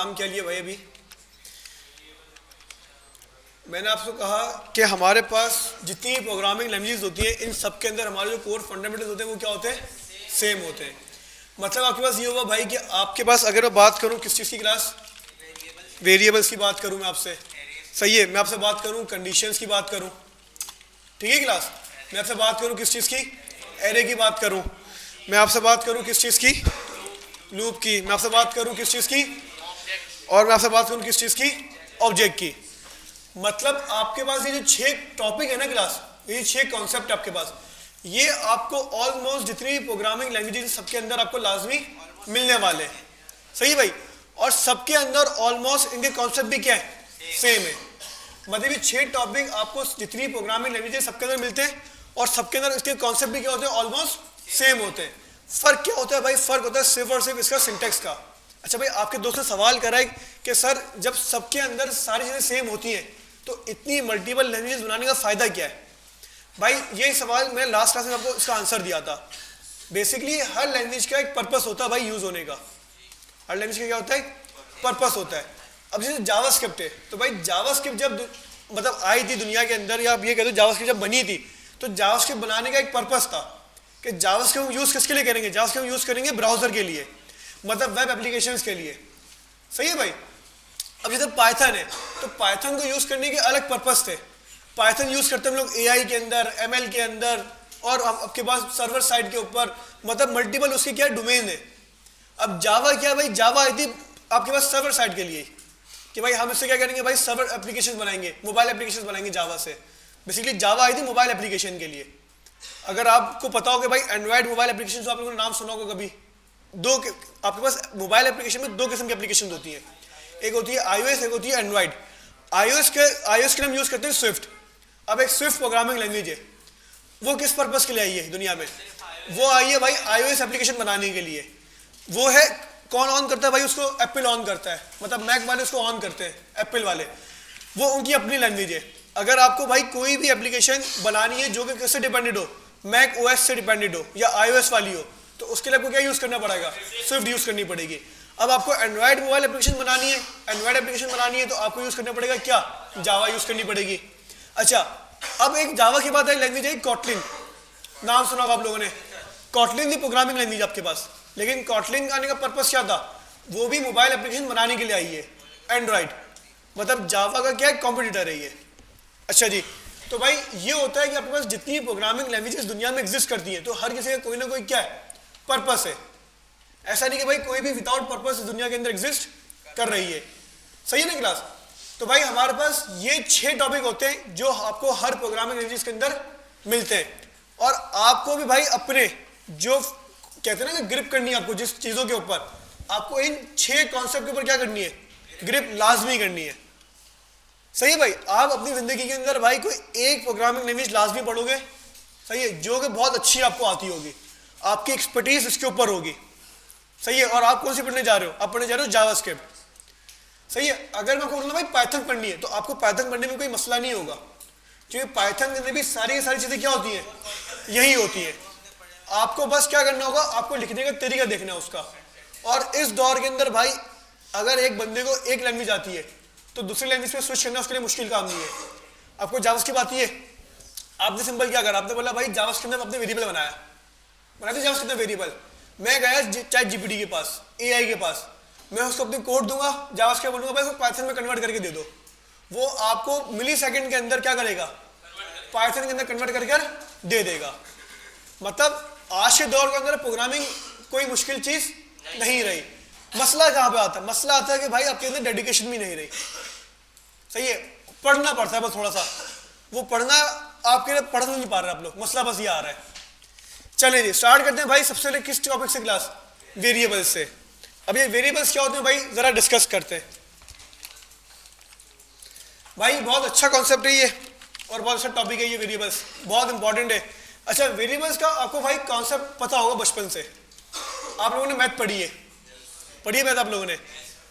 काम क्या लिया भाई? अभी मैंने आपसे कहा कि हमारे पास जितनी प्रोग्रामिंग लैंग्वेजेस होती हैं इन सब के अंदर हमारे जो कोर फंडामेंटल्स होते हैं वो क्या होते हैं? सेम होते हैं। मतलब आपके पास ये होगा भाई कि आपके पास अगर मैं बात करूं किस चीज़ की क्लास, वेरिएबल्स की बात करूं मैं आपसे, सही है, मैं आपसे बात करूं कंडीशंस की बात करूं, ठीक है क्लास, मैं आपसे बात करूं किस चीज़ की, एरे की बात करूं, मैं आपसे बात करूं किस चीज़ की, लूप की, मैं आपसे बात करूं किस चीज़ की, और मैं आपसे बात करूं किस चीज़ की, ऑब्जेक्ट की। मतलब आपके पास ये जो 6 टॉपिक है ना क्लास, ये 6 कॉन्सेप्ट आपके पास, ये आपको ऑलमोस्ट जितनी भी प्रोग्रामिंग लैंग्वेजेस सबके अंदर आपको लाजमी मिलने वाले हैं, सही भाई, और सबके अंदर ऑलमोस्ट इनके कॉन्सेप्ट भी क्या है? सेम है। मतलब ये 6 टॉपिक आपको जितनी प्रोग्रामिंग लैंग्वेजेस सबके अंदर मिलते हैं और सबके अंदर इसके कॉन्सेप्ट भी क्या होते हैं? ऑलमोस्ट सेम होते हैं। फर्क क्या होता है भाई? फर्क होता है सिर्फ और सिर्फ इसका सिंटेक्स का। अच्छा भाई, आपके दोस्त ने सवाल करा है कि सर जब सबके अंदर सारी चीज़ें सेम होती हैं तो इतनी मल्टीपल लैंग्वेजेस बनाने का फ़ायदा क्या है? भाई ये सवाल मैं लास्ट क्लास में आपको इसका आंसर दिया था। बेसिकली हर लैंग्वेज का एक पर्पस होता है भाई यूज़ होने का, हर लैंग्वेज का क्या होता है? पर्पस होता है। अब जैसे जावास्क्रिप्ट है, तो भाई जावास्क्रिप्ट जब मतलब आई थी दुनिया के अंदर, या आप ये कह दो जावास्क्रिप्ट जब बनी थी, तो जावास्क्रिप्ट बनाने का एक पर्पस था कि जावास्क्रिप्ट यूज़ किसके लिए करेंगे? जावास्क्रिप्ट यूज़ करेंगे ब्राउज़र के लिए, मतलब वेब एप्लीकेशंस के लिए, सही है भाई। अब जैसे पाइथन है, तो पाइथन को यूज़ करने के अलग पर्पस थे। पाइथन यूज़ करते हम लोग एआई के अंदर, एमएल के अंदर, और आपके पास सर्वर साइड के ऊपर, मतलब मल्टीपल उसके क्या डोमेन है। अब जावा क्या भाई? जावा आई थी आपके पास सर्वर साइड के लिए कि भाई हम इससे क्या करेंगे भाई? सर्वर एप्लीकेशन बनाएंगे, मोबाइल एप्लीकेशन बनाएंगे जावा से। बेसिकली जावा आई थी मोबाइल एप्लीकेशन के लिए। अगर आपको पता हो कि भाई एंड्रॉइड मोबाइल एप्लीकेशन, तो आप लोगों ने नाम सुना होगा कभी। आपके पास मोबाइल एप्लीकेशन में 2 किस्म की एप्लीकेशन होती है, एक होती है iOS, एक होती है एंड्रॉइड। iOS के लिए हम यूज़ करते हैं स्विफ्ट। अब एक स्विफ्ट प्रोग्रामिंग लैंग्वेज है, वो किस पर्पस के लिए आई है दुनिया में? वो आई है भाई iOS एप्लीकेशन बनाने के लिए। वो है, कौन ऑन करता है भाई उसको? एप्पल ऑन करता है, मतलब मैक वाले उसको ऑन करते हैं, एप्पल वाले, वो उनकी अपनी लैंग्वेज है। अगर आपको भाई कोई भी एप्लीकेशन बनानी है जो कि किससे डिपेंडेड हो, मैक ओएस से डिपेंडेड हो या iOS वाली हो, तो उसके लिए आपको क्या यूज़ करना पड़ेगा? स्विफ्ट यूज़ करनी पड़ेगी। अब आपको एंड्रॉइड मोबाइल एप्लीकेशन बनानी है, एंड्रॉइड एप्लीकेशन बनानी है, तो आपको यूज़ करना पड़ेगा क्या? जावा यूज़ करनी पड़ेगी। अच्छा, अब एक जावा के बाद लैंग्वेज है कॉटलिन, नाम सुना होगा आप लोगों ने। कॉटलिन की प्रोग्रामिंग लैंग्वेज आपके पास, लेकिन कॉटलिन का आने का पर्पस क्या था? वो भी मोबाइल एप्लीकेशन बनाने के लिए आई है, एंड्रॉइड, मतलब जावा का क्या है? कॉम्पिटिटर है ये। अच्छा जी, तो भाई ये होता है कि आपके पास जितनी प्रोग्रामिंग लैंग्वेजेस दुनिया में एग्जिस्ट करती हैं, तो हर किसी का कोई ना कोई क्या है? पर्पस है। ऐसा नहीं कि भाई कोई भी विदाउट पर्पस दुनिया के अंदर एग्जिस्ट कर रही है, सही है ना क्लास? तो भाई हमारे पास ये 6 टॉपिक होते हैं जो आपको हर प्रोग्रामिंग लैंग्वेज के अंदर मिलते हैं, और आपको भी भाई अपने जो कहते हैं ना कि ग्रिप करनी है आपको जिस चीज़ों के ऊपर, आपको इन 6 कॉन्सेप्ट के ऊपर क्या करनी है? ग्रिप लाजमी करनी है, सही है भाई। आप अपनी जिंदगी के अंदर भाई कोई एक प्रोग्रामिंग लैंग्वेज लाजमी पढ़ोगे, सही है, जो कि बहुत अच्छी आपको आती होगी, आपकी एक्सपर्टीज इसके ऊपर होगी, सही है। और आप कौन सी पढ़ने जा रहे हो? आप पढ़ने जा रहे हो जावास्क्रिप्ट, सही है। अगर मैं बोलूँ भाई पाइथन पढ़नी है, तो आपको पाइथन पढ़ने में कोई मसला नहीं होगा, क्योंकि पाइथन के अंदर भी सारी चीज़ें क्या होती हैं? यही होती है। आपको बस क्या करना होगा? आपको लिखने का तरीका देखना है उसका। और इस दौर के अंदर भाई अगर एक बंदे को एक लैंग्वेज आती है तो दूसरी लैंग्वेज पे स्विच करना उसके लिए मुश्किल काम नहीं है। आपको जावास्क्रिप्ट आती है, आपने सिंपल क्या करा? आपने बोला भाई जावास्क्रिप्ट में आपने वेरिएबल बनाते जावास्क्रिप्ट में वेरिएबल। मैं गया चैट जीपीटी के पास, एआई के पास, मैं उसको अपनी कोड दूंगा, जावास्क्रिप्ट बोलूंगा भाई उसको पाइथन में कन्वर्ट करके दे दो, वो आपको मिली सेकेंड के अंदर क्या करेगा? पाइथन के अंदर कन्वर्ट करके दे देगा। मतलब आज के दौर के अंदर प्रोग्रामिंग कोई मुश्किल चीज नहीं रही। मसला कहाँ पे आता है? मसला आता है कि भाई आपके अंदर डेडिकेशन भी नहीं रही, सही है, पढ़ना पड़ता है बस थोड़ा सा, वो पढ़ना आपके लिए पढ़ नहीं पा रहे आप लोग, मसला बस ये आ रहा है। चलिए जी स्टार्ट करते हैं भाई। सबसे पहले किस टॉपिक से क्लास? वेरिएबल्स से। अब ये वेरिएबल्स क्या होते हैं भाई, जरा डिस्कस करते हैं। भाई बहुत अच्छा कॉन्सेप्ट है ये और बहुत अच्छा टॉपिक है ये, वेरिएबल्स बहुत इंपॉर्टेंट है। अच्छा, वेरिएबल्स का आपको भाई कॉन्सेप्ट पता होगा बचपन से, आप लोगों ने मैथ पढ़ी है मैथ आप लोगों ने,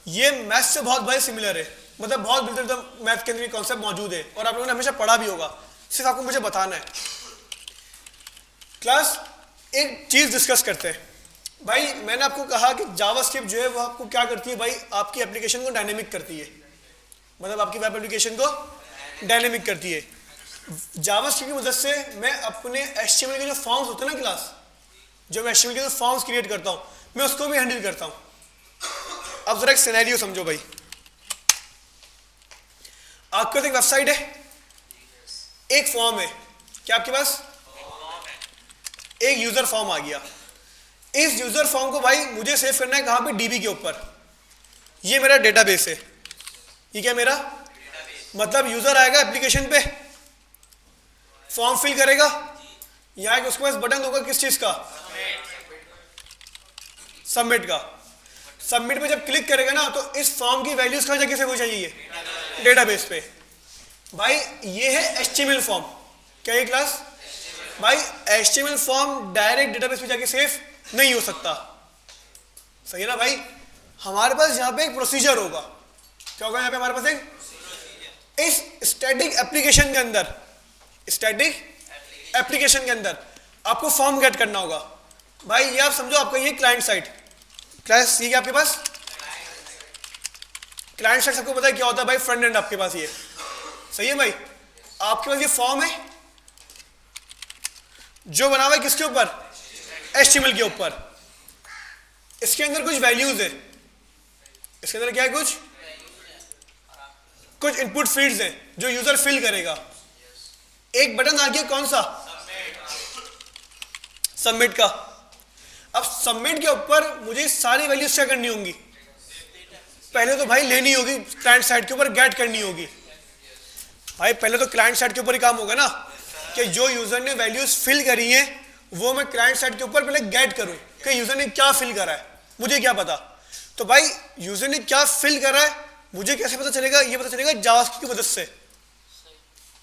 ये मैथ से बहुत भाई सिमिलर है, मतलब बहुत बिल्कुल मैथ के अंदर कॉन्सेप्ट मौजूद है और आप लोगों ने हमेशा पढ़ा भी होगा, सिर्फ आपको मुझे बताना है। क्लास एक चीज डिस्कस करते हैं। भाई मैंने आपको कहा कि जावास्क्रिप्ट जो है वो आपको क्या करती है भाई, आपकी एप्लीकेशन को डायनेमिक करती है, मतलब आपकी वेब एप्लीकेशन को डायनेमिक करती है। जावास्क्रिप्ट की मदद से मैं अपने एचटीएमएल के जो फॉर्म्स होते हैं ना क्लास, जो मैं एचटीएमएल के जो फॉर्म्स क्रिएट करता हूँ मैं उसको भी हैंडल करता हूँ। अब जरा एक सिनेरियो समझो भाई, आपके पास एक वेबसाइट है, एक फॉर्म है, क्या आपके पास एक यूजर फॉर्म आ गया। इस यूजर फॉर्म को भाई मुझे सेव करना है कहां पे, डीबी के ऊपर। ये मेरा डेटाबेस है, ये क्या मेरा मतलब यूजर आएगा एप्लीकेशन पे, फॉर्म फिल करेगा, यहां उसके पास बटन होगा किस चीज का, सबमिट का। सबमिट पे जब क्लिक करेगा ना तो इस फॉर्म की वैल्यूज कहां जाके सेव हो जाएगी, डेटाबेस पे। भाई ये है एचटीएमएल फॉर्म, क्या ये क्लास भाई एचटीएमएल फॉर्म डायरेक्ट डेटाबेस पे जाके सेव नहीं हो सकता, सही है ना भाई। हमारे पास यहाँ पे एक प्रोसीजर होगा, क्या होगा यहाँ पे हमारे पास एक, इस स्टैटिक एप्लीकेशन के अंदर, स्टैटिक एप्लीकेशन के अंदर आपको फॉर्म गेट करना होगा। भाई ये आप समझो आपका ये क्लाइंट साइड, क्लास ये आपके पास क्लाइंट साइड, सबको पता है क्या होता है भाई, फ्रंट एंड आपके पास ये, सही है भाई। आपके पास ये फॉर्म है जो बना हुआ है किसके ऊपर, एचटीएमएल के ऊपर। इसके अंदर कुछ वैल्यूज है, इसके अंदर क्या है, कुछ इनपुट फील्ड्स हैं जो यूजर फिल करेगा। एक बटन आ गया कौन सा, सबमिट का। अब सबमिट के ऊपर मुझे सारी वैल्यूज क्या करनी होंगी, पहले तो भाई लेनी होगी क्लाइंट साइड के ऊपर, गेट करनी होगी। भाई पहले तो क्लाइंट साइड के ऊपर ही काम होगा ना, कि जो यूजर ने वैल्यूज फिल करी हैं वो मैं क्लाइंट साइड के ऊपर पहले गेट करूं कि यूजर ने क्या फिल करा है, मुझे क्या पता। तो भाई यूजर ने क्या फिल करा है मुझे कैसे पता चलेगा, ये पता चलेगा जावास्क्रिप्ट की मदद से।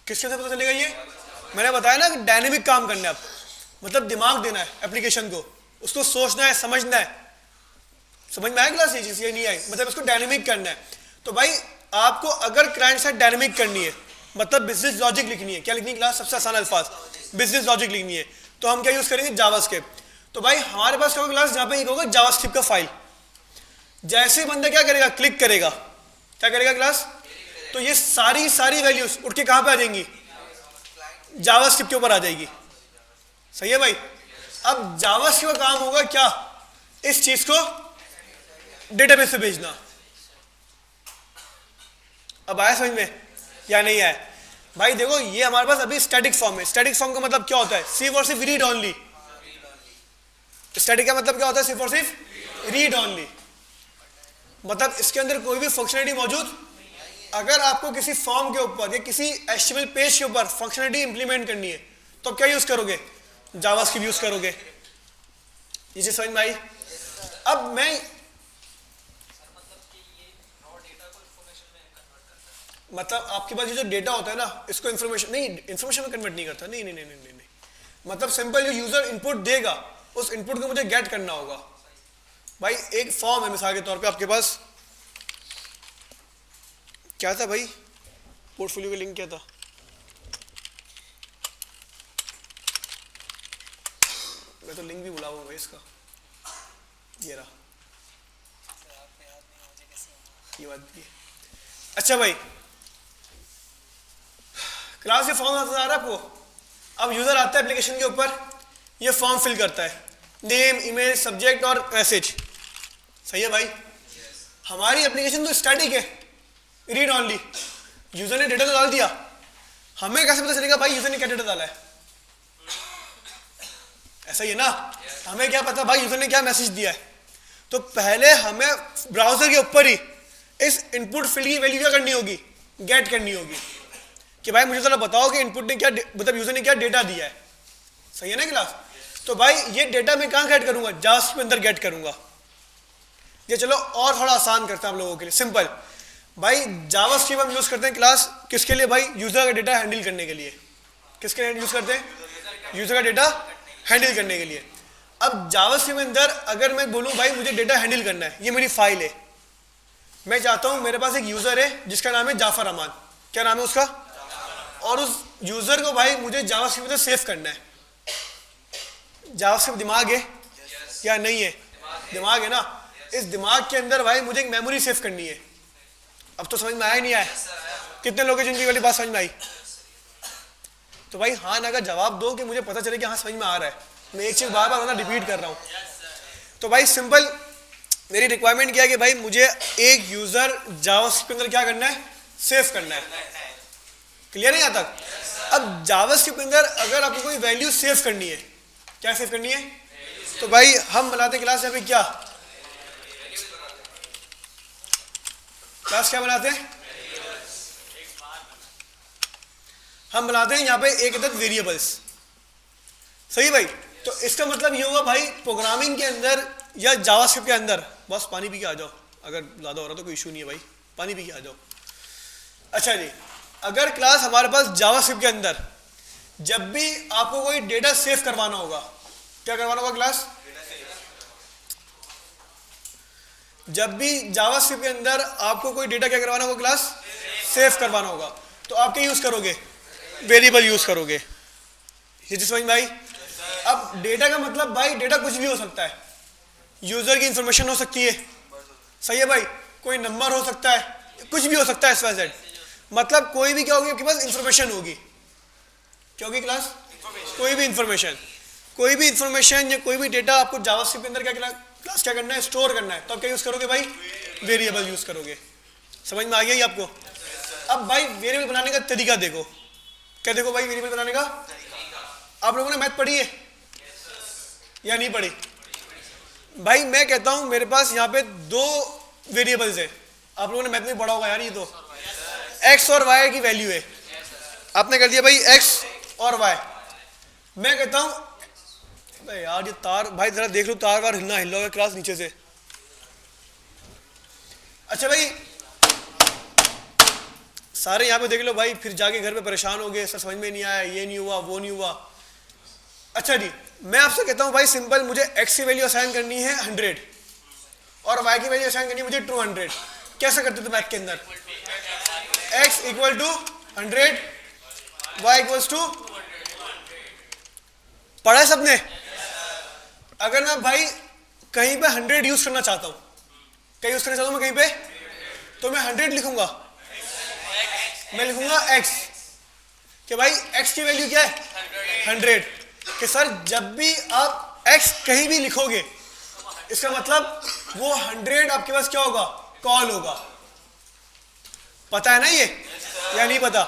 किसके से पता चलेगा, ये मैंने बताया ना कि डायनेमिक काम करना है, आपको मतलब दिमाग देना है एप्लीकेशन को, उसको सोचना है, समझना है। समझ में आया क्लास, ये चीज ये नहीं आई, मतलब इसको डायनेमिक करना है। तो भाई आपको अगर क्लाइंट साइड डायनेमिक करनी है, मतलब बिजनेस लॉजिक लिखनी है, क्या लिखनी है क्लास, सबसे आसान अल्फाज बिजनेस लॉजिक लिखनी है, तो हम क्या यूज करेंगे, जावास्क्रिप्ट। तो भाई हमारे पास क्या होगा क्लास, जहां पे एक होगा जावास्क्रिप्ट का फाइल। जैसे बंदा क्या करेगा, क्लिक करेगा, क्या करेगा क्लास, तो ये सारी वैल्यूज उठ के कहां पे आ जाएंगी, जावास्क्रिप्ट के ऊपर आ जाएगी, सही है भाई। अब जावास्क्रिप्ट का काम होगा क्या, इस चीज को डेटाबेस से भेजना। अब आया समझ में या नहीं आया भाई। देखो ये हमारे पास अभी स्टैटिक फॉर्म है। स्टैटिक फॉर्म का मतलब क्या होता है, सिर्फ और सिर्फ रीड ओनली। स्टैटिक का मतलब क्या होता है, सिर्फ और सिर्फ रीड ओनली, मतलब इसके अंदर कोई भी फंक्शनलिटी मौजूद। अगर आपको किसी फॉर्म के ऊपर या किसी एचटीएमएल पेज के ऊपर फंक्शनलिटी इंप्लीमेंट करनी है तो क्या यूज करोगे, जावास्क्रिप्ट यूज करोगे। ये चीज समझ में आई। अब मैं मतलब आपके पास ये जो डेटा होता है ना, इसको इंफॉर्मेशन में कन्वर्ट नहीं करता, नहीं। मतलब सिंपल जो यूजर इनपुट देगा उस इनपुट को मुझे गेट करना होगा। भाई एक फॉर्म है मिसाल के तौर पे, आपके पास क्या था भाई, पोर्टफोलियो का लिंक क्या था, मैं तो लिंक भी भुला हुआ भाई इसका, ये रहा, ये बात भी है। अच्छा भाई क्लास ये फॉर्म नजर आ रहा है आपको। अब यूजर आता है एप्लीकेशन के ऊपर, ये फॉर्म फिल करता है, नेम, ईमेल, सब्जेक्ट और मैसेज, सही है भाई। हमारी एप्लीकेशन तो स्टैटिक है, रीड ओनली। यूजर ने डेटा तो डाल दिया, हमें कैसे पता चलेगा भाई यूजर ने क्या डेटा डाला है, ऐसा ही है ना। हमें क्या पता भाई यूजर ने क्या मैसेज दिया है। तो पहले हमें ब्राउजर के ऊपर ही इस इनपुट फील्ड की वैल्यू क्या करनी होगी, गेट करनी होगी, कि भाई मुझे जरा बताओ कि इनपुट ने क्या, मतलब यूजर ने क्या डेटा दिया है, सही है ना क्लास। तो भाई ये डेटा मैं कहां गेट करूंगा, जावास्क्रिप्ट के अंदर गेट करूंगा। ये चलो और थोड़ा आसान करते हैं आप लोगों के लिए, सिंपल। भाई जावास्क्रिप्ट हम यूज करते हैं क्लास किसके लिए भाई, यूजर का डेटा हैंडल करने के लिए। किसके लिए यूज करते हैं, यूजर का डेटा हैंडल करने के लिए। अब जावास्क्रिप्ट के अंदर अगर मैं बोलूं भाई मुझे डेटा हैंडल करना है, ये मेरी फाइल है, मैं चाहता हूं मेरे पास एक यूजर है जिसका नाम है जाफर अमान, क्या नाम है उसका, और उस यूजर को भाई मुझे जावास्क्रिप्ट में सेव करना है। जावास्क्रिप्ट दिमाग है या नहीं है, दिमाग है ना, इस दिमाग के अंदर भाई मुझे एक मेमोरी सेव करनी है। अब तो समझ में आया नहीं आया? कितने लोग हैं जिनकी वाली बात समझ में आई? तो भाई हाँ ना का जवाब दो कि मुझे पता चले कि हाँ समझ में आ रहा है। मैं एक चीज बार बार रिपीट कर रहा हूँ। तो भाई सिंपल मेरी रिक्वायरमेंट क्या है कि भाई मुझे एक यूजर जावास्क्रिप्ट के अंदर क्या करना है, सेव करना है। क्लियर है यहाँ तक? अब जावास्क्रिप्ट के अंदर अगर आपको कोई वैल्यू सेव करनी है, क्या सेव करनी है? तो भाई हम बनाते क्लास यहाँ पे क्या, क्लास क्या बनाते हैं? हम बनाते हैं यहाँ पे एक अदद वेरिएबल्स। सही भाई? तो इसका मतलब ये हुआ भाई प्रोग्रामिंग के अंदर या जावास्क्रिप्ट के अंदर, बस पानी पी के आ जाओ, अगर ज़्यादा हो रहा तो कोई इशू नहीं है भाई, पानी पी के आ जाओ। अच्छा जी, अगर क्लास हमारे पास जावास्क्रिप्ट के अंदर जब भी आपको कोई डेटा सेव करवाना होगा, क्या करवाना होगा क्लास? जब भी जावास्क्रिप्ट के अंदर आपको कोई डेटा क्या करवाना होगा क्लास? सेव करवाना होगा। तो आप क्या यूज करोगे? वेरिएबल यूज करोगे। ये चीज समझ में आई? अब डेटा का मतलब भाई डेटा कुछ भी हो सकता है, यूजर की इंफॉर्मेशन हो सकती है, सही है भाई, कोई नंबर हो सकता है, कुछ भी हो सकता है XYZ। मतलब कोई भी क्या होगी आपके पास? इंफॉर्मेशन होगी। क्या होगी क्लास? कोई भी इंफॉर्मेशन, कोई भी इंफॉर्मेशन या कोई भी डेटा आपको जावास्क्रिप्ट के अंदर क्या क्लास क्या करना है? स्टोर करना है। तो आप क्या यूज करोगे भाई? वेरिएबल यूज करोगे। समझ में आ गया ये आपको? अब भाई वेरिएबल बनाने का तरीका देखो। क्या देखो भाई वेरिएबल बनाने का? आप लोगों ने मैथ पढ़ी है या नहीं पढ़ी? भाई मैं कहता हूं मेरे पास यहाँ पे दो वेरिएबल्स है। आप लोगों ने मैथ में पढ़ा होगा यार, ये तो x और y की वैल्यू है। आपने कर दिया भाई x और y। मैं कहता हूं यार ये तार, भाई जरा देख लो तार वार हिलना, हिल रहा होगा क्लास नीचे से। अच्छा भाई सारे यहाँ पे देख लो भाई, फिर जाके घर पे परेशान हो गए, सर समझ में नहीं आया, ये नहीं हुआ, वो नहीं हुआ। अच्छा जी, मैं आपसे कहता हूँ भाई सिंपल, मुझे x की वैल्यू असाइन करनी है 100 और y की वैल्यू असाइन करनी है मुझे 200। कैसे करते थे मैथ के अंदर? x equal to 100, y equals to, पढ़ा है सबने? अगर मैं भाई कहीं पे 100 यूज करना चाहता हूं, क्या यूज करना चाहता हूं मैं कहीं पे, तो मैं 100 लिखूंगा, मैं लिखूंगा x कि भाई x की वैल्यू क्या है? 100। कि सर जब भी आप x कहीं भी लिखोगे इसका मतलब वो 100 आपके पास क्या होगा? कॉल होगा। पता है ना ये या नहीं पता?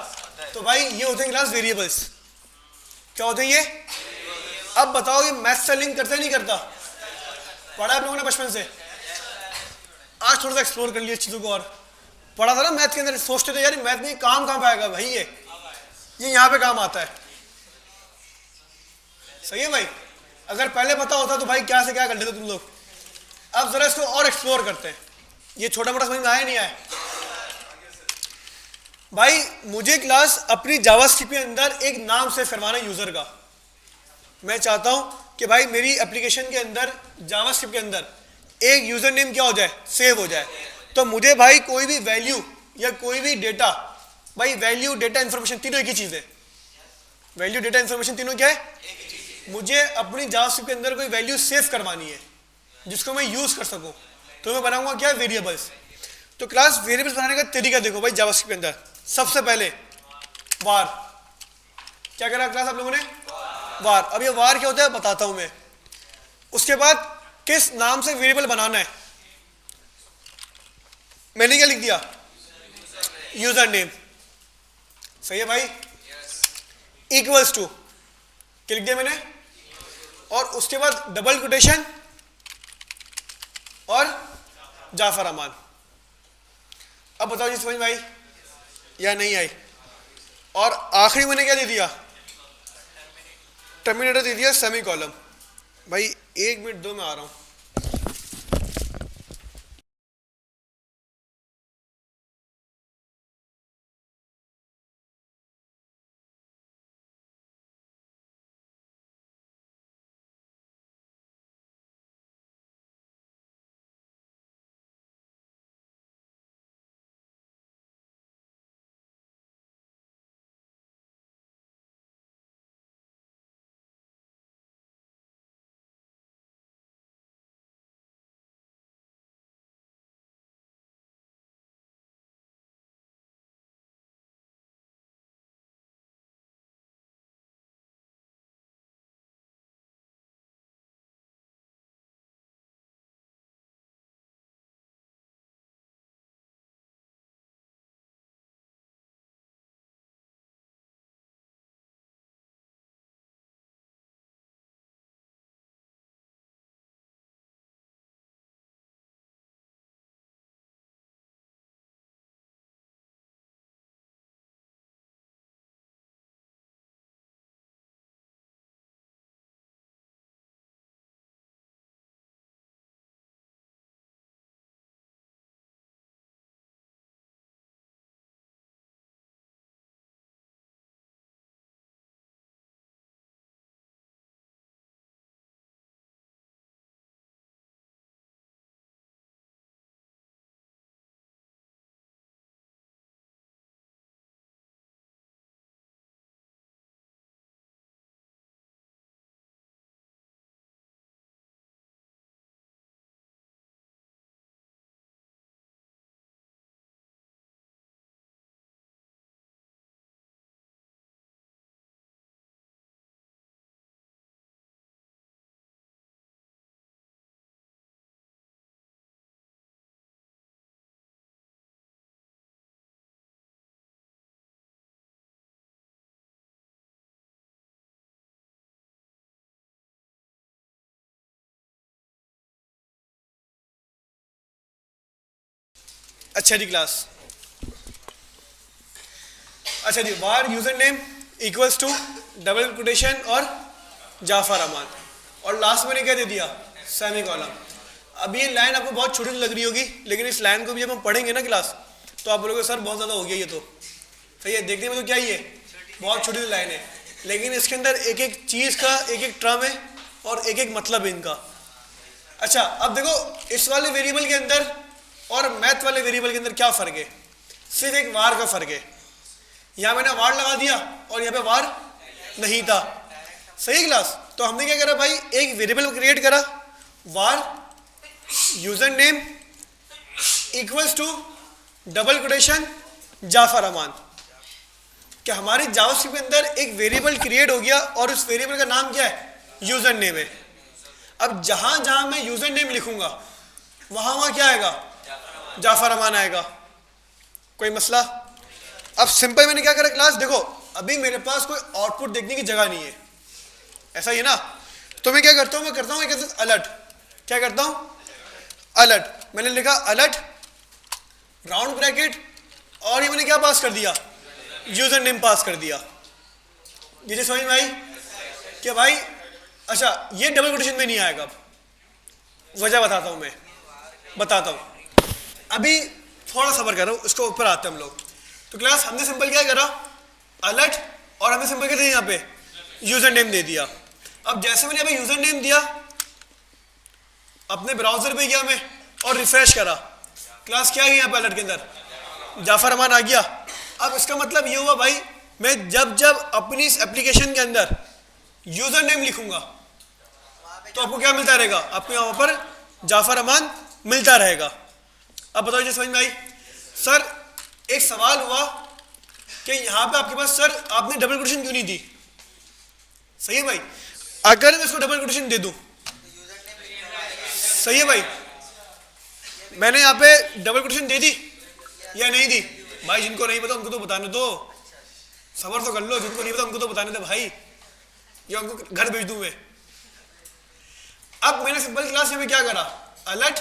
तो भाई ये होते हैं क्लास वेरिएबल्स। क्या होते हैं ये? अब बताओ ये मैथ से लिंक करता है नहीं करता? पढ़ा आप लोगों ने बचपन से? आज थोड़ा सा एक्सप्लोर कर लिया चीजों को। और पढ़ा था ना मैथ के अंदर, सोचते थे यार मैथ में काम कहां पे आएगा भाई, ये यहां पे काम आता है। सही है भाई? अगर पहले पता होता तो भाई क्या से क्या कर लेते तुम लोग। अब जरा इसको और एक्सप्लोर करते हैं। ये छोटा मोटा समझ में आया नहीं आया? भाई मुझे क्लास अपनी जावास्क्रिप्ट के अंदर एक नाम सेव करवाना यूजर का। मैं चाहता हूं कि भाई मेरी एप्लीकेशन के अंदर जावास्क्रिप्ट के अंदर एक यूजर नेम क्या हो जाए? सेव हो जाए। तो मुझे भाई कोई भी वैल्यू या कोई भी डेटा, भाई वैल्यू डेटा इंफॉर्मेशन तीनों एक ही चीज है। वैल्यू डेटा इंफॉर्मेशन तीनों क्या है? मुझे अपनी जावास्क्रिप्ट के अंदर कोई वैल्यू सेव करवानी है जिसको मैं यूज कर सकूं, तो मैं बनाऊंगा क्या? वेरिएबल्स। तो क्लास वेरिएबल्स बनाने का तरीका देखो भाई जावास्क्रिप्ट के अंदर। सबसे पहले वार, क्या करा क्लास आप लोगों ने? वार। अब ये वार क्या होता है बताता हूं मैं। उसके बाद किस नाम से वेरिएबल बनाना है, मैंने क्या लिख दिया? User name. सही है भाई? इक्वल्स टू क्या लिख दिया मैंने? और उसके बाद डबल कोटेशन और जाफर अमान। अब बताओ जी समझ में आई या नहीं आई? और आखिरी मैंने क्या दे दिया? टर्मिनेटर दे दिया, सेमी कॉलम। भाई 1 मिनट दो, मैं आ रहा हूं। अच्छा जी क्लास, अच्छा जी, var user name equals to double quotation और जाफर अमान, और लास्ट मैंने क्या दे दिया, सेमी कॉलम। अब ये लाइन आपको बहुत छोटी लग रही होगी, लेकिन इस लाइन को भी जब हम पढ़ेंगे ना क्लास, तो आप बोलोगे सर बहुत ज़्यादा हो गया ये तो, सही है, देखने में तो क्या ही है, बहुत छोटी लाइन है, लेकिन इसके अंदर एक एक चीज़ का एक एक टर्म है और एक एक मतलब है इनका। अच्छा, अब देखो इस वाले वेरिएबल के अंदर और मैथ वाले वेरिएबल के अंदर क्या फ़र्क है, सिर्फ एक वार का फ़र्क है। यहाँ मैंने वार लगा दिया और यहाँ पे वार नहीं था, सही क्लास। तो हमने क्या करा भाई, एक वेरिएबल क्रिएट करा, var user name equals to double quotation Jafar Aman. क्या हमारे जावास्क्रिप्ट के अंदर एक वेरिएबल क्रिएट हो गया और उस वेरिएबल का नाम क्या है, यूजर नेम है। अब जहां जहां मैं यूजर नेम लिखूंगा वहां वहां क्या आएगा, जाफर अमान आएगा। कोई मसला? अब सिंपल मैंने क्या करा क्लास, देखो अभी मेरे पास कोई आउटपुट देखने की जगह नहीं है, ऐसा ही है ना, तो मैं क्या करता हूं, मैं करता हूं एक अलर्ट। क्या करता हूं, अलर्ट। मैंने लिखा अलर्ट राउंड ब्रैकेट और ये मैंने क्या पास कर दिया, यूजर नेम पास कर दिया। ये समझ में आई क्या भाई? अच्छा, ये डबल कोटेशन में नहीं आएगा। अब वजह बताता हूं, मैं बताता हूं, अभी थोड़ा सब्र करो, इसको ऊपर आते हैं हम लोग। तो क्लास हमने सिंपल क्या करा, अलर्ट, और हमने सिंपल क्या दिया, यहाँ पे यूजर नेम दे दिया। अब जैसे मैंने यहाँ पे यूजर नेम दिया, अपने ब्राउजर पे गया मैं और रिफ्रेश करा, क्लास क्या है यहाँ पे अलर्ट के अंदर, जाफर अमान आ गया। अब इसका मतलब ये हुआ भाई, मैं जब जब अपनी इस एप्लीकेशन के अंदर यूजर नेम लिखूंगा तो आपको क्या मिलता रहेगा, आपको यहाँ पर जाफर अमान मिलता रहेगा। अब बताओ जी समझ में आई? सर एक सवाल हुआ कि यहाँ पे आपके पास सर आपने डबल कोटेशन क्यों नहीं दी? सही है भाई, अगर मैं इसको डबल कोटेशन दे दूं, सही है भाई, मैंने यहाँ पे डबल कोटेशन दे दी या नहीं दी? भाई जिनको नहीं पता उनको तो बताने दो, सबर तो कर लो, जिनको नहीं पता उनको तो बताने दो भाई, या उनको घर भेज दूं मैं। अब मैंने सिंपल क्लास में क्या करा, अलर्ट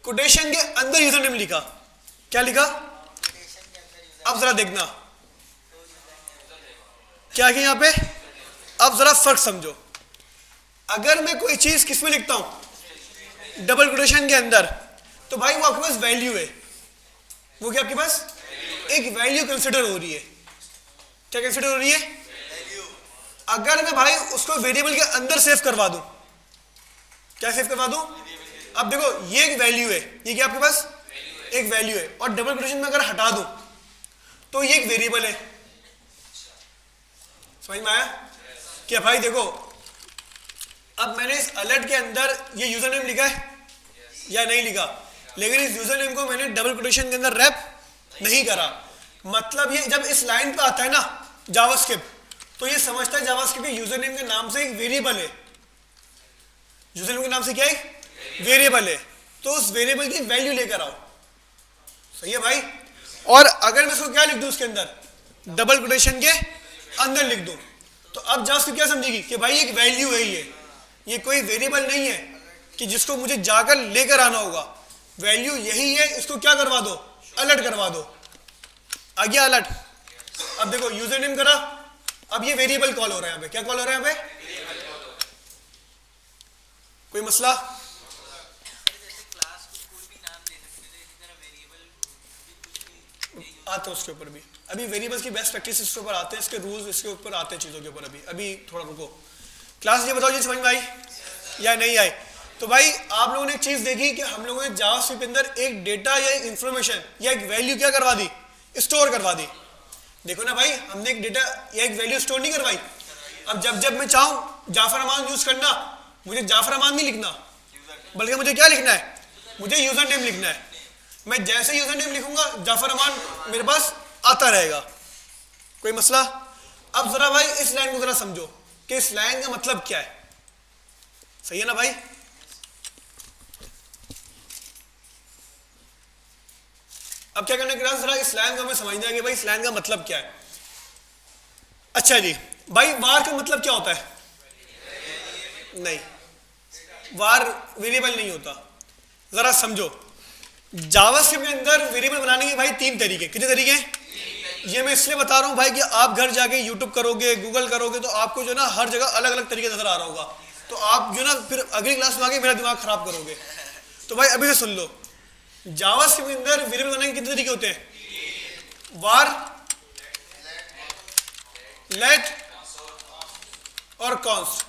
कोटेशन के अंदर यूजर नेम लिखा। क्या लिखा? अब जरा देखना क्या है यहाँ पे, अब जरा फर्क समझो। अगर मैं कोई चीज किस में लिखता हूं, डबल कोटेशन के अंदर, तो भाई वो आपके पास वैल्यू है, वो क्या आपके पास एक वैल्यू कंसिडर हो रही है। क्या कंसिडर हो रही है? अगर मैं भाई उसको वेरिएबल के अंदर सेव करवा दूं, क्या सेव करवा दूं, अब देखो ये एक वैल्यू है, ये क्या आपके पास एक वैल्यू है, और डबल कोटेशन में अगर हटा दूं तो ये एक वेरिएबल है। समझ में आया क्या भाई? देखो अब मैंने इस अलर्ट के अंदर ये यूजर नेम लिखा है या नहीं लिखा, लेकिन इस यूजर नेम को मैंने डबल कोटेशन के अंदर रैप नहीं करा। मतलब ये जब इस लाइन पे आता है ना जावास्क्रिप्ट, तो ये समझता है जावास्क्रिप्ट के यूजर नेम के नाम से एक वेरिएबल है, यूजर नेम के नाम से क्या है, वेरिएबल है, तो उस वेरिएबल की वैल्यू लेकर आओ। सही है भाई? और अगर मैं इसको क्या लिख दूं, उसके अंदर डबल कोटेशन के अंदर लिख दूं, तो अब जावास्क्रिप्ट क्या समझेगी कि भाई एक वैल्यू है, ये कोई वेरिएबल नहीं है कि जिसको मुझे जाकर लेकर आना होगा, वैल्यू यही है, इसको क्या करवा दो, अलर्ट करवा दो। आ गया अलर्ट। अब देखो यूजर नेम करा, अब ये वेरिएबल कॉल हो रहा है यहाँ पे, क्या कॉल हो रहा है यहाँ पे, कोई मसला? आते हैं उसके ऊपर भी, अभी वेरिएबल्स की बेस्ट प्रैक्टिस इसके ऊपर आते हैं, इसके रूल्स इसके ऊपर आते हैं चीज़ों के ऊपर, अभी थोड़ा रुको। क्लास ये बताओ जी समझ में आई या नहीं आई? तो भाई आप लोगों ने एक चीज़ देखी कि हम लोगों ने जावास्क्रिप्ट के अंदर एक डेटा या एक इंफॉर्मेशन या एक वैल्यू क्या करवा दी, स्टोर करवा दी। देखो ना भाई, हमने एक डेटा या एक वैल्यू स्टोर नहीं करवाई। अब जब जब मैं चाहूँ जाफर अमान यूज करना, मुझे जाफर अमान नहीं लिखना, बल्कि मुझे क्या लिखना है, मुझे यूजर नेम लिखना है। मैं जैसे यूजर नेम लिखूंगा जाफर अमान मेरे पास आता रहेगा। कोई मसला? अब जरा भाई इस लाइन को जरा समझो कि इस लाइन का मतलब क्या है। सही है ना भाई? अब क्या करना है क्लास, जरा इस लाइन को हमें समझना है कि भाई इस लाइन का मतलब क्या है। अच्छा जी भाई, वार का मतलब क्या होता है? नहीं, वार वेरिएबल नहीं होता। जरा समझो, जावास्क्रिप्ट के अंदर वेरिएबल बनाने के भाई 3 तरीके। कितने तरीके? ये मैं इसलिए बता रहा हूँ भाई कि आप घर जाके यूट्यूब करोगे, गूगल करोगे तो आपको जो ना हर जगह अलग अलग तरीके नजर आ रहा होगा, तो आप जो ना फिर अगली क्लास में आके मेरा दिमाग खराब करोगे। तो भाई अभी से सुन लो, जावास्क्रिप्ट के अंदर वेरिएबल बनाने के कितने तरीके होते हैं? वार, लेट और कॉन्स्ट।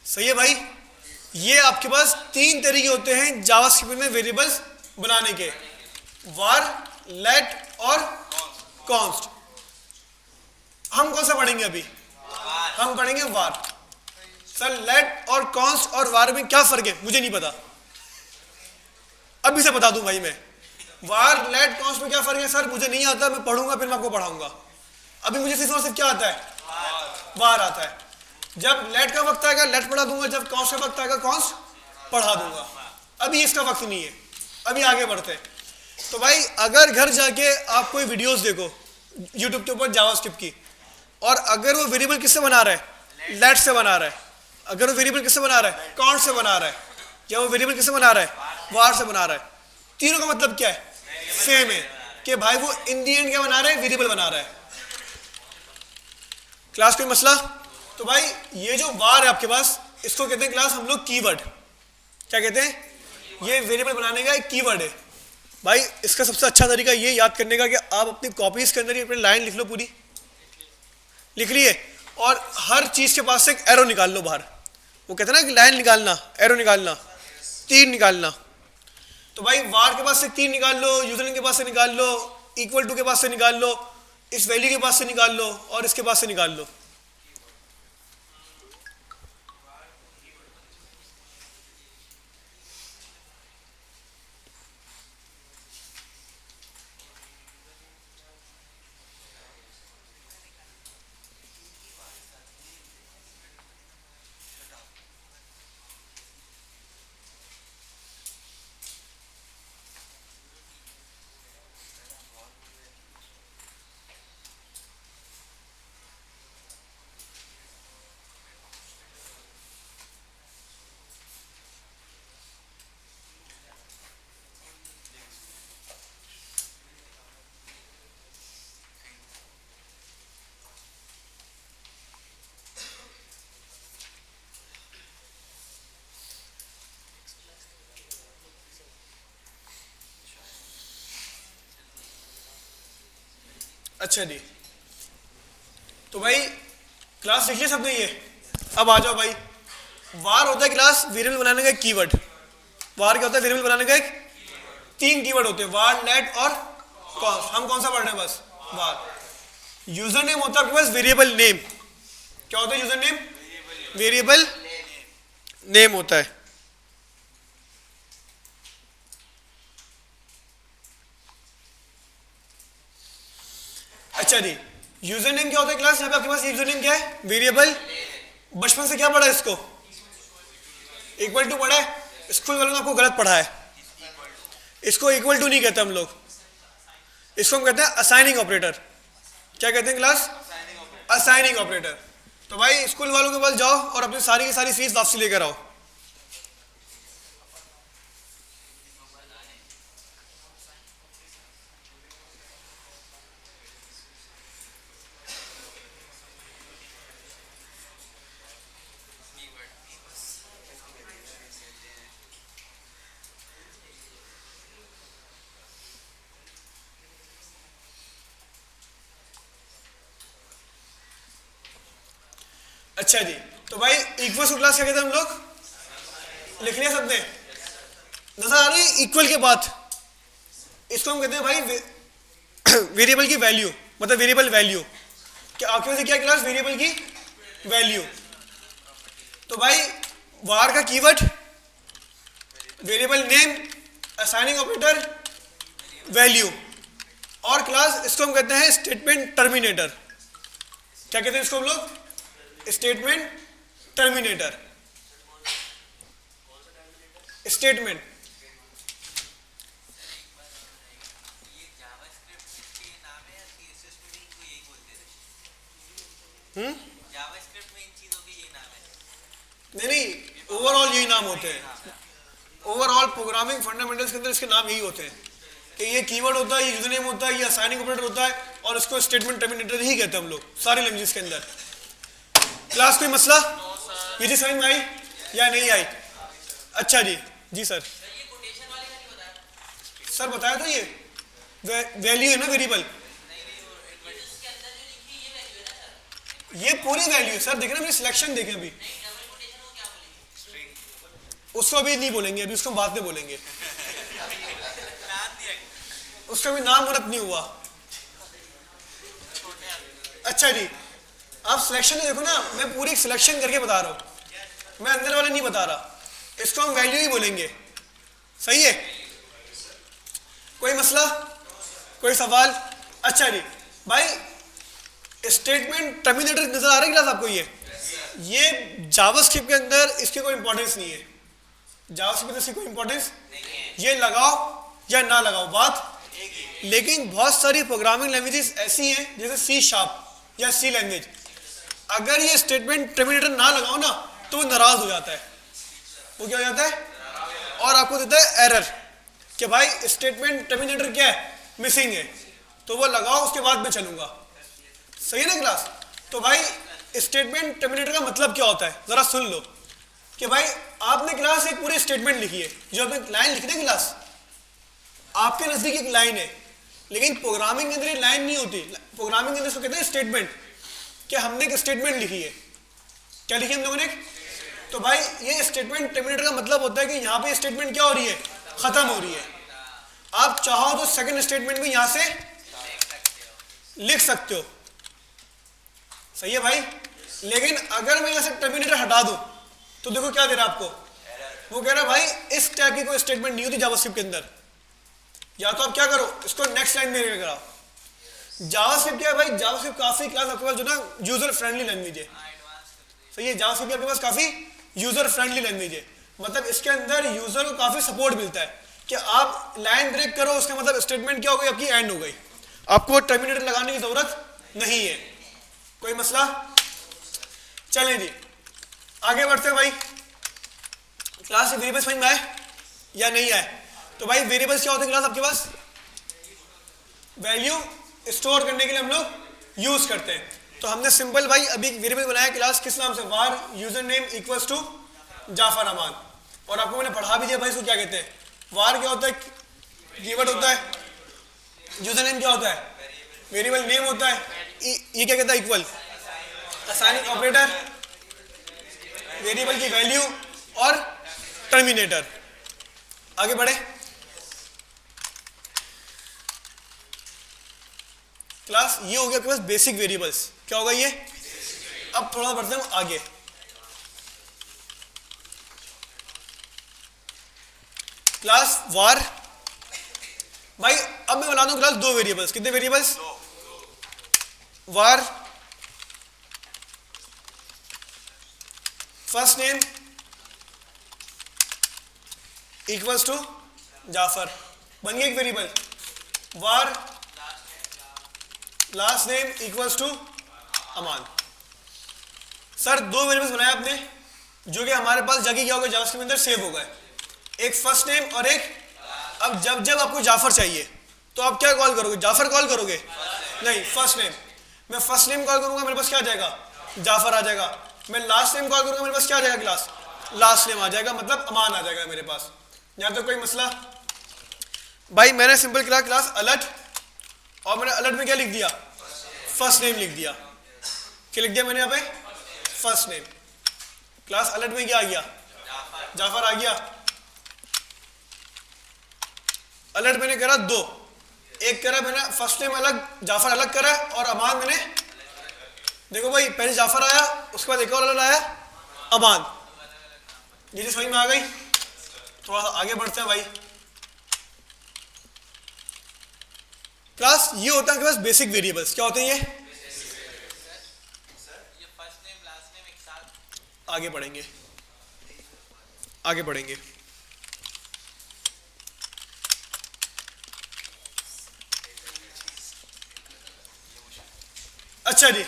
सही है भाई? ये आपके पास 3 तरीके होते हैं जावास्क्रिप्ट में वेरिएबल्स बनाने के, वार, लेट और कॉन्स्ट। हम कौन सा पढ़ेंगे अभी? हम पढ़ेंगे वार। सर लेट और कॉन्स्ट और वार में क्या फर्क है? मुझे नहीं पता, अभी से बता दूं भाई मैं। वार, लेट, कॉन्स्ट में क्या फर्क है सर? मुझे नहीं आता, मैं पढ़ूंगा फिर मैं आपको पढ़ाऊंगा। अभी मुझे सिर्फ और सिर्फ क्या आता है? वार आता है। जब लेट का वक्त आएगा लेट पढ़ा दूंगा, जब कॉन्स्ट का वक्त आएगा कॉन्स्ट पढ़ा दूंगा। अभी इसका वक्त नहीं है, अभी आगे बढ़ते हैं। तो भाई अगर घर जाके आप कोई वीडियोस देखो यूट्यूब के ऊपर जावास्क्रिप्ट की, और अगर वो वेरिएबल किससे बना रहा है? लेट से बना रहा है। अगर वो वेरिएबल किससे बना रहा है? कॉन्स्ट से बना रहा है। या वो वेरिएबल किससे बना रहा है? वार से बना रहा है। तीनों का मतलब क्या है? सेम है कि भाई वो इन दी एंड क्या बना रहा है? वेरिएबल बना रहा है। क्लास कोई मसला? तो भाई ये जो वार है आपके पास, इसको कहते हैं क्लास हम लोग कीवर्ड। क्या कहते हैं? ये वेरिएबल बनाने का एक कीवर्ड है। भाई इसका सबसे अच्छा तरीका ये याद करने का कि आप अपनी कॉपीज के अंदर ही अपनी लाइन लिख लो, पूरी लिख लिए, और हर चीज के पास से एक एरो निकाल लो बाहर। वो कहते हैं ना कि लाइन निकालना, एरो निकालना, तीर निकालना। तो भाई वार के पास से 3 निकाल लो, यूजरनेम के पास से निकाल लो, इक्वल टू के पास से निकाल लो, इस वैल्यू के पास से निकाल लो, और इसके पास से निकाल लो। अच्छा जी, तो भाई क्लास लिख लिया सबने ये? अब आ जाओ भाई। वार होता है क्लास वेरिएबल बनाने का एक कीवर्ड। वार क्या होता है? वेरिएबल बनाने का एक 3 कीवर्ड होते हैं, वार, लेट और कॉन्स्ट। हम कौन सा पढ़ रहे हैं? बस वार। यूजर नेम होता है आपके पास वेरिएबल नेम। क्या होता है यूजर नेम? वेरिएबल नेम होता है। अच्छा जी, यूजर नेम क्या होता है क्लास? यहाँ पे आपके पास यूजर नेम क्या है? वेरिएबल। बचपन से क्या पढ़ा है इसको? इक्वल टू पढ़ा है। स्कूल वालों ने आपको गलत पढ़ा है। इसको इक्वल टू नहीं कहते हम लोग, इसको हम कहते हैं असाइनिंग ऑपरेटर। क्या कहते हैं क्लास? Assigning operator. तो भाई स्कूल वालों के पास जाओ और अपनी सारी की सारी फीस वापसी लेकर आओ। अच्छा जी, तो भाई इक्वल टू क्लास क्या कहते हैं हम लोग? लिख लिया सबने? नजर आ रही है इक्वल के बाद? इसको हम कहते हैं भाई वेरिएबल की वैल्यू, मतलब वेरिएबल वैल्यू। क्या आपके पास क्या क्लास? वेरिएबल की वैल्यू। तो भाई वार का keyword variable name, assigning operator, value, और क्लास इसको हम कहते हैं स्टेटमेंट टर्मिनेटर। क्या कहते हैं इसको हम लोग? Statement terminator. स्टेटमेंट नहीं, ओवरऑल यही नाम होते हैं। ओवरऑल प्रोग्रामिंग फंडामेंटल्स के अंदर इसके नाम यही होते हैं कि ये कीवर्ड होता है, ये यूजर नेम होता है, ये असाइनिंग ऑपरेटर होता है और इसको स्टेटमेंट टर्मिनेटर ही कहते हैं हम लोग सारे लैंग्वेजेस के अंदर। क्लास कोई मसला? ये चीज समझ में आई या नहीं आई? अच्छा जी, जी सर। सर बताया तो ये वैल्यू है ना वेरिएबल, ये पूरी वैल्यू है सर। देखें ना मेरी सिलेक्शन देखें अभी, उसको अभी नहीं बोलेंगे, अभी उसको हम बाद में बोलेंगे, उसका भी नाम मुहूर्त नहीं हुआ। अच्छा जी, आप सिलेक्शन देखो ना, मैं पूरी सिलेक्शन करके बता रहा हूं, मैं अंदर वाला नहीं बता रहा, इसको हम वैल्यू ही बोलेंगे। सही है? कोई मसला, कोई सवाल? अच्छा जी भाई, स्टेटमेंट टर्मिनेटर नजर आ रहा है क्लास आपको? ये जावास्क्रिप्ट के अंदर इसकी कोई इंपॉर्टेंस नहीं है, जावास्क्रिप्ट में इसकी कोई इंपॉर्टेंस, ये लगाओ या ना लगाओ बात। लेकिन बहुत सारी प्रोग्रामिंग लैंग्वेजेस ऐसी हैं जैसे सी शार्प या सी लैंग्वेज, अगर ये स्टेटमेंट टर्मिनेटर ना लगाओ ना तो वो नाराज हो जाता है। वो क्या हो जाता है? और आपको देता है एरर कि भाई स्टेटमेंट टर्मिनेटर क्या है, मिसिंग है, तो वो लगाओ उसके बाद मैं चलूंगा। सही है ना क्लास? तो भाई स्टेटमेंट टर्मिनेटर का मतलब क्या होता है जरा सुन लो कि भाई आपने क्लास एक पूरी स्टेटमेंट लिखी है, जो आपने लाइन लिखी है क्लास, आपके नजदीक एक लाइन है, लेकिन प्रोग्रामिंग के अंदर ये लाइन नहीं होती। प्रोग्रामिंग के अंदर इसको कहते हैं स्टेटमेंट, कि हमने एक स्टेटमेंट लिखी है। क्या लिखी हम लोगों ने? तो भाई ये स्टेटमेंट टर्मिनेटर का मतलब होता है कि यहाँ पे स्टेटमेंट क्या हो रही है, खत्म हो रही है। आप चाहो तो सेकंड स्टेटमेंट भी यहां से लिख सकते हो। सही है भाई? लेकिन अगर मैं यहां से टर्मिनेटर हटा दूं तो देखो क्या दे रहा है आपको, वो कह रहा है भाई इस टाइप की कोई स्टेटमेंट नहीं होती जावास्क्रिप्ट के अंदर, या तो आप क्या करो इसको नेक्स्ट लाइन में लेकर कराओ। जावास्क्रिप्ट क्या है भाई, जावास्क्रिप्ट काफी क्लास आपके पास जो ना यूजर फ्रेंडली लैंग्वेज है। सही है? जावास्क्रिप्ट आपके पास काफी यूजर फ्रेंडली लैंग्वेज है, मतलब इसके अंदर यूजर को काफी सपोर्ट मिलता है कि आप लाइन ब्रेक करो उसका मतलब स्टेटमेंट क्या हो गई आपकी, एंड हो गई, आपको टर्मिनेटर लगाने की जरूरत नहीं है। कोई मसला? चलें जी आगे बढ़ते हैं भाई। क्लास से वेरिएबल्स समझ में आए या नहीं आए? तो भाई वेरिएबल्स क्या होते हैं क्लास आपके पास? वैल्यू स्टोर करने के लिए हम लोग यूज करते हैं। तो हमने सिंपल भाई अभी वेरिएबल बनाया क्लास किस नाम से, var user name equals to Jafar Aman, और आपको मैंने पढ़ा भी दिया भाई इसको क्या कहते हैं। var क्या होता है, कीवर्ड होता है, यूजर नेम क्या होता है, वेरिएबल नेम होता है, ये क्या कहता है, इक्वल, असाइनिंग ऑपरेटर, वेरिएबल की वैल्यू और टर्मिनेटर। आगे बढ़े क्लास, ये हो गया आपके पास बेसिक वेरिएबल्स। क्या होगा ये? अब थोड़ा बढ़ते हैं आगे। क्लास var, भाई अब मैं बना दूं क्लास दो वेरिएबल्स। कितने variables? var first name equals to Jafar, बन गया एक variable. var last name equals to Aman. Sir दो वेरिएबल्स बनाए आपने जो कि हमारे पास जाके क्या होगा, जावास्क्रिप्ट के अंदर सेव हो गए, एक फर्स्ट नेम और एक, अब जब जब आपको जाफर चाहिए तो आप क्या कॉल करोगे, जाफर कॉल करोगे? नहीं, फर्स्ट नेम। मैं फर्स्ट नेम कॉल करूंगा मेरे पास क्या आ जाएगा, जाफर आ जाएगा। मैं लास्ट नेम कॉल करूंगा मेरे पास क्या आ जाएगा क्लास, लास्ट नेम आ जाएगा, मतलब अमान आ जाएगा मेरे पास। यहां तक कोई मसला? भाई मैंने सिंपल क्लास अलर्ट, और मैंने अलर्ट में क्या लिख दिया, फर्स्ट नेम लिख दिया। क्या लिख दिया मैंने यहाँ पे, फर्स्ट नेम। क्लास अलर्ट में क्या आ गया, जाफर आ गया। अलर्ट मैंने करा दो, एक करा मैंने फर्स्ट नेम अलग, जाफर अलग करा, और अमान मैंने, देखो भाई पहले जाफर आया उसके बाद एक और अलर्ट आया अमान। ये समझ में आ गई? थोड़ा सा आगे बढ़ते हैं भाई। क्लास ये होता है आपके पास बेसिक वेरिएबल्स। क्या होते हैं ये? आगे बढ़ेंगे, आगे बढ़ेंगे। अच्छा जी,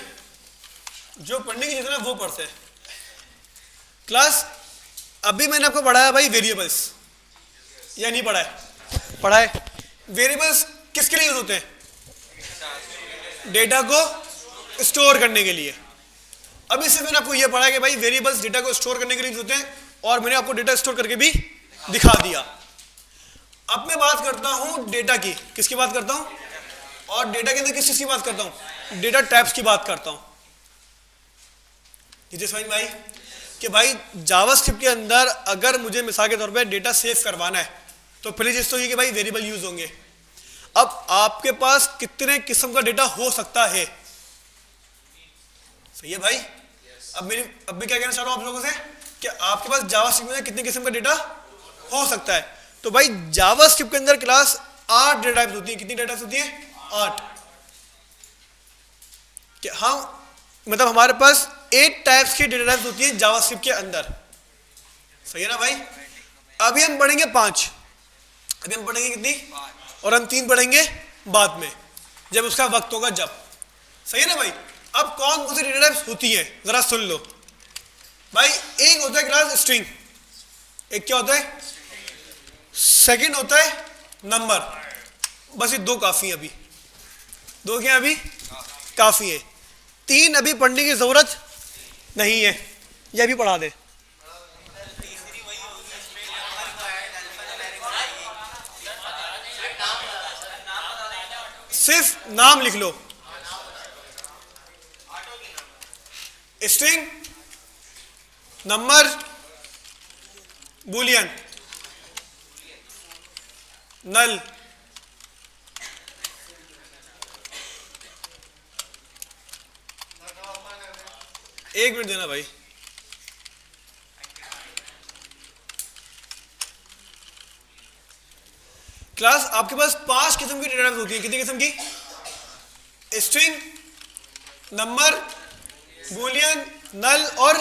जो पढ़ने की जितना वो पढ़ते हैं। क्लास अभी मैंने आपको पढ़ाया भाई वेरिएबल्स, या नहीं पढ़ा है? पढ़ा है। वेरिएबल्स किसके लिए यूज होते हैं? डेटा को स्टोर करने के लिए। अब इससे मैंने आपको यह पढ़ा कि भाई वेरिएबल्स डेटा को स्टोर करने के लिए यूज होते हैं, और मैंने आपको डेटा स्टोर करके भी दिखा दिया। अब मैं बात करता हूं डेटा की। किसकी बात करता हूं? और डेटा के अंदर किस चीज की बात करता हूं? डेटा टाइप्स की बात करता हूं। ये समझ में आई कि भाई जावास्क्रिप्ट के अंदर अगर मुझे मिसाल के तौर पे डेटा सेव करवाना है तो पहली चीज तो ये कि भाई वेरिएबल यूज होंगे। अब आपके पास कितने किस्म का डेटा हो सकता है? सही है भाई? अब मैं क्या कहना चाह रहा हूं आप लोगों से कि आपके पास जावास्क्रिप्ट में कितने किस्म का डेटा हो सकता है। तो भाई जावास्क्रिप्ट के अंदर क्लास 8 डेटा टाइप्स होती है। कितनी डेटा टाइप्स होती है? 8। हाँ, मतलब हमारे पास 8 टाइप्स की डेटा टाइप्स होती है जावास्क्रिप्ट के अंदर। सही है ना भाई? अभी हम पढ़ेंगे 5। अभी हम पढ़ेंगे कितनी? और हम 3 पढ़ेंगे बाद में, जब उसका वक्त होगा जब। सही है ना भाई? अब कौन कौन सी डेटा टाइप्स होती है जरा सुन लो भाई। एक होता है क्लास स्ट्रिंग। एक क्या होता है? सेकंड होता है नंबर। बस ये 2 काफी है अभी। 2 क्या अभी काफी है। 3 अभी पढ़ने की जरूरत नहीं है, ये अभी पढ़ा दे। सिर्फ नाम लिख लो। स्ट्रिंग, नंबर, बूलियन, नल। एक मिनट देना भाई। क्लास आपके पास 5 किस्म की डेटा टाइप्स होती है। कितनी किस्म की? स्ट्रिंग, नंबर, बूलियन, नल और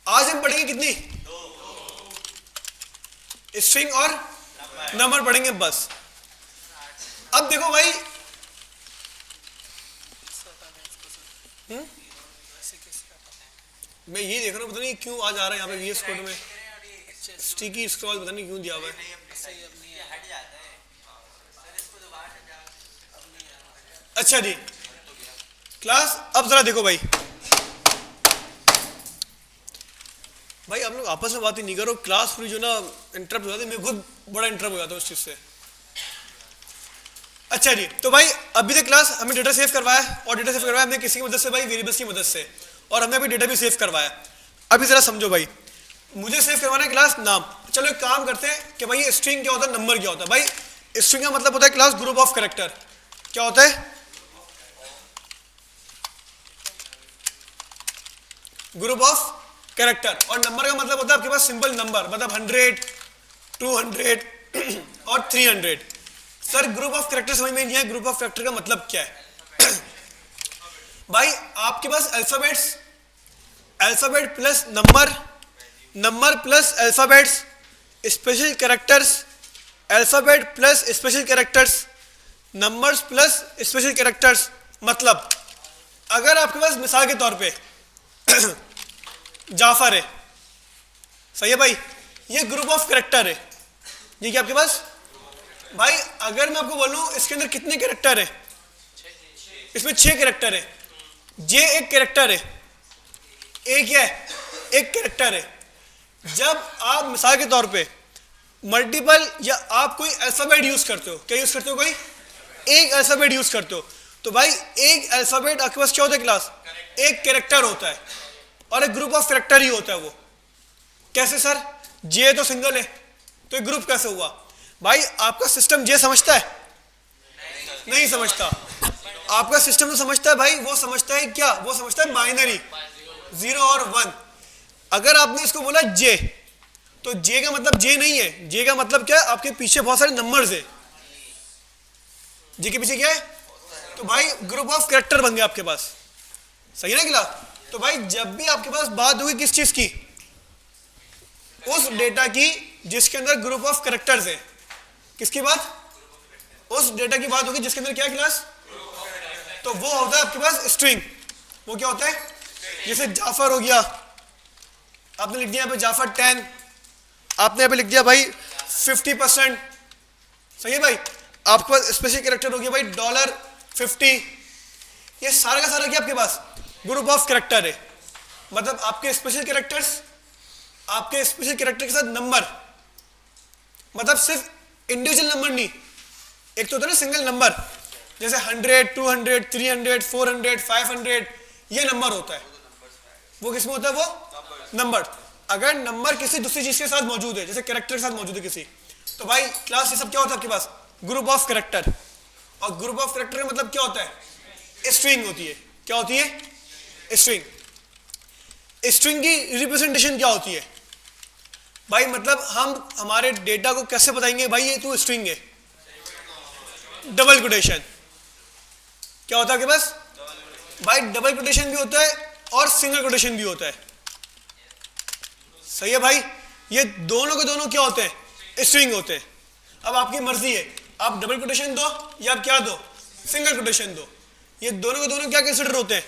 आज हम पढ़ेंगे कितनी? स्ट्रिंग और नंबर पढ़ेंगे बस। अब देखो भाई, मैं ये देख रहा हूँ, पता नहीं क्यों आज आ रहा है यहाँ पे VS कोड में स्टिकी स्क्रॉल, पता नहीं क्यों दिया हुआ है। अच्छा जी क्लास, अब जरा देखो भाई। भाई आप लोग आपस में बात ही नहीं करो। क्लास पूरी जो ना इंटरप्ट हो जाती है, मैं खुद बड़ा इंटरप्ट हो जाता हूँ उस चीज से। अच्छा जी, तो भाई अभी तक क्लास हमें डेटा सेव करवाया, और डेटा सेव करवाया हमने किसी की मदद से भाई, वेरिएबल्स की मदद से, और हमने अभी डेटा भी सेव करवाया। अभी जरा समझो भाई, मुझे सेव करवाना है क्लास नाम। चलो एक काम करते हैं कि भाई स्ट्रिंग क्या होता है, नंबर क्या होता है। भाई स्ट्रिंग का मतलब होता है क्लास ग्रुप ऑफ कैरेक्टर। क्या होता है? Group of character. और नंबर का मतलब होता है आपके पास सिंपल नंबर, मतलब 100, 200 और 300। सर ग्रुप ऑफ कैरेक्टर समझ में नहीं है, ग्रुप ऑफ कैरेक्टर का मतलब क्या है? भाई आपके पास alphabets, alphabet plus number, number plus alphabets, special characters, alphabet plus special characters, numbers plus special characters. मतलब अगर आपके पास मिसाल के तौर पे जाफर है, सही है भाई, ये ग्रुप ऑफ कैरेक्टर है। ये क्या आपके पास? भाई अगर मैं आपको बोलूं इसके अंदर कितने कैरेक्टर है, इसमें 6 कैरेक्टर है। जे एक कैरेक्टर है, एक क्या है? एक कैरेक्टर है। जब आप मिसाल के तौर पे मल्टीपल या आप कोई अल्फाबेट यूज करते हो, क्या यूज करते हो? कोई एक अल्फाबेट यूज करते हो, तो भाई एक अल्फाबेट आपके पास क्या होता है क्लास? एक कैरेक्टर होता है, और एक ग्रुप ऑफ कैरेक्टर ही होता है वो। कैसे सर? जे तो सिंगल है, तो एक ग्रुप कैसे हुआ? भाई आपका सिस्टम जे समझता है? नहीं समझता। आपका सिस्टम तो समझता है भाई, वो समझता है क्या? वो समझता है बाइनरी, 0 और 1। अगर आपने इसको बोला जे, तो जे का मतलब जे नहीं है। जे का मतलब क्या है? आपके पीछे बहुत सारे नंबर्स है। जे के पीछे क्या है? तो भाई ग्रुप ऑफ कैरेक्टर बन गया आपके पास। सही है ना क्लास? तो भाई जब भी आपके पास बात होगी किस चीज की? उस डेटा की जिसके अंदर ग्रुप ऑफ कैरेक्टर्स है। किसकी बात? उस डेटा की बात होगी जिसके अंदर क्या क्लास? तो वो होता है आपके पास स्ट्रिंग। वो क्या होता है? जैसे जाफर हो गया, आपने लिख दिया यहाँ पे जाफर 10, आपने यहाँ पे लिख दिया भाई 50%, सही है भाई। आपके पास स्पेशल कैरेक्टर हो गया भाई $50, ये सारा का सारा क्या आपके पास ग्रुप ऑफ कैरेक्टर है। मतलब आपके स्पेशल कैरेक्टर्स, आपके स्पेशल कैरेक्टर के साथ नंबर, मतलब सिर्फ इंडिविजुअल नंबर नहीं, एक तो होता है ना सिंगल नंबर, जैसे 100, 200, 300, 400, 500, ये नंबर होता है। वो किसमें होता है? वो नंबर। अगर नंबर किसी दूसरी चीज के साथ मौजूद है, जैसे कैरेक्टर के साथ मौजूद है किसी, तो भाई क्लास ये सब क्या होता है आपके पास? Group of character. और ग्रुप ऑफ कैरेक्टर का मतलब क्या होता है? स्ट्रिंग होती है। क्या होती है? स्ट्रिंग। स्ट्रिंग की रिप्रेजेंटेशन क्या होती है भाई? मतलब हम हमारे डेटा को कैसे बताएंगे भाई ये तो स्ट्रिंग है? Double quotation. क्या होता है आपके पास भाई? डबल कोटेशन भी होता है और सिंगल कोटेशन भी होता है, सही है भाई। ये दोनों के दोनों क्या होते हैं? स्ट्रिंग होते हैं। अब आपकी मर्जी है, आप डबल कोटेशन दो या आप क्या दो? सिंगल कोटेशन दो। ये दोनों के दोनों क्या कंसिडर होते हैं?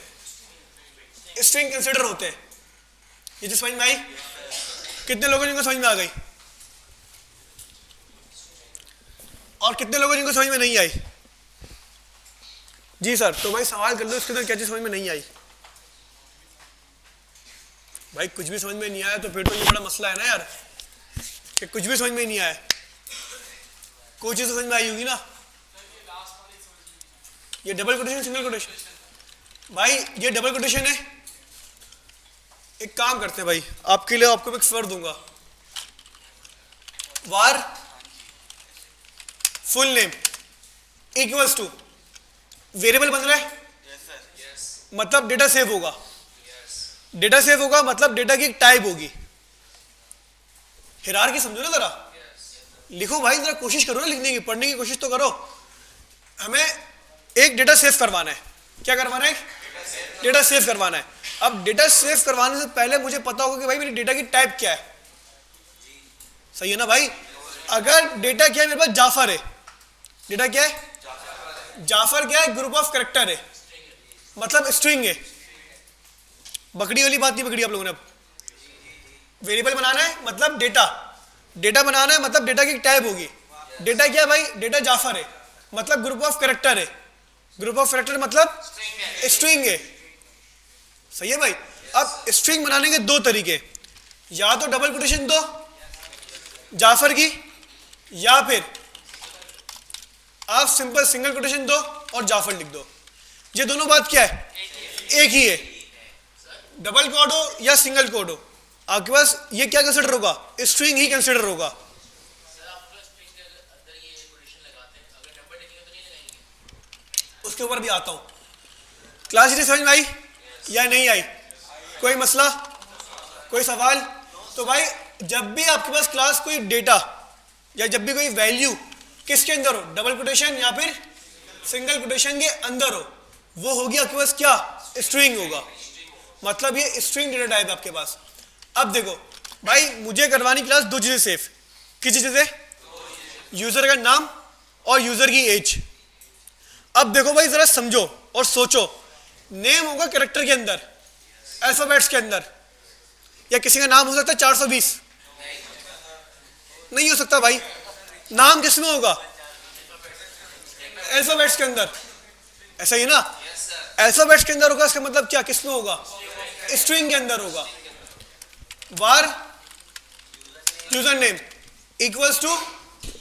स्ट्रिंग कंसिडर होते हैं। ये समझ में आई? कितने लोगों जिनको समझ में आ गई? और कितने लोगों जिनको समझ में नहीं आई? जी सर, तो भाई सवाल कर लो इसके अंदर क्या चीज समझ में नहीं आई। भाई कुछ भी समझ में नहीं आया तो फिर तो ये बड़ा मसला है ना यार, कि कुछ भी समझ में नहीं आया। कोई चीज समझ में आई होगी ना। ये डबल कोटेशन, सिंगल कोटेशन, भाई ये डबल कोटेशन है। एक काम करते हैं भाई, आपके लिए आपको एक स्वर दूंगा, var full name equals to variable बन रहा है, मतलब डेटा सेव होगा। डेटा सेव होगा मतलब डेटा की एक टाइप होगी। हिरार्की समझो ना जरा, लिखो भाई, जरा कोशिश करो ना लिखने की, पढ़ने की कोशिश तो करो। हमें एक डेटा सेव करवाना है। क्या करवाना है? डेटा सेव करवाना है। अब डेटा सेव करवाने से पहले मुझे पता होगा कि भाई मेरी डेटा की टाइप क्या है, सही है ना भाई। अगर डेटा क्या है मेरे पास? जाफर है। डेटा क्या है? जाफर क्या है? ग्रुप ऑफ कैरेक्टर है, मतलब स्ट्रिंग है। बकरी वाली बात नहीं पकड़ी आप लोगों ने। अब वेरिएबल बनाना है मतलब डेटा, डेटा बनाना है मतलब डेटा की टाइप होगी। डेटा क्या है भाई? डेटा जाफर है, मतलब ग्रुप ऑफ कैरेक्टर है। ग्रुप ऑफ कैरेक्टर मतलब स्ट्रिंग है, सही है भाई। अब स्ट्रिंग बनाने के दो तरीके, या तो डबल कोटेशन दो जाफर की, या फिर आप सिंपल सिंगल कोटेशन दो और जाफर लिख दो। ये दोनों बात क्या है? एक ही है। डबल कोड हो या सिंगल कोड हो, आपके पास ये क्या कंसिडर होगा? स्ट्रिंग ही कंसिडर होगा। उसके ऊपर भी आता हूं। क्लास समझ में आई या नहीं आई? कोई मसला, कोई सवाल? तो भाई जब भी आपके पास क्लास कोई डेटा या जब भी कोई वैल्यू किसके अंदर हो, डबल कोटेशन या फिर सिंगल कोटेशन के अंदर हो, वो होगी आपके पास क्या? स्ट्रिंग होगा। मतलब ये स्ट्रिंग डेटा टाइप आपके पास। अब देखो भाई, मुझे करवानी क्लास दो चीजें सेव। किस चीजें से? यूजर का नाम और यूजर की एज। अब देखो भाई जरा समझो और सोचो, नेम होगा कैरेक्टर के अंदर, अल्फाबेट्स के अंदर, या किसी का नाम हो सकता है 420? नहीं हो सकता भाई। नाम किसमें होगा? अल्फाबेट्स के अंदर, ऐसा ही ना? अल्फाबेट्स के अंदर होगा, इसका मतलब क्या? किसमें होगा? स्ट्रिंग के अंदर होगा। Var user name equals to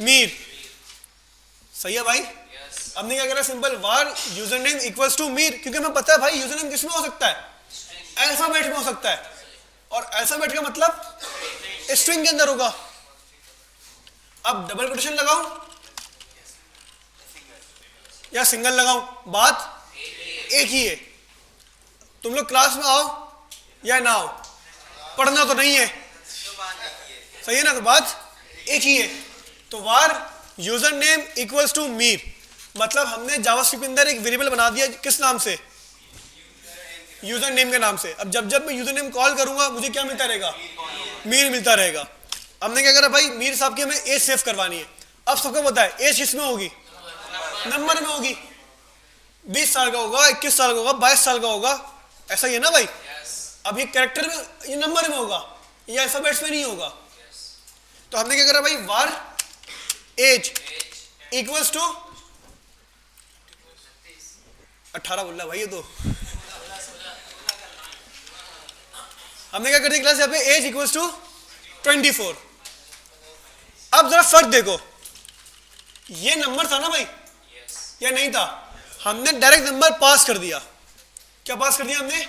Mir, सही है भाई। हमने क्या करा? Simple var user name equals to Mir, क्योंकि हमें पता है भाई यूजर नेम किसमें हो सकता है? अल्फाबेट में हो सकता है, और अल्फाबेट का मतलब स्ट्रिंग के अंदर होगा। अब डबल कोटेशन लगाऊं या सिंगल लगाऊं, बात एक ही है। तुम लोग क्लास में आओ या ना आओ, पढ़ना तो नहीं है, सही है ना? तो बात एक ही है। तो var user name equals to Mir, मतलब हमने जावास्क्रिप्ट के अंदर एक वेरिएबल बना दिया, किस नाम से? यूजर नेम के नाम से। अब जब जब मैं यूजर नेम कॉल करूंगा मुझे क्या मिलता रहेगा? मीर मिलता रहेगा। हमने क्या करा भाई? मीर साहब की हमें एज सेव करवानी है। अब सबको पता है एज किसमें होगी? नंबर में होगी। 20 साल का होगा, 21 साल का होगा, 22 साल का होगा, ऐसा ही है ना भाई। अब ये कैरेक्टर में, ये नंबर में होगा, ये अल्फाबेट्स में नहीं होगा। तो हमने क्या करा भाई, var एज इक्वल्स टू 18 बोल रहा भाई ये तो। हमने क्या कर दिया क्लास यहाँ पे, एज इक्वल्स टू 24। अब जरा फर्क देखो, ये नंबर था ना भाई या नहीं था, हमने डायरेक्ट नंबर पास कर दिया। क्या पास कर दिया हमने?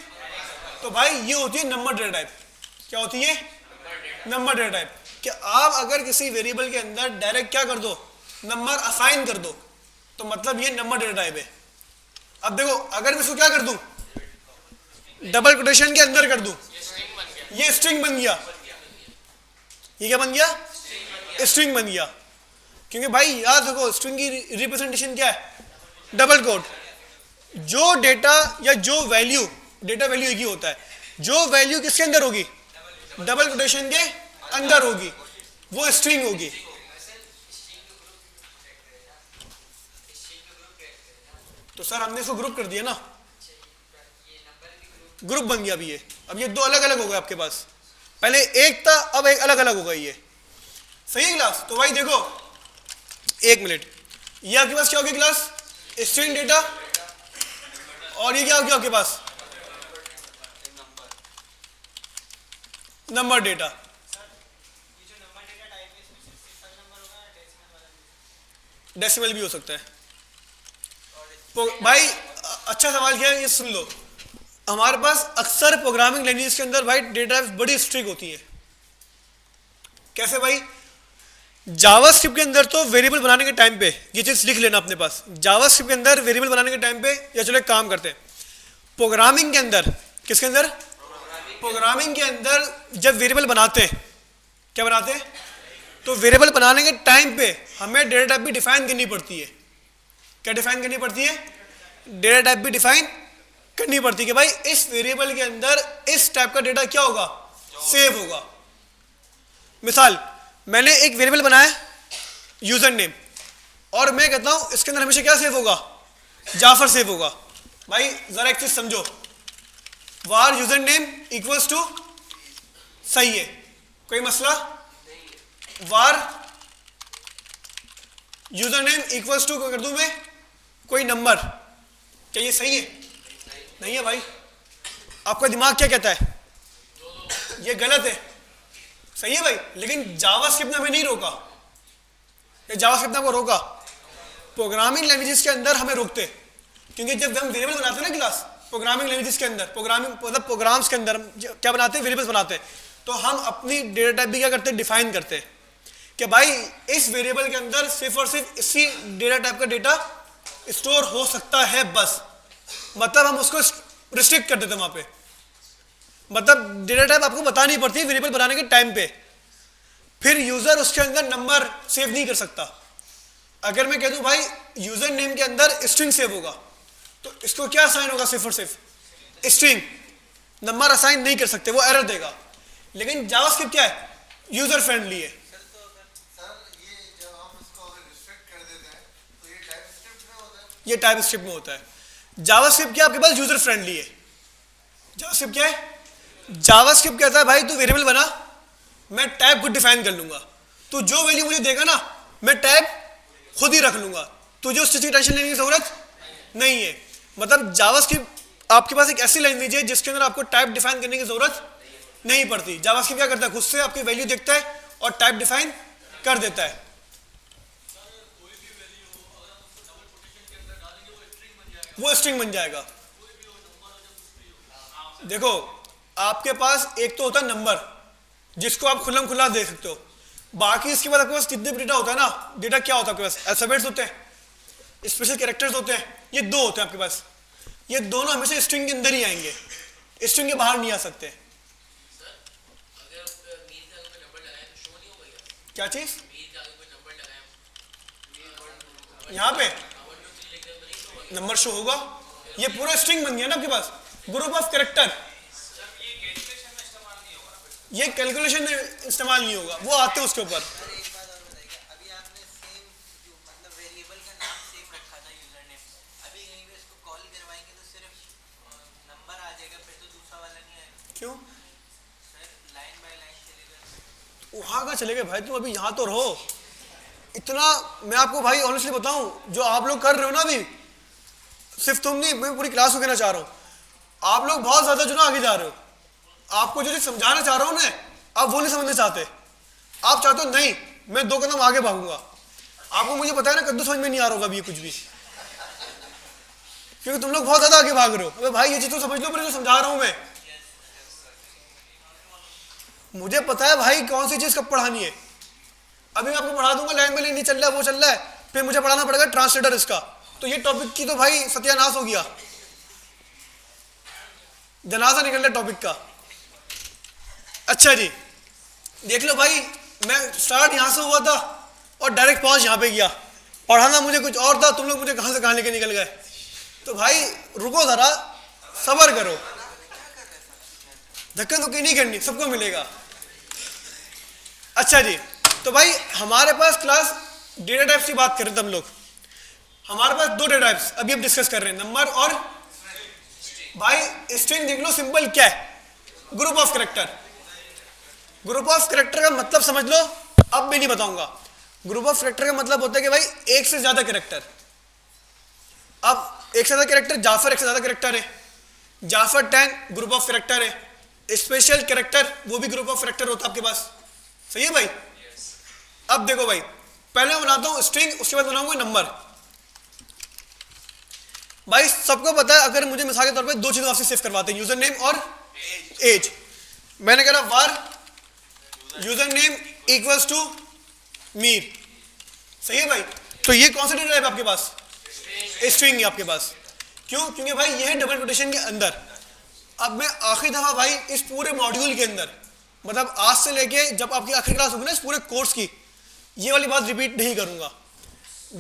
तो भाई ये होती है नंबर डेटा टाइप। क्या होती है? Number data type. कि आप अगर किसी वेरिएबल के अंदर डायरेक्ट क्या कर दो, नंबर असाइन कर दो, तो मतलब ये नंबर डेटा टाइप है। अब देखो अगर मैं इसको क्या कर दूं, डबल कोटेशन के अंदर कर दूं, ये स्ट्रिंग बन गया। ये क्या बन गया? स्ट्रिंग बन गया। क्योंकि भाई याद रखो स्ट्रिंग की रिप्रेजेंटेशन क्या है, डबल कोट। जो डेटा या जो वैल्यू, डेटा वैल्यू एक ही होता है, जो वैल्यू किसके अंदर होगी, डबल कोटेशन के अंदर होगी, वो स्ट्रिंग होगी। तो सर हमने इसको ग्रुप कर दिया ना, ग्रुप बन गया अभी ये। अब ये दो अलग अलग हो गए आपके पास, पहले एक था अब एक अलग अलग हो गई ये। सही है क्लास? तो भाई देखो एक मिनट, ये आपके पास क्या होगी क्लास, स्ट्रिंग डेटा, और ये क्या हो गया आपके पास, नंबर डेटा। डेसिमल भी हो सकता है। तो भाई अच्छा सवाल किया है, ये सुन लो। हमारे पास अक्सर प्रोग्रामिंग लैंग्वेज के अंदर भाई डेटा बड़ी स्ट्रिक्ट होती है। कैसे भाई? जावास्क्रिप्ट के अंदर तो वेरिएबल बनाने के टाइम पे, ये चीज लिख लेना अपने पास, जावास्क्रिप्ट के अंदर वेरिएबल बनाने के टाइम पे, या चलो एक काम करते हैं, प्रोग्रामिंग के अंदर, किसके अंदर, प्रोग्रामिंग के अंदर जब वेरिएबल बनाते हैं, क्या बनाते हैं, तो वेरिएबल बनाने के टाइम पे हमें डेटा टाइप भी डिफाइन करनी पड़ती है। क्या डिफाइन करनी पड़ती है? डेटा टाइप भी डिफाइन करनी पड़ती है कि भाई इस वेरिएबल के अंदर इस टाइप का डेटा क्या होगा, सेव होगा। मिसाल, मैंने एक वेरिएबल बनाया यूजर नेम, और मैं कहता हूं इसके अंदर हमेशा क्या सेव होगा, जाफर सेव होगा। भाई जरा एक चीज समझो, var user name equals to, सही है, कोई मसला, वार यूजर नेम इक्वल्स टू कर दूं मैं कोई नंबर, क्या ये सही है? नहीं है भाई। आपका दिमाग क्या कहता है, ये गलत है। सही है भाई, लेकिन जावास्क्रिप्ट ने हमें नहीं रोका, ये जावास्क्रिप्ट ने हमको रोका, प्रोग्रामिंग लैंग्वेजेस के अंदर हमें रोकते, क्योंकि जब हम वेरिएबल बनाते हैं ना क्लास, प्रोग्रामिंग लैंग्वेजेस के अंदर, प्रोग्रामिंग मतलब प्रोग्राम्स के अंदर हम क्या बनाते हैं, वेरिएबल्स बनाते हैं, तो हम अपनी डेटा टाइप भी क्या करते हैं, डिफाइन करते हैं कि भाई इस वेरिएबल के अंदर सिर्फ और सिर्फ इसी डेटा टाइप का डेटा स्टोर हो सकता है बस। मतलब हम उसको रिस्ट्रिक्ट कर देते हैं वहां पे, मतलब डेटा टाइप आपको बतानी पड़ती है वेरिएबल बनाने के टाइम पे। फिर यूजर उसके अंदर नंबर सेव नहीं कर सकता। अगर मैं कह दूं भाई यूजर नेम के अंदर स्ट्रिंग सेव होगा, तो इसको क्या असाइन होगा, सिर्फ और सिर्फ स्ट्रिंग, नंबर असाइन नहीं कर सकते, वो एरर देगा। लेकिन जावास्क्रिप्ट क्या है, यूजर फ्रेंडली है। ये टाइप स्क्रिप्ट में होता है। जावास्क्रिप्ट क्या आपके पास यूजर फ्रेंडली है। जावास्क्रिप्ट क्या है, जावास्क्रिप्ट कहता है भाई तू वेरिएबल बना, मैं टैब खुद डिफाइन कर लूंगा, तू जो वैल्यू मुझे देगा ना मैं टैब खुद ही रख लूंगा, तुझे उस चीज की टेंशन लेने की जरूरत नहीं है। मतलब जावास्क्रिप्ट आपके पास एक ऐसी लैंग्वेज है जिसके अंदर आपको टाइप डिफाइन करने की जरूरत नहीं पड़ती। जावास्क्रिप्ट क्या करता है, खुद से आपकी वैल्यू देखता है और टाइप डिफाइन कर देता है। वो स्ट्रिंग बन जाएगा। देखो आपके पास एक तो होता है नंबर, जिसको आप खुल्लम खुल्ला देख सकते हो, बाकी इसके बाद आपके पास जितने भी डेटा होता है ना, डेटा क्या होता है आपके पास, अल्फाबेट्स होते हैं, स्पेशल कैरेक्टर्स होते हैं, ये दो होते हैं आपके पास। ये दोनों हमेशा स्ट्रिंग के अंदर ही आएंगे, स्ट्रिंग के बाहर नहीं आ सकते। क्या चीज यहाँ पे नंबर शो होगा, ये पूरा स्ट्रिंग बन गया ना आपके पास, ग्रुप ऑफ कैरेक्टर। ये कैलकुलेशन में इस्तेमाल नहीं होगा, वो आते हैं उसके ऊपर। क्यों? वहाँ कहाँ चले गए भाई, तुम अभी यहाँ तो रहो। इतना मैं आपको भाई ऑनेस्टली बताऊं, जो आप लोग कर रहे हो ना अभी, सिर्फ तुम नहीं, मैं पूरी क्लास को कहना चाह रहा हूँ, आप लोग बहुत ज्यादा जो ना आगे जा रहे हो। आपको जो समझाना चाह रहा हूँ ना, आप वो नहीं समझना चाहते। आप चाहते हो नहीं मैं 2 कदम आगे भागूंगा। आपको मुझे पता है ना कद्दू समझ में नहीं आ रहा होगा अभी कुछ भी, क्योंकि तुम लोग बहुत ज्यादा आगे भाग रहे हो। अबे भाई ये चीज तो समझ लो, जो समझा रहा हूं मैं, मुझे पता है भाई कौन सी चीज कब पढ़ानी है। अभी मैं आपको पढ़ा दूंगा, लाइन में नहीं चल रहा है, वो चल रहा है, फिर मुझे पढ़ाना पड़ेगा ट्रांसलेटर इसका, तो ये टॉपिक की तो भाई सत्यानाश हो गया, जनाजा निकल रहा टॉपिक का। अच्छा जी देख लो भाई, मैं स्टार्ट यहां से हुआ था और डायरेक्ट पहुंच यहां पे गया। पढ़ाना मुझे कुछ और था, तुम लोग मुझे कहां से कहां लेके निकल गए। तो भाई रुको जरा, सब्र करो, धक्का धुक्की नहीं करनी, सबको मिलेगा। अच्छा जी, तो भाई हमारे पास क्लास डेटा टाइप्स की बात करें तो हम लोग, हमारे पास 2 डेटा टाइप्स अभी हम डिस्कस कर रहे हैं, नंबर और भाई स्ट्रिंग। देख लो सिंपल क्या है, group of character. Group of character का मतलब समझ लो, अब मैं नहीं बताऊंगा। ग्रुप ऑफ कैरेक्टर का मतलब होता है कि भाई एक से ज्यादा कैरेक्टर। अब एक से ज्यादा कैरेक्टर, जाफर एक से ज्यादा कैरेक्टर है, जाफर 10 ग्रुप ऑफ कैरेक्टर है। स्पेशल कैरेक्टर वो भी ग्रुप ऑफ कैरेक्टर होता है आपके पास, सही है भाई। अब देखो भाई, पहले मैं बनाता हूं स्ट्रिंग, उसके बाद बनाऊंगा नंबर। भाई सबको पता है, अगर मुझे मिसाल के तौर पे 2 चीजें आपसे सेव करवाते हैं, यूजर नेम और एज। मैंने कहा var user name equals to Mir, सही है भाई। तो ये कौन सा डेटा टाइप आपके पास, स्ट्रिंग है आपके पास। क्यों? क्योंकि भाई ये है डबल कोटेशन के अंदर। अब मैं आखिरी दफा भाई इस पूरे मॉड्यूल के अंदर, मतलब आज से लेके जब आपकी आखिरी क्लास होगी ना इस पूरे कोर्स की, ये वाली बात रिपीट नहीं करूंगा।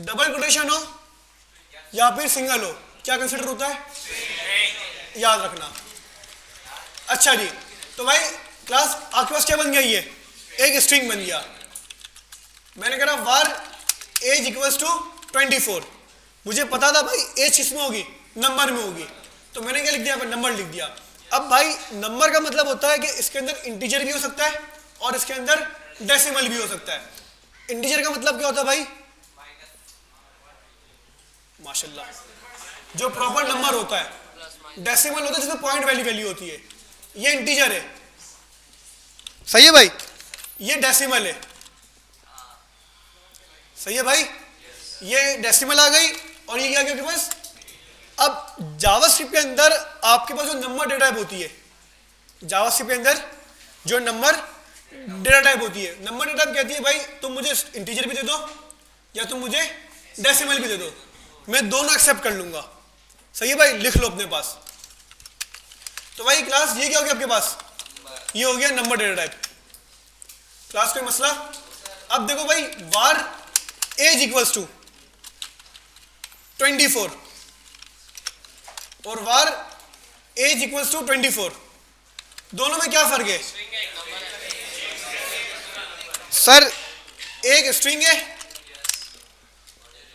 डबल कोटेशन हो या फिर सिंगल हो, क्या कंसिडर होता है, याद रखना। अच्छा जी, तो भाई क्लास आपके पास क्या बन गया, ये एक स्ट्रिंग बन गया। मैंने कहा वार एज इक्वल्स टू 24। मुझे पता था भाई एज किसमें होगी, नंबर में होगी, तो मैंने क्या लिख दिया, नंबर लिख दिया। अब भाई नंबर का मतलब होता है कि इसके अंदर इंटीजर भी हो सकता है और इसके अंदर डेसिमल भी हो सकता है। इंटीजर का मतलब क्या होता है भाई, माशाल्लाह, जो प्रॉपर नंबर होता है। डेसिमल होता है जिसमें पॉइंट वैल्यू होती है, ये इंटीजर है, सही है भाई, ये डेसिमल है, सही है भाई, ये डेसिमल आ गई और ये क्या गया आपके पास। अब जावास्क्रिप्ट के अंदर आपके पास जो नंबर डेटा टाइप होती है, जावास्क्रिप्ट के अंदर जो नंबर डेटा टाइप होती है, नंबर डेटा टाइप कहती है भाई तुम मुझे इंटीजर भी दे दो या तुम मुझे डेसिमल भी दे दो, मैं दोनों एक्सेप्ट कर लूंगा, सही है भाई, लिख लो अपने पास। तो भाई क्लास ये क्या हो गया आपके पास, ये हो गया नंबर डेटा टाइप। क्लास कोई मसला। अब देखो भाई वार एज इक्वल्स टू 24 और वार एज इक्वल्स टू 24, दोनों में क्या फर्क है सर, एक स्ट्रिंग है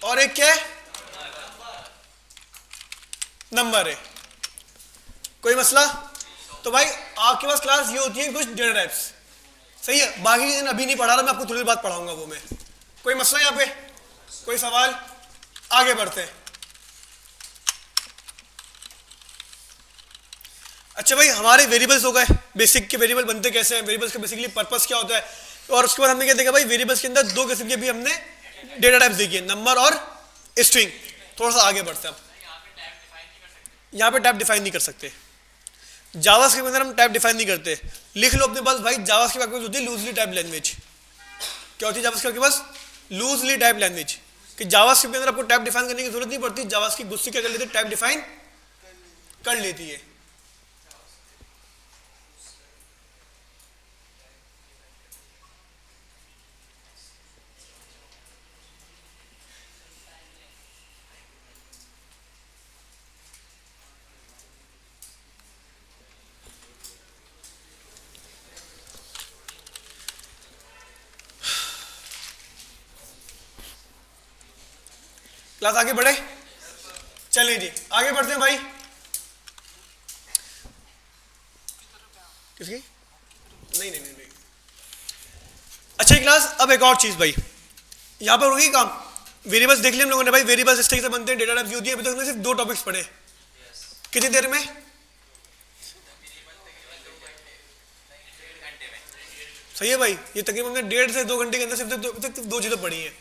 और एक क्या है, नंबर है, कोई मसला। तो भाई आपके पास क्लास ये होती है कुछ डेटा टाइप्स, सही है, बाकी दिन अभी नहीं पढ़ा रहा, मैं आपको थोड़ी देर बाद पढ़ाऊंगा वो मैं। कोई मसला यहाँ पे, कोई सवाल, आगे बढ़ते हैं। अच्छा भाई हमारे वेरिएबल्स हो गए, बेसिक के वेरिएबल बनते कैसे हैं, वेरिएबल्स का बेसिकली पर्पस क्या होता है, और उसके बाद हमने क्या देखा भाई, वेरिएबल्स के अंदर 2 किस्म के भी हमने डेटा टाइप्स देखी है, नंबर और स्ट्रिंग। थोड़ा सा आगे बढ़ते हैं, यहाँ पे टाइप डिफाइन नहीं कर सकते, जावास्क्रिप्ट के अंदर हम टाइप डिफाइन नहीं करते। लिख लो अपने पास भाई, जावास्क्रिप्ट आपके पास होती है लूजली टाइप लैंग्वेज। क्या होती है जावास्क्रिप्ट के पास, लूजली टाइप लैंग्वेज, कि जावास्क्रिप्ट के अंदर आपको टाइप डिफाइन करने की जरूरत नहीं पड़ती, जावास्क्रिप्ट गुस्से क्या कर लेती है, टाइप डिफाइन कर लेती है। क्लास आगे बढ़े, चलिए जी आगे बढ़ते हैं भाई। किसकी, नहीं नहीं नहीं, नहीं। अच्छा क्लास, अब एक और चीज़ भाई, यहाँ पर होगी काम, वेरिएबल्स देख लिया हम लोगों ने भाई, वेरिएबल्स इस तरीके से बनते हैं, डेटा टाइप्स होती है। अभी तक हमने सिर्फ 2 टॉपिक्स पढ़े, कितनी देर में? सही है भाई, ये तकरीबन हमने 1.5 से 2 घंटे के अंदर सिर्फ 2 चीज़ें पढ़ी हैं,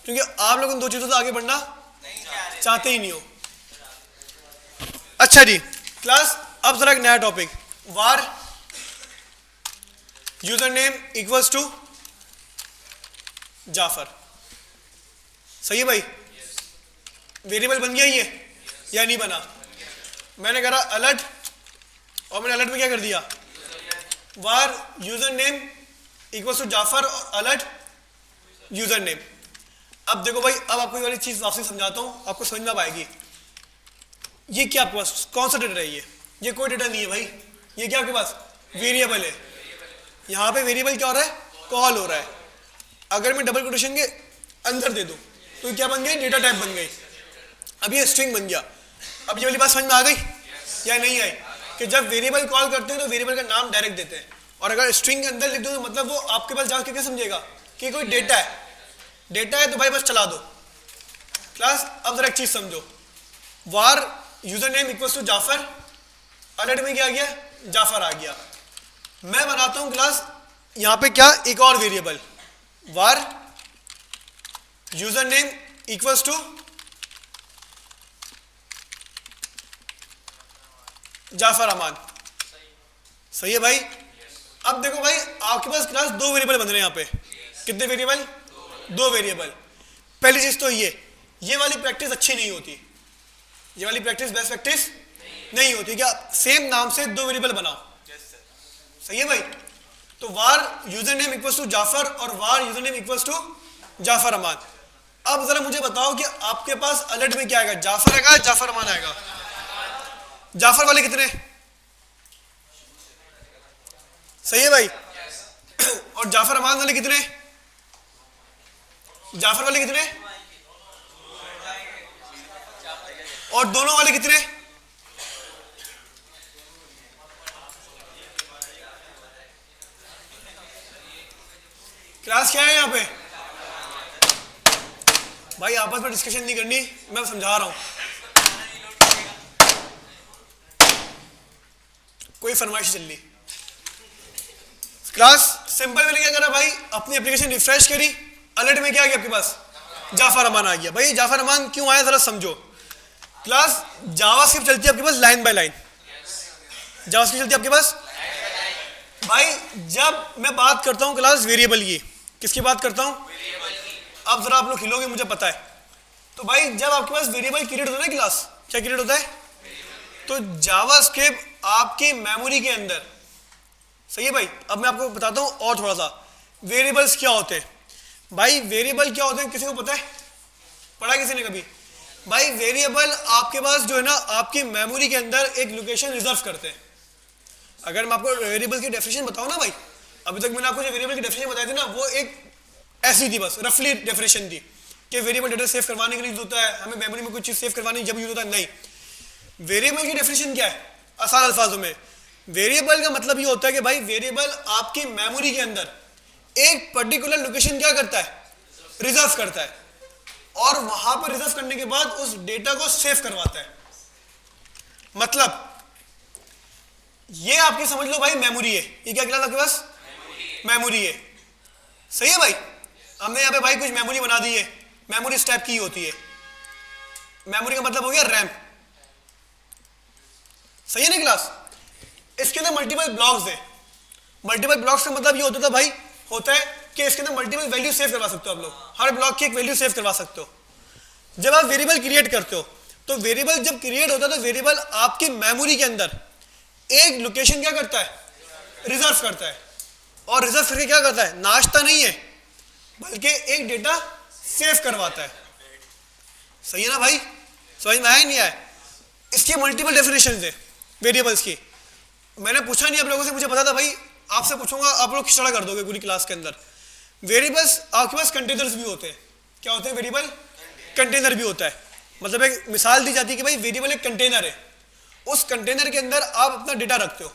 क्योंकि आप लोग उन 2 चीज़ों से आगे बढ़ना चाहते ही नहीं हो। अच्छा जी क्लास, अब जरा एक नया topic, var user name equals to Jafar. सही है भाई, वेरिएबल बन गया ये या नहीं बना? मैंने करा अलर्ट, और मैंने अलर्ट में क्या कर दिया, var user name equals to Jafar, और अलर्ट यूजर नेम। अब देखो भाई, अब आपको ये वाली चीज वापसी समझाता हूं, आपको समझ में आएगी। ये क्या आपके पास कौन सा डेटा है? ये कोई डेटा नहीं है भाई, ये क्या आपके पास वेरिएबल है। यहाँ पे वेरिएबल क्या हो रहा है, कॉल हो रहा है। अगर मैं डबल कोटेशन के अंदर दे दूं तो ये क्या बन गई, डेटा टाइप बन गई। अब ये स्ट्रिंग बन गया। अब ये वाली बात समझ में आ गई या नहीं आई, कि जब वेरिएबल कॉल करते हैं तो वेरिएबल का नाम डायरेक्ट देते हैं, और अगर स्ट्रिंग के अंदर लिख दो तो मतलब वो आपके पास जाकर क्या समझेगा कि कोई डेटा है। डेटा है तो भाई बस चला दो। क्लास, अब जरा एक चीज समझो, var user name equals to Jafar, alert में क्या आ गया, जाफर आ गया। मैं बनाता हूं क्लास यहां पे क्या, एक और variable, var user name equals to Jafar Aman. सही है भाई। अब देखो भाई, आपके पास क्लास 2 वेरिएबल बन रहे हैं यहाँ पे। कितने वेरिएबल? 2 वेरिएबल। पहली चीज तो ये वाली प्रैक्टिस अच्छी नहीं होती, ये वाली प्रैक्टिस बेस्ट प्रैक्टिस नहीं होती। क्या सेम नाम से 2 वेरिएबल बनाओ? सही है भाई। तो var user name equals to Jafar और var user name equals to Jafar Aman. अब जरा मुझे बताओ कि आपके पास अलर्ट में क्या आएगा, जाफर आएगा, जाफर अमान आएगा? जाफर वाले कितने? सही है भाई। और जाफर अमान वाले कितने? जाफर वाले कितने? और दोनों वाले कितने? क्लास क्या है यहाँ पे भाई? आपस में डिस्कशन नहीं करनी, मैं समझा रहा हूं। कोई फरमाइश चल रही। क्लास सिंपल मैंने क्या करा भाई, अपनी एप्लीकेशन रिफ्रेश करी, अलर्ट में क्या आ गया आपके पास, जाफर अमान आ गया। भाई जाफर अमान क्यों आया जरा समझो। क्लास जावास्क्रिप्ट चलती है आपके पास लाइन बाय लाइन, जावास्क्रिप्ट चलती है आपके पास भाई। जब मैं बात करता हूं क्लास वेरिएबल की, किसकी बात करता हूं? अब जरा आप लोग हिलोगे मुझे पता है। तो भाई जब आपके पास वेरिएबल क्रिएट होता है ना क्लास, क्या क्रिएट होता है? तो जावास्क्रिप्ट आपकी मेमोरी के अंदर। सही है भाई। अब मैं आपको बताता हूं और थोड़ा सा, वेरिएबल्स क्या होते हैं भाई। वेरिएबल क्या होते हैं किसी को पता है? पढ़ा किसी ने कभी? भाई वेरिएबल आपके पास जो है ना, आपकी मेमोरी के अंदर एक लोकेशन रिजर्व करते हैं। अगर मैं आपको वेरिएबल की डेफिनेशन बताऊं ना भाई, अभी तक मैंने आपको जो वेरिएबल की डेफिनेशन बताई थी ना, वो एक ऐसी थी, बस रफली डेफिनेशन थी कि वेरिएबल डेटा सेव करवाने के लिए यूज होता है, हमें मेमोरी में कुछ चीज सेव करवानी जब यूज होता है। नहीं, वेरिएबल की डेफिनेशन क्या है? आसान अल्फाजों में, वेरिएबल का मतलब ये होता है कि भाई वेरिएबल आपकी मेमोरी के अंदर एक पर्टिकुलर लोकेशन क्या करता है, रिजर्व करता है, और वहां पर रिजर्व करने के बाद उस डेटा को सेव करवाता है। मतलब ये आपकी समझ लो भाई मेमोरी है। ये क्या क्लास आपके पास? मेमोरी है। सही है भाई। हमने यहाँ पे भाई कुछ मेमोरी बना दी है, मेमोरी इस टाइप की होती है। मेमोरी का मतलब हो गया रैम। सही है ना क्लास? इसके अंदर मल्टीपल ब्लॉक्स है। मल्टीपल ब्लॉक्स का मतलब ये होता था भाई, होता है कि इसके अंदर मल्टीपल वैल्यू सेव करवा सकते हो आप लोग, हर ब्लॉक की एक वैल्यू सेव करवा सकते हो। जब आप वेरिएबल क्रिएट करते हो तो वेरिएबल जब क्रिएट होता है तो वेरिएबल आपकी मेमोरी के अंदर एक लोकेशन क्या करता है, रिजर्व करता है। और रिजर्व करके क्या करता है, नाचता नहीं है बल्कि एक डेटा सेव करवाता है। सही है ना भाई? समझ में आया नहीं आया? इसके मल्टीपल डेफिनेशंस है वेरिएबल्स की। मैंने पूछा नहीं आप लोगों से, मुझे पता था भाई आपसे पूछूंगा, आप लोग खिचड़ा कर दोगे पूरी क्लास के अंदर। वेरिएबल्स आपके पास कंटेनर्स भी होते हैं। क्या होते हैं? वेरिएबल कंटेनर भी होता है। मतलब एक मिसाल दी जाती है कि भाई वेरिएबल एक कंटेनर है, उस कंटेनर के अंदर आप अपना डेटा रखते हो,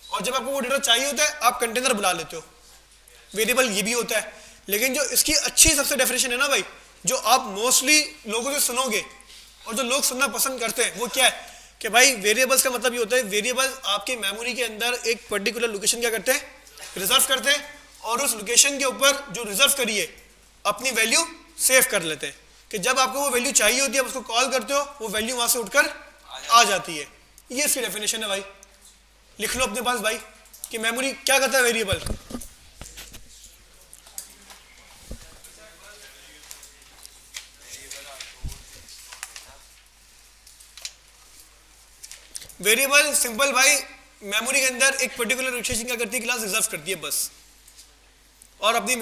और जब आपको वो डेटा चाहिए होता है आप कंटेनर बुला लेते हो। वेरिएबल ये भी होता है। लेकिन जो इसकी अच्छी सबसे डेफिनेशन है ना भाई, जो आप मोस्टली लोगों से सुनोगे और जो लोग सुनना पसंद करते हैं, वो क्या है कि भाई वेरिएबल्स का मतलब ये होता है, वेरिएबल्स आपके मेमोरी के अंदर एक पर्टिकुलर लोकेशन क्या करते हैं, रिजर्व करते हैं, और उस लोकेशन के ऊपर जो रिजर्व करिए अपनी वैल्यू सेव कर लेते हैं, कि जब आपको वो वैल्यू चाहिए होती है आप उसको कॉल करते हो, वो वैल्यू वहां से उठकर आ जाती है। ये इसकी डेफिनेशन है भाई, लिख लो अपने पास भाई कि मेमोरी क्या करता है, वेरिएबल। वेरिएबल सिंपल भाई, मेमोरी के अंदर एक पर्टिकुलर लोकेशन क्या करती है, क्लास रिजर्व करती है बस, और अपनी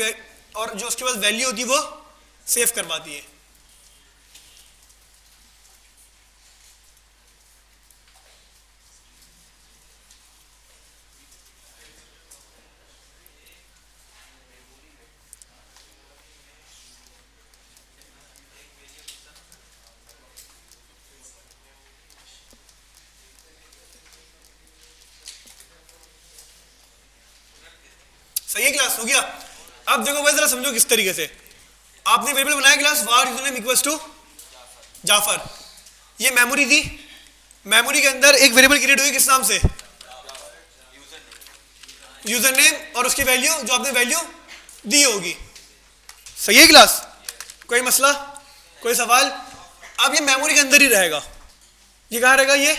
और जो उसके पास वैल्यू होती है वो सेव करवाती है। सही है, क्लास हो गया। अब देखो भाई जरा समझो किस तरीके से आपने वेरिएबल बनाया class var username equals to Jafar, ये मेमोरी थी, मेमोरी के अंदर एक वेरिएबल क्रिएट हुई किस नाम से, यूजरनेम, और उसकी वैल्यू जो आपने वैल्यू दी होगी। सही है क्लास, कोई मसला, कोई सवाल। अब ये मेमोरी के अंदर ही रहेगा, ये कहाँ रहेगा, ये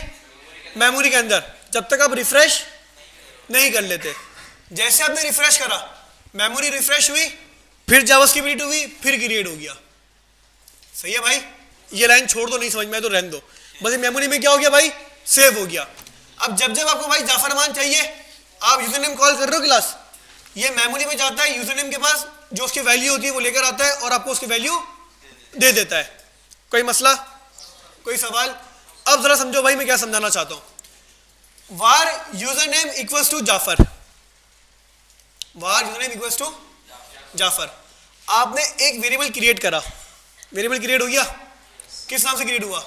मेमोरी के अंदर, जब तक आप रिफ्रेश नहीं कर लेते। जैसे आपने रिफ्रेश करा, मेमोरी रिफ्रेश हुई, फिर जावास्क्रिप्ट हुई, फिर क्रिएट हो गया। सही है भाई, ये लाइन छोड़ दो, नहीं समझ में तो रहने दो, बस ये मेमोरी में क्या हो गया भाई, सेव हो गया। अब जब जब आपको भाई जाफर अमान चाहिए, आप यूजरनेम कॉल कर रहे हो क्लास, ये मेमोरी में जाता है, यूजरनेम के पास जो उसकी वैल्यू होती है वो लेकर आता है और आपको उसकी वैल्यू दे देता है। कोई मसला, कोई सवाल। अब जरा समझो भाई मैं क्या समझाना चाहता हूं। Var username equals to Jafar, var username equals to Jafar, आपने एक वेरिएबल क्रिएट करा, वेरिएबल क्रिएट हो गया, किस नाम से क्रिएट हुआ,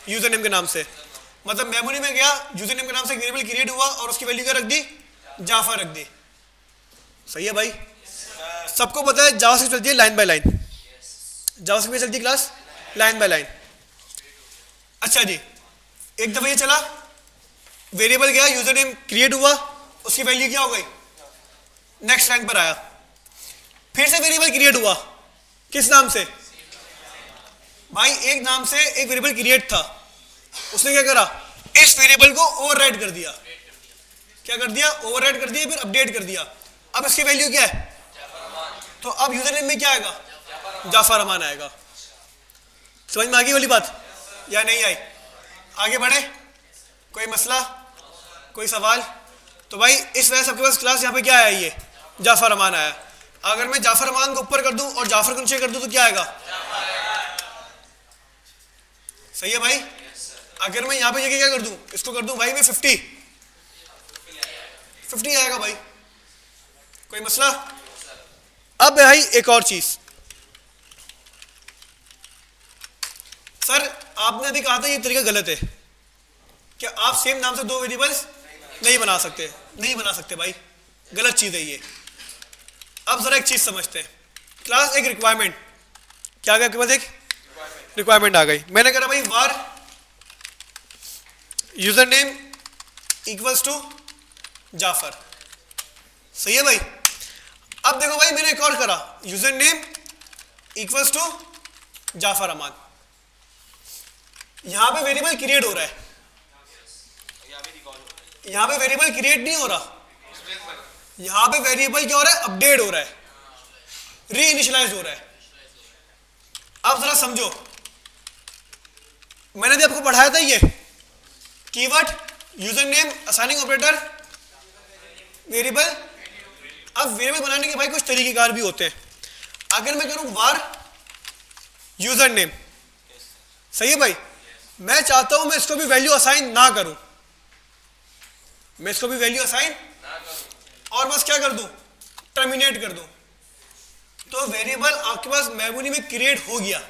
यूजरनेम के नाम से, मतलब मेमोरी में गया, यूजरनेम के नाम से वेरिएबल क्रिएट हुआ और उसकी वैल्यू क्या रख दी, जाफर रख दी। सही है भाई, सबको पता है जावास्क्रिप्ट चलती है लाइन बाय लाइन, जावास्क्रिप्ट में चलती है क्लास लाइन बाय लाइन। अच्छा जी, एक दफा ये चला, वेरिएबल गया, यूजरनेम क्रिएट हुआ, उसकी वैल्यू क्या हो गई, नेक्स्ट रैंक पर आया, फिर से वेरिएबल क्रिएट हुआ, किस नाम से भाई, एक नाम से एक वेरिएबल क्रिएट था, उसने क्या करा, इस वेरिएबल को ओवरराइड कर दिया, क्या कर दिया, ओवरराइड कर दिया, फिर अपडेट कर दिया। अब इसकी वैल्यू क्या है, तो अब यूजरनेम में क्या आएगा, जाफर अमान आएगा। समझ में आ गई वाली बात या नहीं आई, आगे बढ़े, कोई मसला, कोई सवाल। तो भाई इस वजह से आपके पास क्लास यहाँ पे क्या आया, ये जाफर अमान आया। अगर मैं जाफर अमान को ऊपर कर दूं और जाफर को नीचे कर दूं तो क्या आएगा, सही है भाई। अगर मैं यहाँ पे जगह क्या कर दूं, इसको कर दूं भाई मैं 50 आएगा भाई, कोई मसला। अब भाई एक और चीज, सर आपने अभी कहा था ये तरीका गलत है, क्या आप सेम नाम से दो वेरिएबल्स नहीं बना सकते, नहीं बना सकते भाई, गलत चीज है ये। अब जरा एक चीज समझते हैं, क्लास एक रिक्वायरमेंट, क्या आ गया आपके पास, एक रिक्वायरमेंट आ गई। मैंने कहा भाई var user name equals to Jafar, सही है भाई। अब देखो भाई मैंने एक और करा, user name equals to Jafar Aman, यहां पे वेरिएबल क्रिएट हो रहा है, यहां पे वेरिएबल क्रिएट नहीं हो रहा, यहां पे वेरिएबल क्या हो रहा है, अपडेट हो रहा है, री इनिशियलाइज हो रहा है। अब जरा समझो, मैंने भी आपको पढ़ाया था ये keyword, user name, assigning operator, variable. अब वेरिएबल बनाने के भाई कुछ तरीकेकार भी होते हैं। अगर मैं करूं वार यूजर नेम, सही है भाई, मैं चाहता हूं मैं इसको भी वैल्यू असाइन ना करूं, मैं इसको भी वैल्यू असाइन और बस क्या कर दूं, टर्मिनेट कर दूं, तो वेरिएबल आपके पास मेमोरी में क्रिएट हो गया,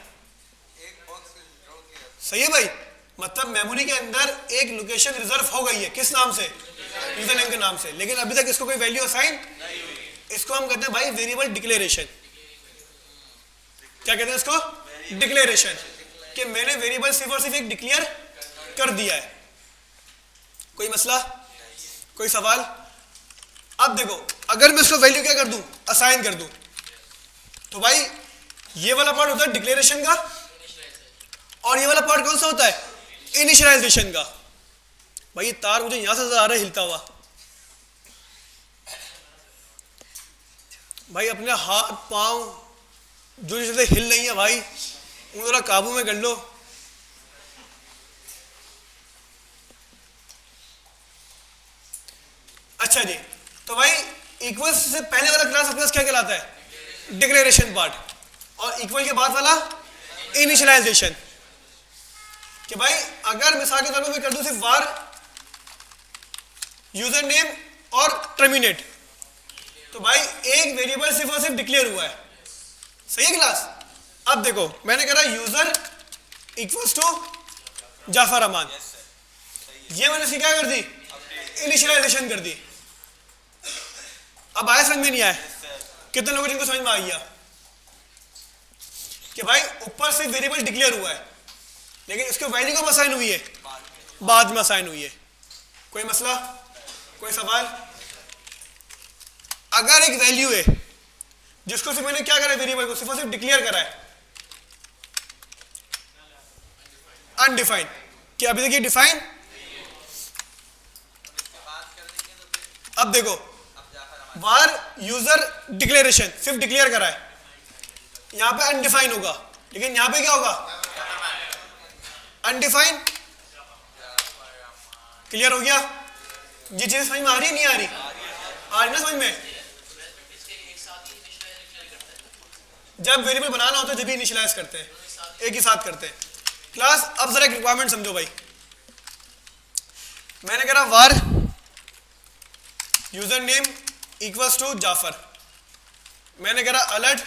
सही है भाई। मतलब मेमोरी के अंदर एक लोकेशन रिजर्व हो गई है, किस नाम से, यूजर नेम के नाम से, लेकिन अभी तक इसको कोई वैल्यू असाइन नहीं हुई। इसको हम कहते हैं भाई वेरिएबल डिक्लेरेशन। क्या कहते हैं इसको? डिक्लेरेशन, कि मैंने वेरिएबल सिर्फ और सिर्फ एक डिक्लेयर कर दिया है। कोई मसला, कोई सवाल? अब देखो, अगर मैं इसको वैल्यू क्या कर दूं, असाइन कर दूं, तो भाई ये वाला पार्ट होता है डिक्लेरेशन का, और ये वाला पार्ट कौन सा होता है? इनिशियलाइजेशन का। भाई ये तार मुझे यहां से नजर आ रहा है हिलता हुआ। भाई अपने हाथ पांव जो चीजें हिल रही है भाई, उनको जरा काबू में कर लो। अच्छा जी, तो भाई इक्वल्स से पहले वाला क्लास अपने पास क्या कहलाता है? Declaration part. और इक्वल के बाद वाला इनिशियलाइजेशन। कि भाई अगर मिसाल के तौर पर मैं कर दूं सिर्फ वार यूजर नेम और टर्मिनेट, तो भाई एक वेरिएबल सिर्फ और सिर्फ डिक्लेयर हुआ है। सही है क्लास? अब देखो, मैंने कहा यूजर इक्वल्स टू जाफर अमान, ये मैंने इसकी क्या कर दी? इनिशियलाइजेशन कर दी। अब आया समझ में? नहीं आया? कितने लोगों जिनको समझ में आ गया कि भाई ऊपर से वेरिएबल डिक्लेयर हुआ है, लेकिन इसको वैल्यू कब असाइन हुई है? बाद में असाइन हुई है। कोई मसला, कोई सवाल? अगर एक वैल्यू है जिसको सिर्फ मैंने क्या करा है, वेरिएबल को सिर्फ और सिर्फ डिक्लेयर करा है, अनडिफाइंड, कि अभी देखिए डिफाइन। अब देखो, वार यूजर डिक्लेरेशन सिर्फ डिक्लेयर करा है, यहां पे अनडिफाइन होगा, लेकिन यहां पे क्या होगा? अनडिफाइन। क्लियर हो गया? ये चीज समझ में आ रही है? नहीं आ रही? आ रही ना समझ में? जब वेरिएबल बनाना होता है जब भी इनिशियलाइज करते हैं, एक ही साथ करते हैं। क्लास अब जरा एक रिक्वायरमेंट समझो भाई। मैंने कहा var user name equals to Jafar, मैंने कहा अलर्ट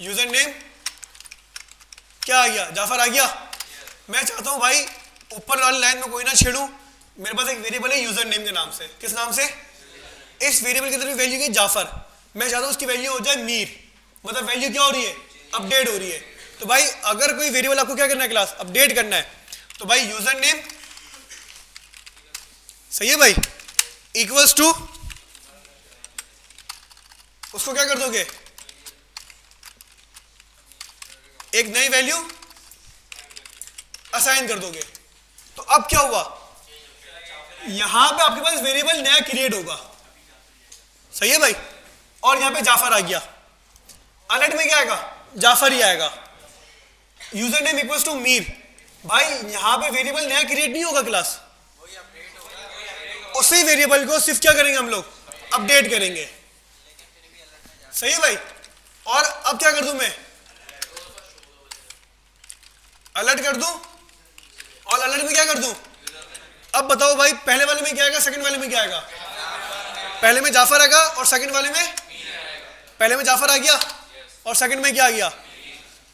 यूजर नेम क्या आ गया? जाफर आ गया। मैं चाहता हूं भाई ऊपर वाली लाइन में कोई ना छेड़ूं, मेरे पास एक वेरिएबल है यूजर नेम के नाम से। किस नाम से? इस वेरिएबल की तरफ वैल्यू की जाफर, मैं चाहता हूं उसकी वैल्यू हो जाए मीर, मतलब वैल्यू क्या हो रही है? अपडेट हो रही है। तो भाई अगर कोई वेरिएबल आपको क्या करना है क्लास? अपडेट करना है, तो भाई यूजर नेम, सही है भाई, इक्वल्स टू, उसको क्या कर दोगे? एक नई वैल्यू असाइन कर दोगे। तो अब क्या हुआ? यहां पे आपके पास वेरिएबल नया क्रिएट होगा। सही है भाई? और यहां पे जाफर आ गया। अलर्ट में क्या आएगा? जाफर ही आएगा। User name equals to Mir, भाई यहां पे वेरिएबल नया क्रिएट नहीं होगा क्लास, उसी वेरिएबल को सिर्फ क्या करेंगे हम लोग? अपडेट करेंगे। सही है भाई? और अब क्या कर दूं मैं? अलर्ट कर दूं, और अलर्ट में क्या कर दूं? अब बताओ भाई पहले वाले में क्या आएगा, सेकंड वाले में क्या आएगा? पहले में जाफर आएगा और सेकंड वाले में, पहले में जाफर आ गया और सेकंड में क्या आ गया?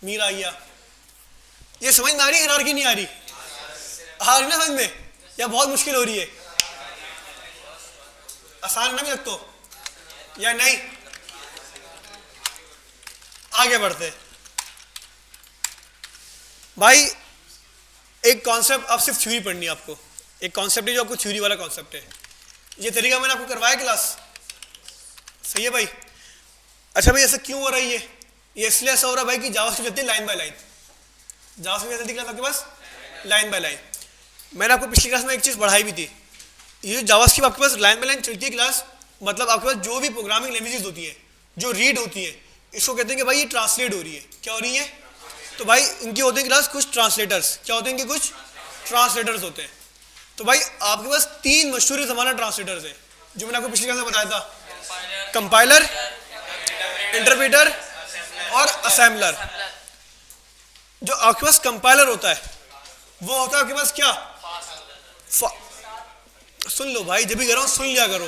मीर आ गया। ये समझ में आ रही है हिरार्की? नहीं आ रही? आ रही ना समझ में? या बहुत मुश्किल हो रही है? आसान ना भी लगता या नहीं? आगे बढ़ते भाई। एक कॉन्सेप्ट, अब सिर्फ थ्योरी पढ़नी है आपको। एक कॉन्सेप्ट है जो आपको थ्योरी वाला कॉन्सेप्ट है। ये तरीका मैंने आपको करवाया क्लास। सही है भाई? अच्छा भाई ऐसा क्यों हो रहा है? ये इसलिए ऐसा हो रहा है भाई कि जावास्क्रिप्ट चलती है लाइन बाय लाइन। जावास्क्रिप्ट चलती है आपके पास लाइन बाय लाइन। मैंने आपको पिछली क्लास में एक चीज पढ़ाई भी थी, ये जो जावास्क्रिप्ट आपके पास लाइन बाय लाइन चलती है क्लास, मतलब आपके पास जो भी प्रोग्रामिंग लैंग्वेजेस होती है जो रीड होती है, इसको कहते हैं कि भाई ये ट्रांसलेट हो रही है। क्या हो रही है? तो भाई इनकी होते हैं क्लास कुछ ट्रांसलेटर्स। क्या होते हैं? कि कुछ ट्रांसलेटर्स होते हैं। तो भाई आपके पास तीन मशहूर ज़माना ट्रांसलेटर्स हैं जो मैंने आपको पिछली क्लास में बताया था, कंपाइलर, इंटरप्रेटर और असेंबलर। जो आपके पास कंपाइलर होता है वो होता है आपके पास क्या? सुन लो भाई, जब भी कर रहा हूं सुन लिया करो।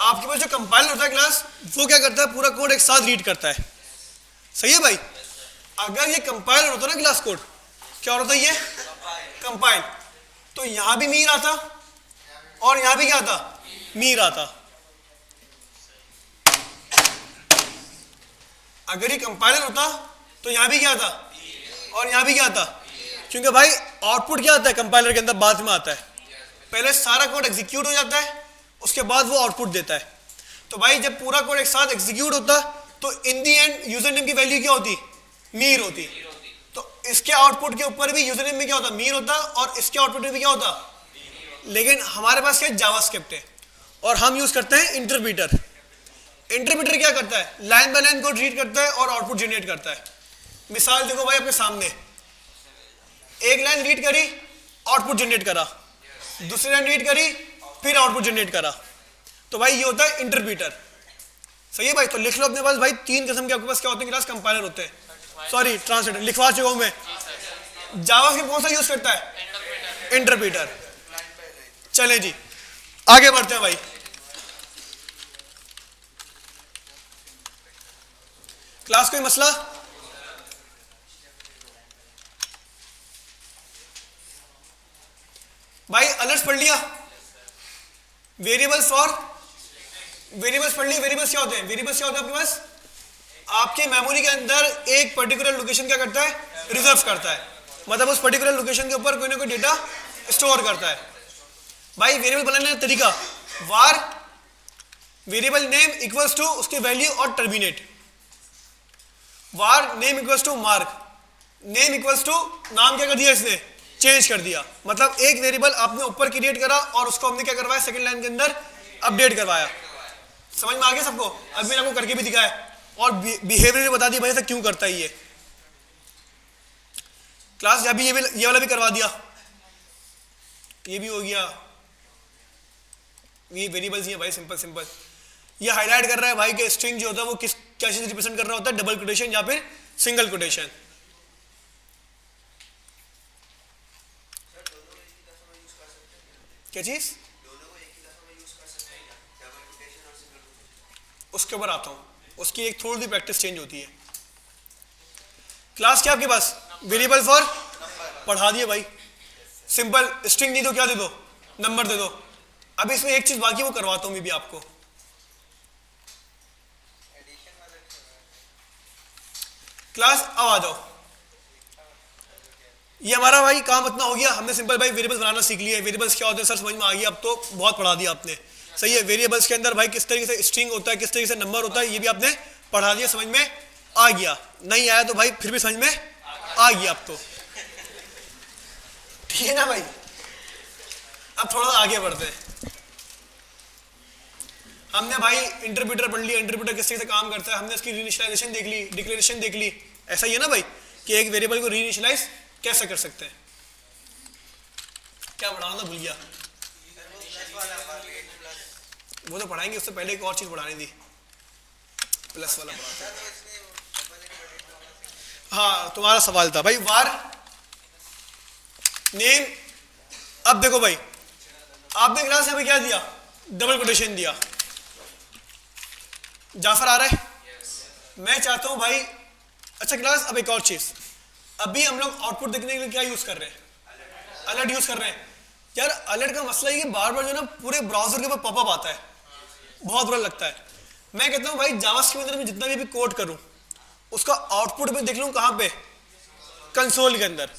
आपके पास जो कंपाइलर होता है क्लास, वो क्या करता है? पूरा कोड एक साथ रीड करता है। सही है भाई? अगर ये कंपाइलर होता ना क्लास कोड, क्या होता है? ये कंपाइल, तो यहां भी मीर आता और यहां भी क्या आता? मीर आता। अगर ये कंपाइलर होता तो यहाँ भी क्या था और यहाँ भी क्या था, क्योंकि भाई आउटपुट क्या आता है कंपाइलर के अंदर बाद में आता है, पहले सारा कोड एग्जीक्यूट हो जाता है उसके बाद वो आउटपुट देता है। तो भाई जब पूरा कोड एक साथ एग्जीक्यूट होता तो इन दी एंड यूजर नेम की वैल्यू क्या होती, मीर होती। तो इसके आउटपुट के ऊपर भी यूजर नेम में क्या होता, मीर होता, और इसके आउटपुट में भी क्या होता। लेकिन हमारे पास क्या जावास्क्रिप्ट है और हम यूज करते हैं इंटरप्रीटर। इंटरप्रीटर क्या करता है, line by line code read करता है और आउटपुट जनरेट करता है। मिसाल देखो भाई अपने सामने, एक लाइन रीड करी आउटपुट जनरेट करा, दूसरी लाइन रीड करी फिर आउटपुट जनरेट करा। तो भाई ये होता है इंटरप्रीटर। सही है भाई, तो लिख लो अपने पास भाई 3 किस्म के आपके पास क्या होते हैं क्लास, कंपाइलर होते हैं, सॉरी ट्रांसलेटर, लिखवा चुका हूं मैं। जावास्क्रिप्ट कौन सा यूज करता है, इंटरप्रीटर। चलें जी आगे बढ़ते हैं भाई। क्लास कोई मसला, भाई अलर्ट्स पढ़ लिया, वेरिएबल्स और वेरिएबल्स पढ़ लिए। वेरिएबल्स क्या होते हैं, वेरिएबल्स क्या होते हैं आपके पास, आपके मेमोरी के अंदर एक पर्टिकुलर लोकेशन क्या करता है, रिजर्व करता है, मतलब उस पर्टिकुलर लोकेशन के ऊपर कोई ना कोई डेटा स्टोर करता है। भाई वेरिएबल बनाने का तरीका, var variable name equals to उसकी वैल्यू और terminate, var name equals to Mark, name equals to नाम क्या कर दिया इसने, चेंज कर दिया। मतलब एक वेरिएबल आपने ऊपर क्रिएट करा और उसको हमने क्या करवाया, सेकंड लाइन के अंदर अपडेट करवाया। समझ में आ गया सबको, अभी मैंने आपको करके भी दिखाया और बिहेवियर बता दिया भाई ऐसा क्यों करता है ये। क्लास अभी ये वाला भी करवा दिया, ये भी हो गया। ये वेरिएबल्स ही है भाई, सिंपल सिंपल। ये हाईलाइट कर रहा है भाई कि स्ट्रिंग जो होता है वो किस क्या चीज रिप्रेजेंट कर रहा होता है, डबल कोटेशन या फिर सिंगल कोटेशन। क्या चीज, उसके ऊपर आता हूं, उसकी एक थोड़ी सी प्रैक्टिस चेंज होती है। क्लास क्या आपके पास, वेरिएबल फॉर पढ़ा दिए भाई, सिंपल। स्ट्रिंग नहीं तो क्या दे दो, नंबर दे दो। अब इसमें एक चीज बाकी वो करवाता हूं मैं भी आपको। क्लास अब आ जाओ, ये हमारा भाई काम इतना हो गया, हमने सिंपल भाई वेरिएबल्स बनाना सीख लिया है। वेरिएबल्स क्या होते हैं सर समझ में आ गया, अब तो बहुत पढ़ा दिया आपने। सही है, वेरिएबल्स के अंदर भाई किस तरीके से स्ट्रिंग होता है, किस तरीके से नंबर होता है, ये भी आपने पढ़ा दिया, समझ में आ गया। नहीं आया तो भाई फिर भी समझ में आ गया अब तो, ठीक है ना भाई। अब थोड़ा आगे बढ़ते हैं। हमने भाई इंटरप्रीटर पढ़ लिया, इंटरप्रीटर किस तरीके से काम करता है, हमने इसकी रीइनिशियलाइजेशन देख ली, डिक्लेरेशन देख ली। ऐसा ही है ना भाई कि एक वेरिएबल को रीइनिशियलाइज कैसे कर सकते हैं। क्या पढ़ाना भूल गया, वो तो पढ़ाएंगे, उससे पहले एक और चीज पढ़ानी थी, प्लस वाला पढ़ाते। हाँ तुम्हारा सवाल था भाई वार नेम। अब देखो भाई आपने क्लास में क्या दिया, डबल कोटेशन दिया। जाफर आ रहा है, मैं चाहता हूं भाई, अच्छा क्लास अब एक और चीज, अभी हम लोग आउटपुट देखने के लिए क्या यूज कर रहे हैं, अलर्ट यूज कर रहे हैं। यार अलर्ट का मसला है कि बार बार जो ना पूरे ब्राउजर के ऊपर पॉपअप आता है, बहुत बुरा लगता है। मैं कहता हूं भाई जावास्क्रिप्ट के अंदर मैं जितना भी कोड करूं उसका आउटपुट में देख लूं कहां पे, कंसोल के अंदर।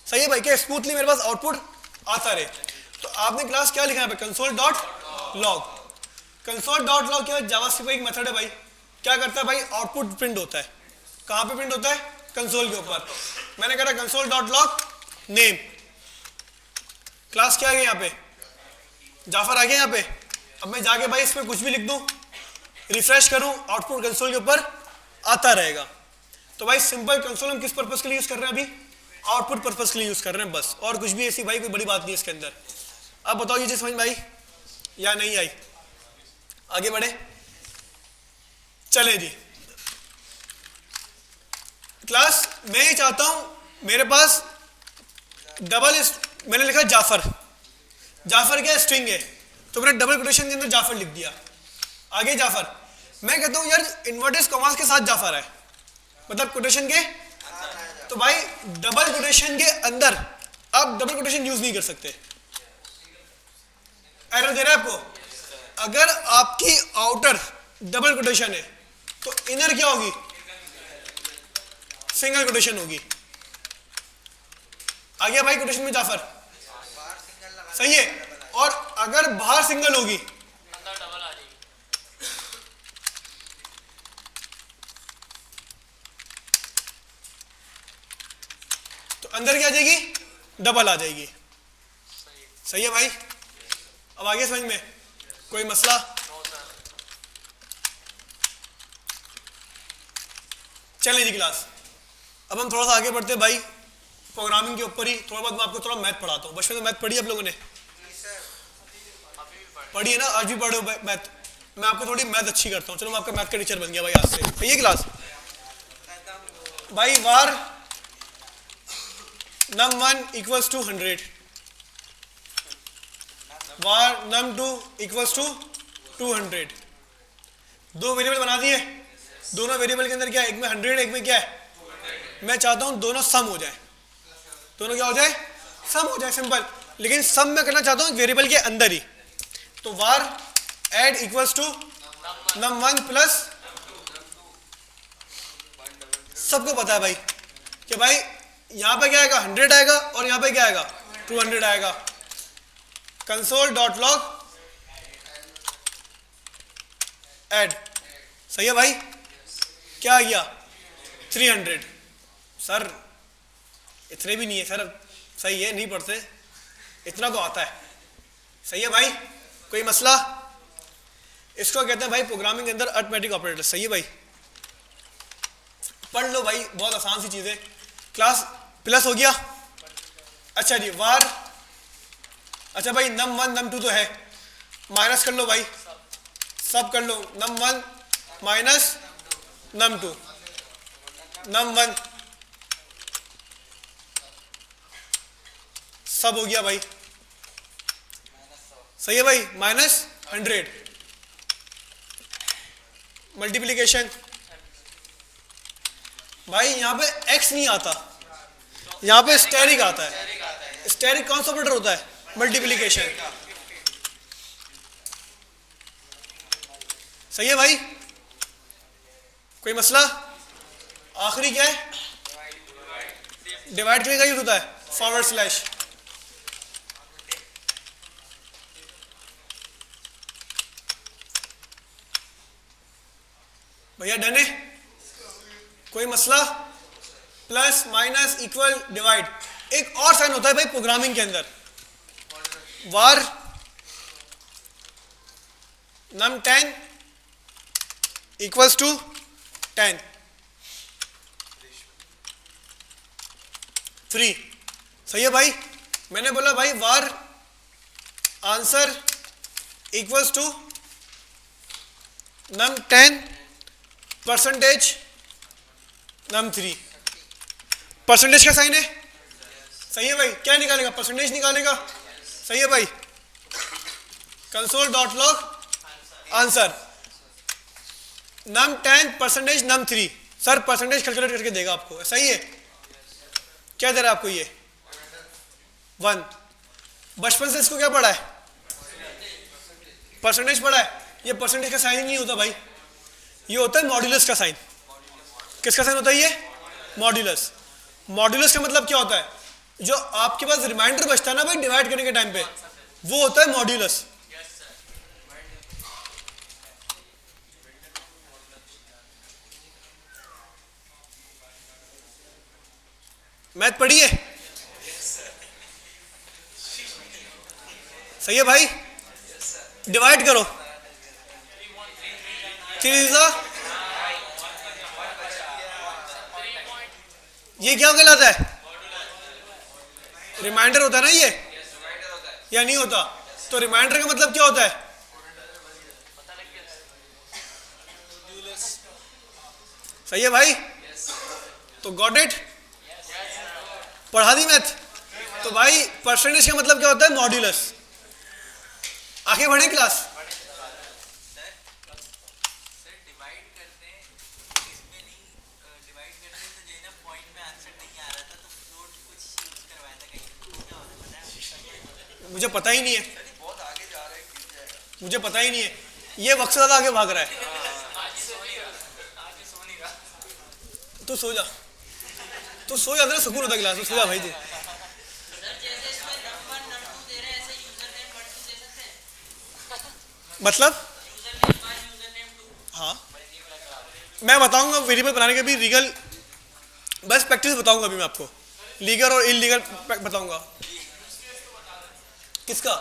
सही है भाई, क्या स्मूथली मेरे पास आउटपुट आता रहे। तो आपने क्लास क्या लिखा है, console dot log. Console dot log क्या है, जावास्क्रिप्ट का एक मेथड है भाई, क्या करता है भाई, आउटपुट प्रिंट होता है। कहां पे प्रिंट होता है, कंसोल के ऊपर। मैंने कहा console dot log name. Class क्या है यहाँ पे, जाफर आ गया यहाँ पे। अब मैं जाके भाई इसमें कुछ भी लिख दूं, रिफ्रेश करूं, आउटपुट कंसोल के ऊपर आता रहेगा। तो भाई सिंपल कंसोल हम किस पर्पस के लिए यूज कर रहे हैं, अभी आउटपुट पर्पस के लिए यूज कर रहे हैं बस, और कुछ भी ऐसी भाई कोई बड़ी बात नहीं है इसके अंदर। अब बताओ ये चीज समझ में आई या नहीं आई, आगे बढ़े चले जी। क्लास मैं ये चाहता हूं मेरे पास डबल, मैंने लिखा जाफर, जाफर क्या स्ट्रिंग है तो मैंने डबल कोटेशन के अंदर जाफर लिख दिया। आगे जाफर, मैं कहता हूं यार इन्वर्टेड कॉमास के साथ जाफर है, मतलब कोटेशन के, तो भाई डबल कोटेशन के अंदर आप डबल कोटेशन यूज नहीं कर सकते, एरर दे रहा है आपको। अगर आपकी आउटर डबल कोटेशन है तो इनर क्या होगी, सिंगल कोटेशन होगी। आ गया भाई कोटेशन में जाफर? सही है। और अगर बाहर सिंगल होगी अंदर डबल आ जाएगी। तो अंदर क्या आ जाएगी? डबल आ जाएगी। सही है भाई? अब आगे समझ में कोई मसला? चलिए जी क्लास, अब हम थोड़ा सा आगे बढ़ते हैं भाई प्रोग्रामिंग के ऊपर ही। थोड़ा बहुत मैं आपको थोड़ा मैथ पढ़ाता हूँ। बचपन में मैथ पढ़ी आप लोगों ने? पढ़ी है ना? आज भी पढ़े हो मैथ? मैं आपको थोड़ी मैथ अच्छी करता हूँ। चलो मैं आपका मैथ का टीचर बन गया भाई आज से। ये क्लास भाई var num1 equals to 100, var num2 equals to 200। दो वेरिएबल बना दिए। दोनों वेरिएबल के अंदर क्या है? एक में 100, एक में क्या है? मैं चाहता हूं दोनों सम हो जाए। दोनों क्या हो जाए? सम हो जाए, सिंपल। लेकिन सम मैं करना चाहता हूं वेरिएबल के अंदर ही। तो var add equals to num1 plus, सबको पता है भाई कि भाई यहां पे क्या आएगा? 100 आएगा और यहां पे क्या आएगा? 200 आएगा। Console dot log add. सही है भाई? क्या आ गया? 300। सर इतने भी नहीं है सर। सही है, नहीं पढ़ते, इतना तो आता है। सही है भाई? कोई मसला? इसको कहते हैं भाई प्रोग्रामिंग के अंदर अरिथमेटिक ऑपरेटर। सही है भाई? पढ़ लो भाई, बहुत आसान सी चीजें। क्लास प्लस हो गया। अच्छा जी वार, अच्छा भाई num1 num2 तो है, माइनस कर लो भाई, सब कर लो। num1 माइनस num2, num1 सब हो गया भाई। सही है भाई? माइनस 100। मल्टीप्लीकेशन भाई यहां पे x नहीं आता, यहां पे स्टेरिक आता है। स्टेरिक कौन सा ऑपरेटर होता है? मल्टीप्लीकेशन। सही है भाई? कोई मसला? आखिरी क्या है? डिवाइड करने का यूज होता है, फॉरवर्ड स्लैश। भैया डन है? कोई मसला? Plus minus equal divide. एक और साइन होता है भाई प्रोग्रामिंग के अंदर, वार num10 इक्वल्स टू 10 3। सही है भाई? मैंने बोला भाई var answer equals to num10 percentage num3। Percentage का साइन है। सही है भाई? क्या निकालेगा? परसेंटेज निकालेगा। सही है भाई? Console dot log answer num10 percentage num3। Sir percentage calculate करके देगा आपको। सही है? क्या दे रहा है आपको ये? 1। बचपन से इसको क्या पढ़ा है? परसेंटेज पढ़ा है। ये परसेंटेज का साइन नहीं होता भाई, ये होता है मॉड्यूलस का साइन। किसका साइन होता है ये? मॉड्यूलस। मॉड्यूलस का मतलब क्या होता है? जो आपके पास रिमाइंडर बचता है ना भाई डिवाइड करने के टाइम पे, वो होता है मॉड्यूलस। मैथ पढ़ी है? सही है भाई? डिवाइड करो। 3 ये क्या कहलाता है? रिमाइंडर होता है ना ये, या नहीं होता? तो रिमाइंडर का मतलब क्या होता है? सही है भाई? तो गॉट इट? पढ़ा दी मैथ? तो भाई परसेंटेज का मतलब क्या होता है? मॉड्यूलस। आगे बढ़े क्लास। मुझे पता ही नहीं है, मुझे पता ही नहीं है। ये वक्त से ज्यादा आगे भाग रहा है। तो सो जा। तो सो जाता ना, सुकून होता क्लास में, सो जा भाई तू। मतलब हाँ मैं बताऊंगा वेरिएबल बनाने के भी लीगल बस प्रैक्टिस बताऊंगा अभी मैं आपको, लीगल और इलीगल बताऊंगा। किसका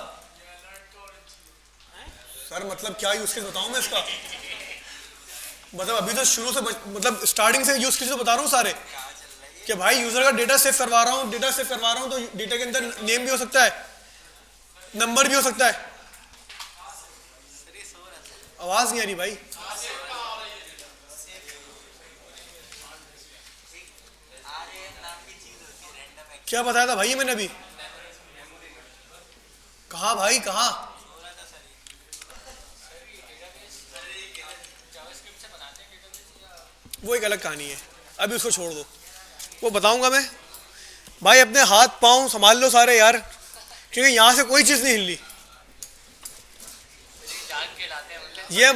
सर, मतलब क्या यूज केस बताऊं मैं इसका? मतलब अभी तो शुरू से मतलब स्टार्टिंग से यूज केस तो बता रहा हूँ सारे, कि भाई यूजर का डेटा सेव करवा रहा हूँ, डेटा सेव करवा रहा हूँ तो डेटा के अंदर नेम भी हो सकता है, नंबर भी हो सकता है। आवाज नहीं आ रही भाई। क्या बताया था भाई मैंने अभी? कहा भाई कहा? वो एक अलग कहानी है, अभी उसको छोड़ दो, वो बताऊंगा मैं। भाई अपने हाथ पांव संभाल लो सारे यार, क्योंकि यहाँ से कोई चीज़ नहीं हिल रही। ये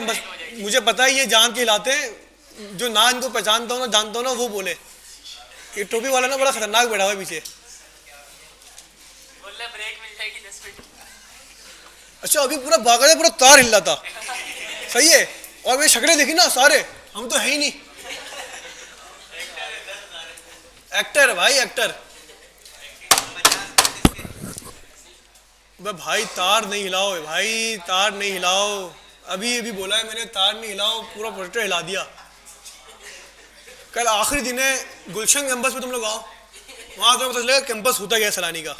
मुझे पता है ये जान के हिलाते हैं, जो ना इनको पहचानता हूँ ना जानता हूँ ना वो बोले। ये टोपी वाला ना बड़ा खतरनाक बैठा हुआ है पीछे। ब्रेक मिल जाएगी 10 मिनट। अच्छा अभी पूरा भागा पूरा तार हिल रहा था, सही है। और मेरी शक्लें देखी ना सारे, हम तो है ही नहीं। एक्टर है भाई एक्टर। भाई तार नहीं हिलाओ भाई, तार नहीं हिलाओ। अभी अभी बोला है मैंने, तार नहीं हिलाओ, पूरा प्रोजेक्टर हिला दिया। कल आखिरी दिन है, गुलशन कैंपस पे तुम लोग आओ, वहां तुम्हें पता चलेगा कैंपस होता गया सलानी का।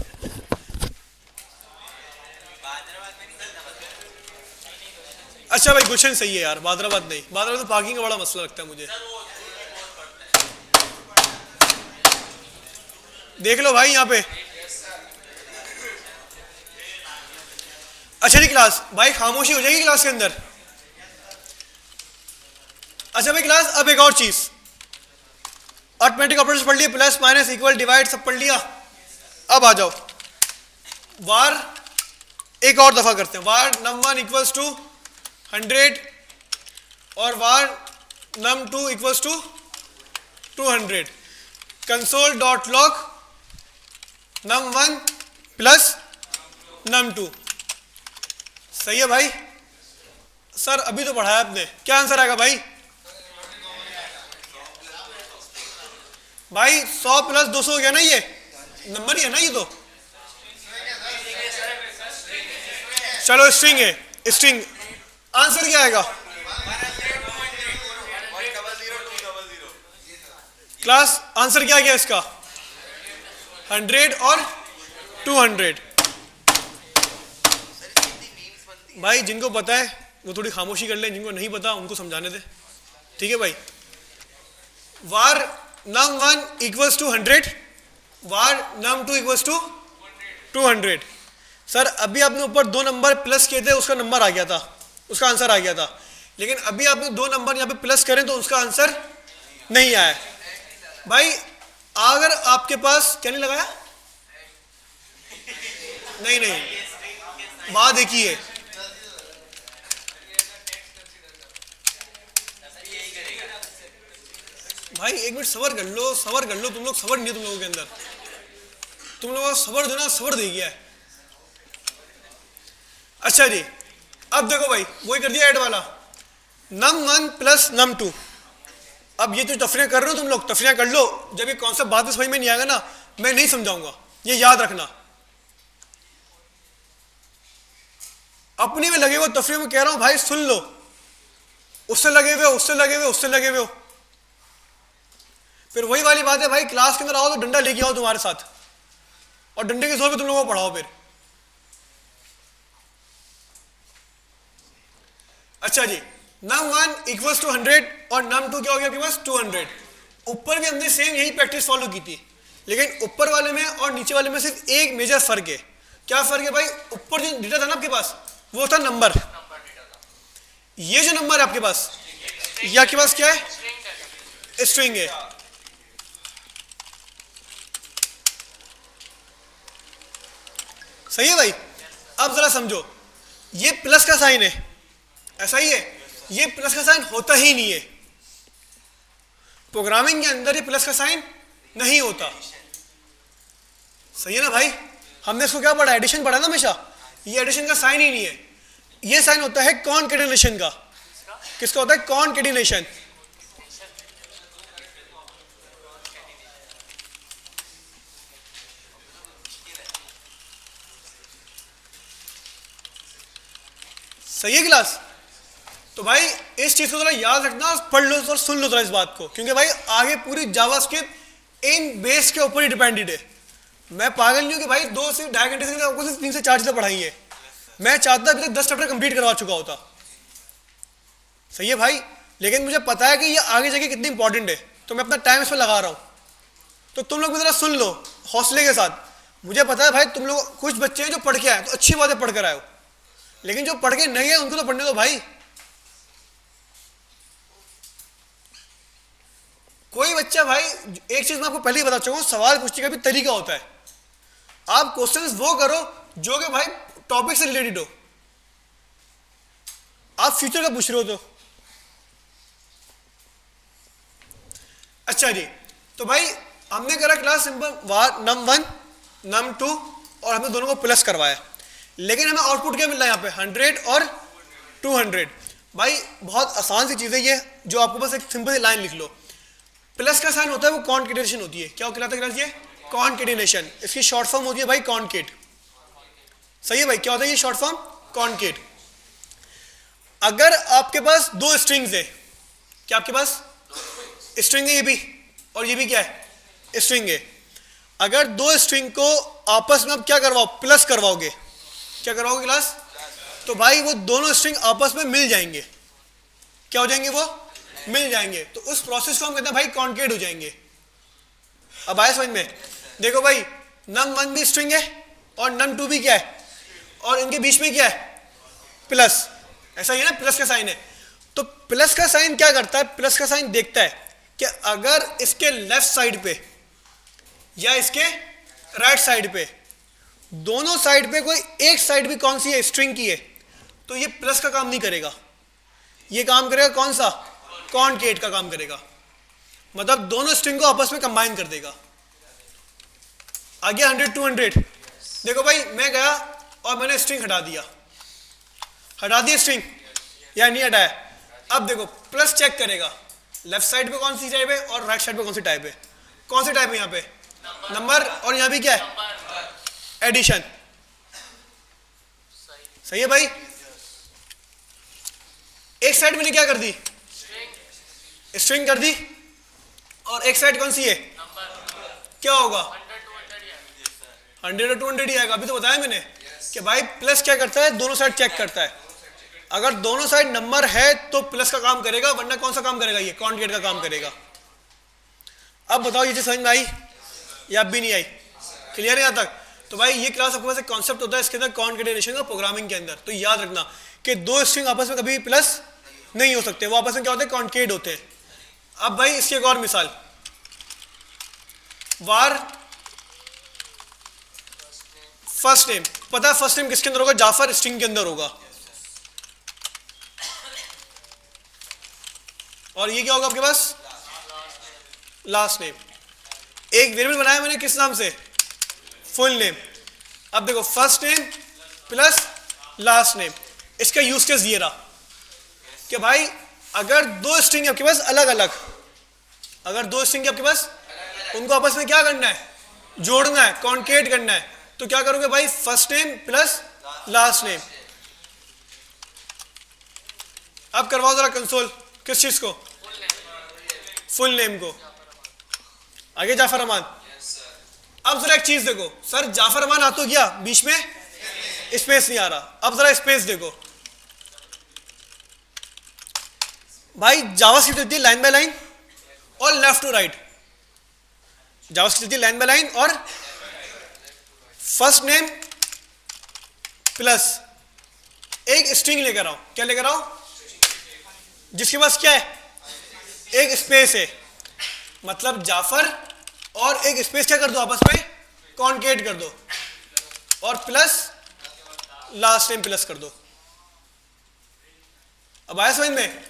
अच्छा भाई गुलशन सही है यार, बादराबाद नहीं, बादराबाद तो पार्किंग का बड़ा मसला लगता है मुझे। देख लो भाई यहाँ पे। अच्छा जी क्लास, भाई खामोशी हो जाएगी क्लास के अंदर। अच्छा भाई क्लास, अब एक और चीज, अरिथमेटिक ऑपरेटर्स पढ़ लिए, प्लस माइनस इक्वल डिवाइड सब पढ़ लिया। अब आ जाओ वार, एक और दफा करते हैं। वार num1 इक्वल्स टू 100 और var num2 equals to 200। Console dot log num1 plus num2। सही है भाई? सर अभी तो पढ़ाया आपने, क्या आंसर आएगा भाई? भाई 100 प्लस 200 हो गया ना, ये नंबर ही है ना ये तो। चलो स्ट्रिंग है, स्ट्रिंग। आंसर क्या आएगा क्लास? आंसर क्या गया इसका? 100 और 200। भाई जिनको पता है वो थोड़ी खामोशी कर ले, जिनको नहीं पता उनको समझाने दे, ठीक है भाई। Var num1 equals to 100, var num2 equals to 200। Sir अभी आपने ऊपर 2 नंबर प्लस किए थे, उसका नंबर आ गया था, उसका आंसर आ गया था। लेकिन अभी आपने 2 नंबर यहाँ पे प्लस करें तो उसका आंसर नहीं आया। भाई अगर आपके पास क्या नहीं लगाया, नहीं नहीं बात एक ही है भाई। एक मिनट सबर कर लो, सबर कर लो, तुम लोग सबर नहीं है तुम लोगों के अंदर, तुम लोगों का सबर जो ना सबर दे गया है। अच्छा जी अब देखो भाई, वही कर दिया ऐड वाला, num1 प्लस num2। अब ये तो तफरियां कर रहे हो तुम लोग, तफरियां कर लो, जब ये कॉन्सेप्ट बाद में समझ में नहीं आएगा ना मैं नहीं समझाऊंगा, ये याद रखना। अपनी में लगे हुए तफरियों में कह रहा हूं भाई, सुन लो। उससे लगे हुए, उससे लगे हुए, उससे लगे हुए हो, फिर वही वाली बात है भाई, क्लास के अंदर आओ तो डंडा लेके आओ तुम्हारे साथ, और डंडे के जोर पे तुम लोगों को पढ़ाओ फिर। अच्छा जी, num1 इक्वल्स टू 100 और num2 क्या हो गया आपके पास? 200। ऊपर भी हमने सेम यही प्रैक्टिस फॉलो की थी, लेकिन ऊपर वाले में और नीचे वाले में सिर्फ एक मेजर फर्क है। क्या फर्क है भाई? ऊपर जो डेटा था ना आपके पास वो था नंबर, ये जो नंबर है आपके पास, ये आपके पास क्या है? स्ट्रिंग है। सही है भाई? अब जरा समझो, ये प्लस का साइन है, ऐसा ही है। ये प्लस का साइन होता ही नहीं है प्रोग्रामिंग के अंदर, ये प्लस का साइन नहीं होता। सही है ना भाई? हमने इसको क्या पढ़ा? एडिशन पढ़ा ना हमेशा। ये एडिशन का साइन ही नहीं है, ये साइन होता है कॉनकेटिनेशन का। किसका होता है? कॉनकेटिनेशन। सही है क्लास? तो भाई इस चीज को थोड़ा याद रखना और पढ़ लो और सुन लो थोड़ा इस बात को, क्योंकि भाई आगे पूरी जावास्क्रिप्ट इन बेस के ऊपर ही डिपेंडेड है। मैं पागल नहीं हूं कि भाई 2 से 2.5 घंटे से आपको सिर्फ 3 से 4 चीजें पढ़ाई है। मैं चाहता अभी तक 10 चैप्टर कंप्लीट करवा चुका होता। सही है भाई? लेकिन मुझे पता है कि ये आगे जाके कितनी इंपॉर्टेंट है, तो मैं अपना टाइम इस पर लगा रहा हूं। तो तुम लोग भी जरा सुन लो हौसले के साथ। मुझे पता है भाई तुम लोग कुछ बच्चे हैं जो पढ़ के आए, तो अच्छी बात है पढ़ कर आए हो, लेकिन जो पढ़ के नहीं है उनको तो पढ़ने दो भाई। कोई बच्चा भाई, एक चीज मैं आपको पहले ही बता चुका हूं, सवाल पूछने का भी तरीका होता है। आप क्वेश्चंस वो करो जो कि भाई टॉपिक से रिलेटेड हो। आप फ्यूचर का पूछ रहे हो तो अच्छा जी। तो भाई हमने करा क्लास सिंपल नम 1 नम 2 और हमने दोनों को प्लस करवाया, लेकिन हमें आउटपुट क्या मिल रहा है यहाँ पे? 100 और 200। भाई बहुत आसान सी चीज़ है ये, जो आपको बस एक सिंपल सी लाइन लिख लो। प्लस का साइन होता है वो कॉनकेटिनेशन होती है। क्या कहलाता है क्लास? ये कॉनकेटिनेशन। इसकी शॉर्ट फॉर्म होती है भाई कॉनकेट। सही है भाई? क्या होता है ये शॉर्ट फॉर्म? कॉनकेट। अगर आपके पास 2 स्ट्रिंग्स है, क्या आपके पास स्ट्रिंग है? ये भी और ये भी क्या है? स्ट्रिंग है। अगर 2 स्ट्रिंग को आपस में आप क्या करवाओ? प्लस करवाओगे। क्या करवाओगे क्लास? तो भाई वो दोनों स्ट्रिंग आपस में मिल जाएंगे। क्या हो जाएंगे? वो मिल जाएंगे। तो उस प्रोसेस को हम कहते हैं भाई कॉनकेट हो जाएंगे। अब आए समझ में? देखो भाई नम 1 भी स्ट्रिंग है और नम 2 भी क्या है, और इनके बीच में क्या है? प्लस। ऐसा ही है ना? प्लस का साइन है। तो प्लस का साइन क्या करता है? प्लस का साइन देखता है कि अगर इसके लेफ्ट साइड पे या इसके राइट साइड पे, दोनों साइड पे कोई एक साइड भी कौन सी है? स्ट्रिंग की है, तो ये प्लस का काम नहीं करेगा। ये काम करेगा कौन सा? कॉनकेट का काम करेगा। मतलब दोनों स्ट्रिंग को आपस में कंबाइन कर देगा। आ गया 100 200। देखो भाई मैं गया और मैंने स्ट्रिंग हटा दिया। हटा दिया स्ट्रिंग या नहीं हटाया? अब देखो प्लस चेक करेगा लेफ्ट साइड पे कौन सी टाइप है और राइट साइड पे कौन सी टाइप है। कौन सी टाइप है यहाँ पे? नंबर। और यहाँ भी क्या है? एडिशन। सही है भाई? एक साइड मैंने क्या कर दी? स्ट्रिंग कर दी, और एक साइड कौन सी है? क्या होगा? 100 और 200 ही आएगा। अभी तो बताया मैंने कि भाई प्लस क्या करता है? दोनों साइड चेक करता है। अगर दोनों साइड नंबर है तो प्लस का काम करेगा, वरना कौन सा काम करेगा? ये कॉनकेट का काम करेगा। अब बताओ ये चीज समझ में आई या अब भी नहीं आई? क्लियर है यहाँ तक? तो भाई ये क्लास आपके पास एक कॉन्सेप्ट होता है इसके अंदर कॉनकेटिनेशन का प्रोग्रामिंग के अंदर। तो याद रखना कि 2 स्ट्रिंग आपस में कभी प्लस नहीं हो सकते, वो आपस में क्या होते हैं? कॉनकेट होते हैं। अब भाई इसकी एक और मिसाल, वार फर्स्ट नेम। पता है फर्स्ट नेम किसके अंदर होगा? जाफर स्ट्रिंग के अंदर होगा। और ये क्या होगा आपके पास? Last name. एक वेरिएबल बनाया मैंने किस नाम से? Full name. अब देखो first name plus last name, इसका यूज केस ये रहा कि भाई अगर 2 स्ट्रिंग आपके पास अलग अलग, अगर 2 स्ट्रिंग आपके पास, उनको आपस में क्या करना है? जोड़ना है, कॉनकेट करना है। तो क्या करोगे भाई? First name plus last name. अब करवाओ जरा कंसोल। किस चीज को? फुल नेम को। आगे जाफर अमान। अब जरा एक चीज देखो सर, जाफर अमान आ तो गया, बीच में स्पेस नहीं आ रहा। अब जरा स्पेस देखो भाई। जावास्क्रिप्ट चलती है लाइन बाय लाइन और लेफ्ट टू राइट। जावास्क्रिप्ट चलती है लाइन बाय लाइन और फर्स्ट नेम प्लस एक स्ट्रिंग लेकर आओ। क्या लेकर आओ? जिसके पास क्या है? एक स्पेस है। मतलब जाफर और एक स्पेस क्या कर दो? आपस में कॉनकेट कर दो, और प्लस लास्ट नेम प्लस कर दो। अब आया समझ में?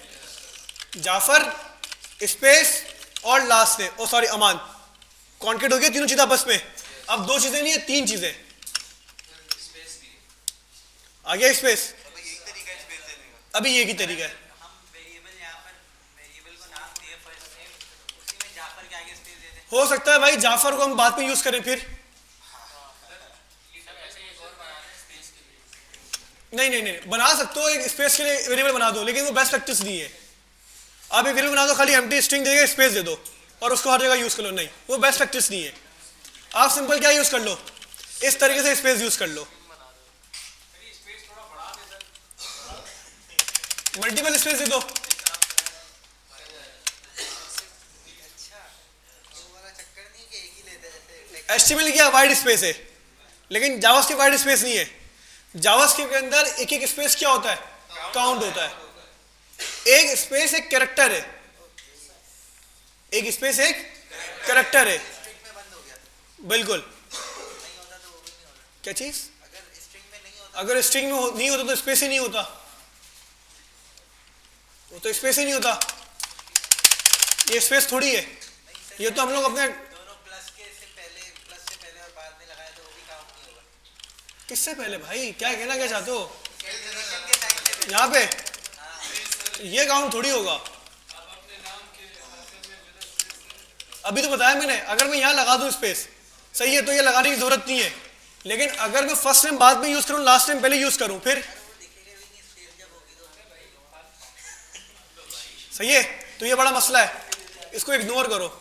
जाफर स्पेस और लास्ट नेम, ओ सॉरी अमान, कॉन्क्रीट हो गया तीनों चीजें आपस में। अब दो चीजें नहीं है, तीन चीजें। आ गया स्पेस। अभी ये की तरीका है, हो सकता है भाई जाफर को हम बाद में यूज करें फिर। नहीं नहीं नहीं, बना सकते हो, एक स्पेस के लिए वेरिएबल बना दो, लेकिन वो बेस्ट प्रैक्टिस नहीं है। आप एक वेरिएबल बना दो, खाली एम्प्टी स्ट्रिंग देके स्पेस दे दो और उसको हर जगह यूज कर लो, नहीं वो बेस्ट प्रैक्टिस नहीं है। आप सिंपल क्या यूज कर लो, इस तरीके से स्पेस यूज कर लो, मल्टीपल स्पेस दे दो। HTML क्या वाइड स्पेस है, लेकिन जावास्क्रिप्ट वाइड स्पेस नहीं है। जावास्क्रिप्ट के अंदर एक एक स्पेस क्या होता है, काउंट होता है। एक स्पेस एक कैरेक्टर है, एक स्पेस एक कैरेक्टर है, बिल्कुल। क्या चीज, अगर स्ट्रिंग में नहीं होता तो स्पेस ही नहीं होता, वो तो स्पेस ही नहीं होता। ये स्पेस थोड़ी है, ये तो हम लोग अपने किससे पहले भाई, क्या कहना क्या चाहते हो यहाँ पे, ये काउंट थोड़ी होगा। अभी तो बताया मैंने, अगर मैं यहाँ लगा दूं स्पेस, सही है, तो ये लगाने की जरूरत नहीं है। लेकिन अगर मैं फर्स्ट टाइम बाद में यूज करूं, लास्ट टाइम पहले यूज करूं, फिर सही है, तो ये बड़ा मसला है, इसको इग्नोर करो।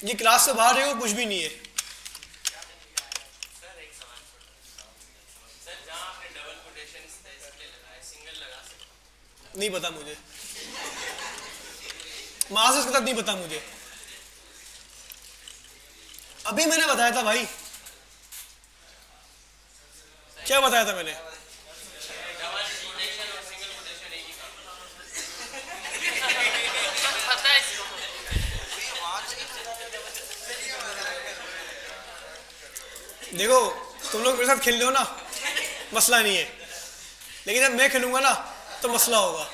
ये क्लास से बाहर है, कुछ भी नहीं है। नहीं पता मुझे, मास्टर्स के तक नहीं पता मुझे। अभी मैंने बताया था भाई, क्या बताया था मैंने, देखो तुम लोग मेरे साथ खेल रहे हो ना, मसला नहीं है, लेकिन जब मैं खेलूंगा ना तो मसला होगा।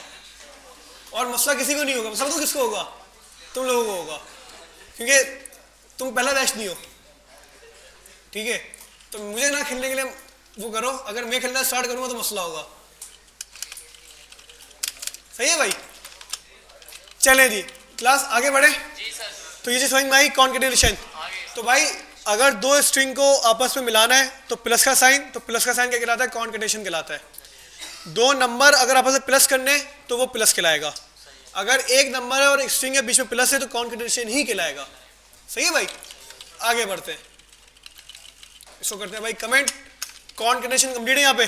और मसला किसी को नहीं होगा, मसला तो किसको होगा, तुम लोगों को होगा, क्योंकि तुम पहला बैच नहीं हो, ठीक है। तो मुझे ना खेलने के लिए वो करो, अगर मैं खेलना स्टार्ट करूंगा तो मसला होगा। सही है भाई, चले जी क्लास आगे बढ़े। तो ये चीज समझ में आई, कॉन्केटेनेशन। तो भाई अगर दो स्ट्रिंग को आपस में मिलाना है तो प्लस का साइन, तो प्लस का साइन क्या कहलाता है, कॉन्केटेनेशन कहलाता है। दो नंबर अगर आपस में प्लस करने तो वो प्लस कहलाएगा। अगर एक नंबर है और एक स्ट्रिंग है बीच में प्लस है तो कॉन्केटेनेशन ही कहलाएगा। सही है भाई, आगे बढ़ते हैं, इसको करते हैं भाई कमेंट। कॉन्केटेनेशन कंप्लीट है यहाँ पे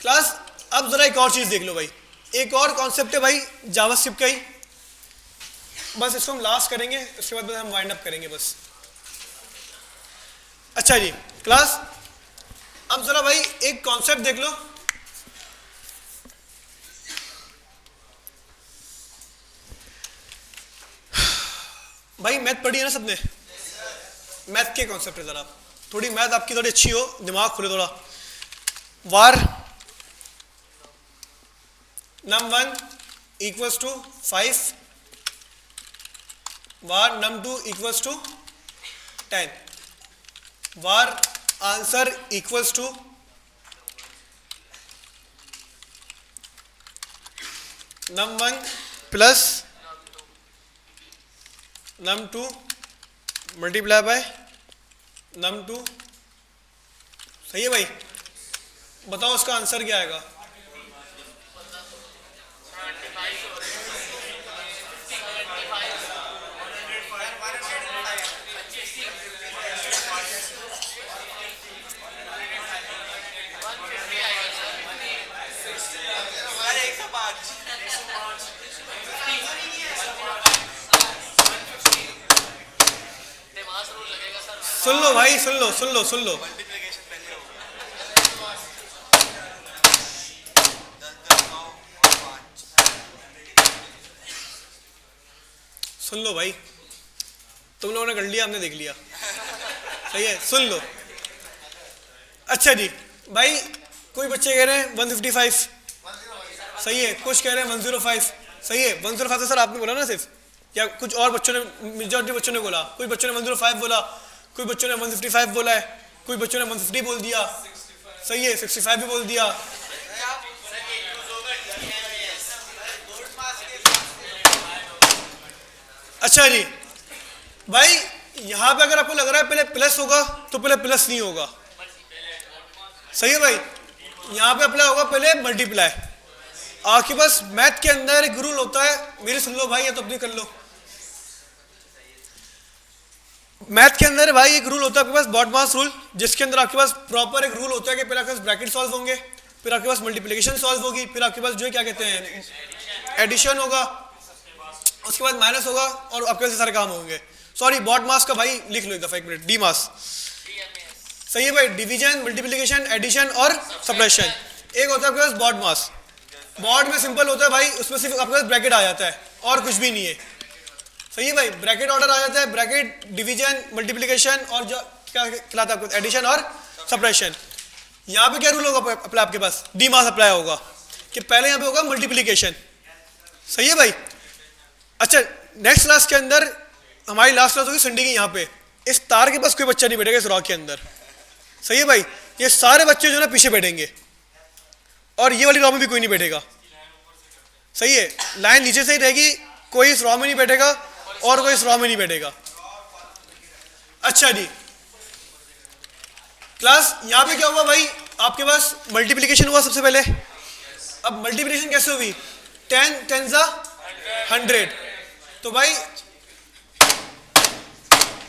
क्लास। अब जरा एक और चीज देख लो भाई, एक और कॉन्सेप्ट है भाई जावास्क्रिप्ट का ही, बस इसको हम लास्ट करेंगे, उसके बाद हम वाइंड अप करेंगे बस। अच्छा जी क्लास, अब जरा भाई एक कॉन्सेप्ट देख लो। भाई मैथ पढ़ी है ना सबने, मैथ के कॉन्सेप्ट है, जरा थोड़ी मैथ आपकी थोड़ी अच्छी हो, दिमाग खुले थोड़ा। वार num1 equals to 5, var num2 equals to 10, var answer equals to num1 plus num2 multiply by num2। सही है भाई, बताओ उसका आंसर क्या आएगा। सुन लो भाई, सुन लो सुन लो सुन लो, सुन लो भाई, तुम लोगों ने कर लिया, हमने देख लिया। सही है, सुन लो। अच्छा जी भाई, कोई बच्चे कह रहे हैं 155, सही है, कुछ कह रहे हैं 105, सही है 105 सर आपने बोला ना सिर्फ, या कुछ और बच्चों ने, मेजॉरिटी बच्चों ने बोला, कुछ बच्चों ने 105 बोला, कुछ बच्चों ने 155 बोला है, कुछ बच्चों ने 150 बोल दिया, सही है 65 भी बोल दिया। अच्छा जी भाई, यहाँ पे अगर आपको लग रहा है पहले प्लस होगा तो पहले प्लस नहीं होगा, सही है भाई, यहाँ पे अप्लाई होगा पहले मल्टीप्लाई। आपके पास मैथ के अंदर एक रूल होता है, मेरी सुन लो भाई या तो अपनी कर लो। मैथ के अंदर भाई एक रूल होता है आपके पास बॉडमास रूल, जिसके अंदर आपके पास प्रॉपर एक रूल होता है कि पहले आपके पास ब्रैकेट सॉल्व होंगे, फिर आपके पास मल्टीप्लिकेशन सॉल्व होगी, फिर आपके पास जो है क्या कहते हैं एडिशन होगा, उसके बाद माइनस होगा और आपके पास सारे काम होंगे। सॉरी बॉडमास का भाई लिख लो एक दफा, एक मिनट, डी मास, सही है भाई, डिवीजन, मल्टीप्लिकेशन, एडिशन और सब्ट्रैक्शन। एक होता है आपके पास बॉड मास, बॉड में सिंपल होता है भाई, उसमें सिर्फ आपके पास ब्रैकेट आ जाता है और कुछ भी नहीं है, सही है भाई, ब्रैकेट ऑर्डर आ जाता है, ब्रैकेट, डिवीजन, मल्टीप्लिकेशन और जो क्या कहलाता है आपको एडिशन और सब्ट्रैक्शन। यहाँ पे क्या रूल होगा अप्लाई आपके पास, डी मास अप्लाई होगा कि पहले यहाँ पे होगा मल्टीप्लिकेशन, सही है भाई। अच्छा नेक्स्ट क्लास के अंदर हमारी लास्ट क्लास होगी संडे की, यहाँ पे इस तार के पास कोई बच्चा नहीं बैठेगा इस रॉक के अंदर, सही है भाई, ये सारे बच्चे जो ना पीछे बैठेंगे और ये वाली रॉ में भी कोई नहीं बैठेगा, सही है, लाइन नीचे से ही रहेगी, कोई इस रॉ में नहीं बैठेगा और कोई इस रॉ में नहीं बैठेगा। अच्छा जी क्लास यहाँ पे क्या हुआ भाई, आपके पास मल्टीप्लिकेशन हुआ सबसे पहले। अब मल्टीप्लिकेशन कैसे हुई, 10 10 100, तो भाई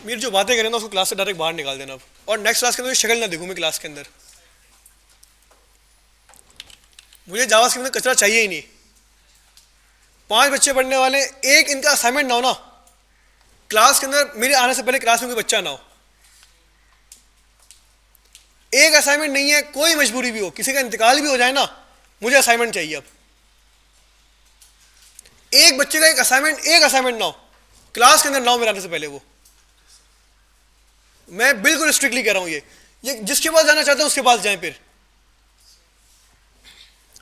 मेरी जो बातें करें ना उसको क्लास से डायरेक्ट बाहर निकाल देना अब, और नेक्स्ट क्लास के अंदर शक्ल ना देखूं मैं क्लास के अंदर, मुझे जावास्क्रिप्ट में कचरा चाहिए ही नहीं। 5 बच्चे पढ़ने वाले, एक इनका असाइनमेंट ना हो ना क्लास के अंदर, मेरे आने से पहले क्लास में कोई बच्चा ना हो, एक असाइनमेंट नहीं है, कोई मजबूरी भी हो, किसी का इंतकाल भी हो जाए ना, मुझे असाइनमेंट चाहिए अब। एक बच्चे का एक असाइनमेंट ना हो क्लास के अंदर ना हो मेरे आने से पहले, वो मैं बिल्कुल स्ट्रिक्टली कह रहा हूं, ये जिसके पास जाना चाहते हैं उसके पास जाएं फिर,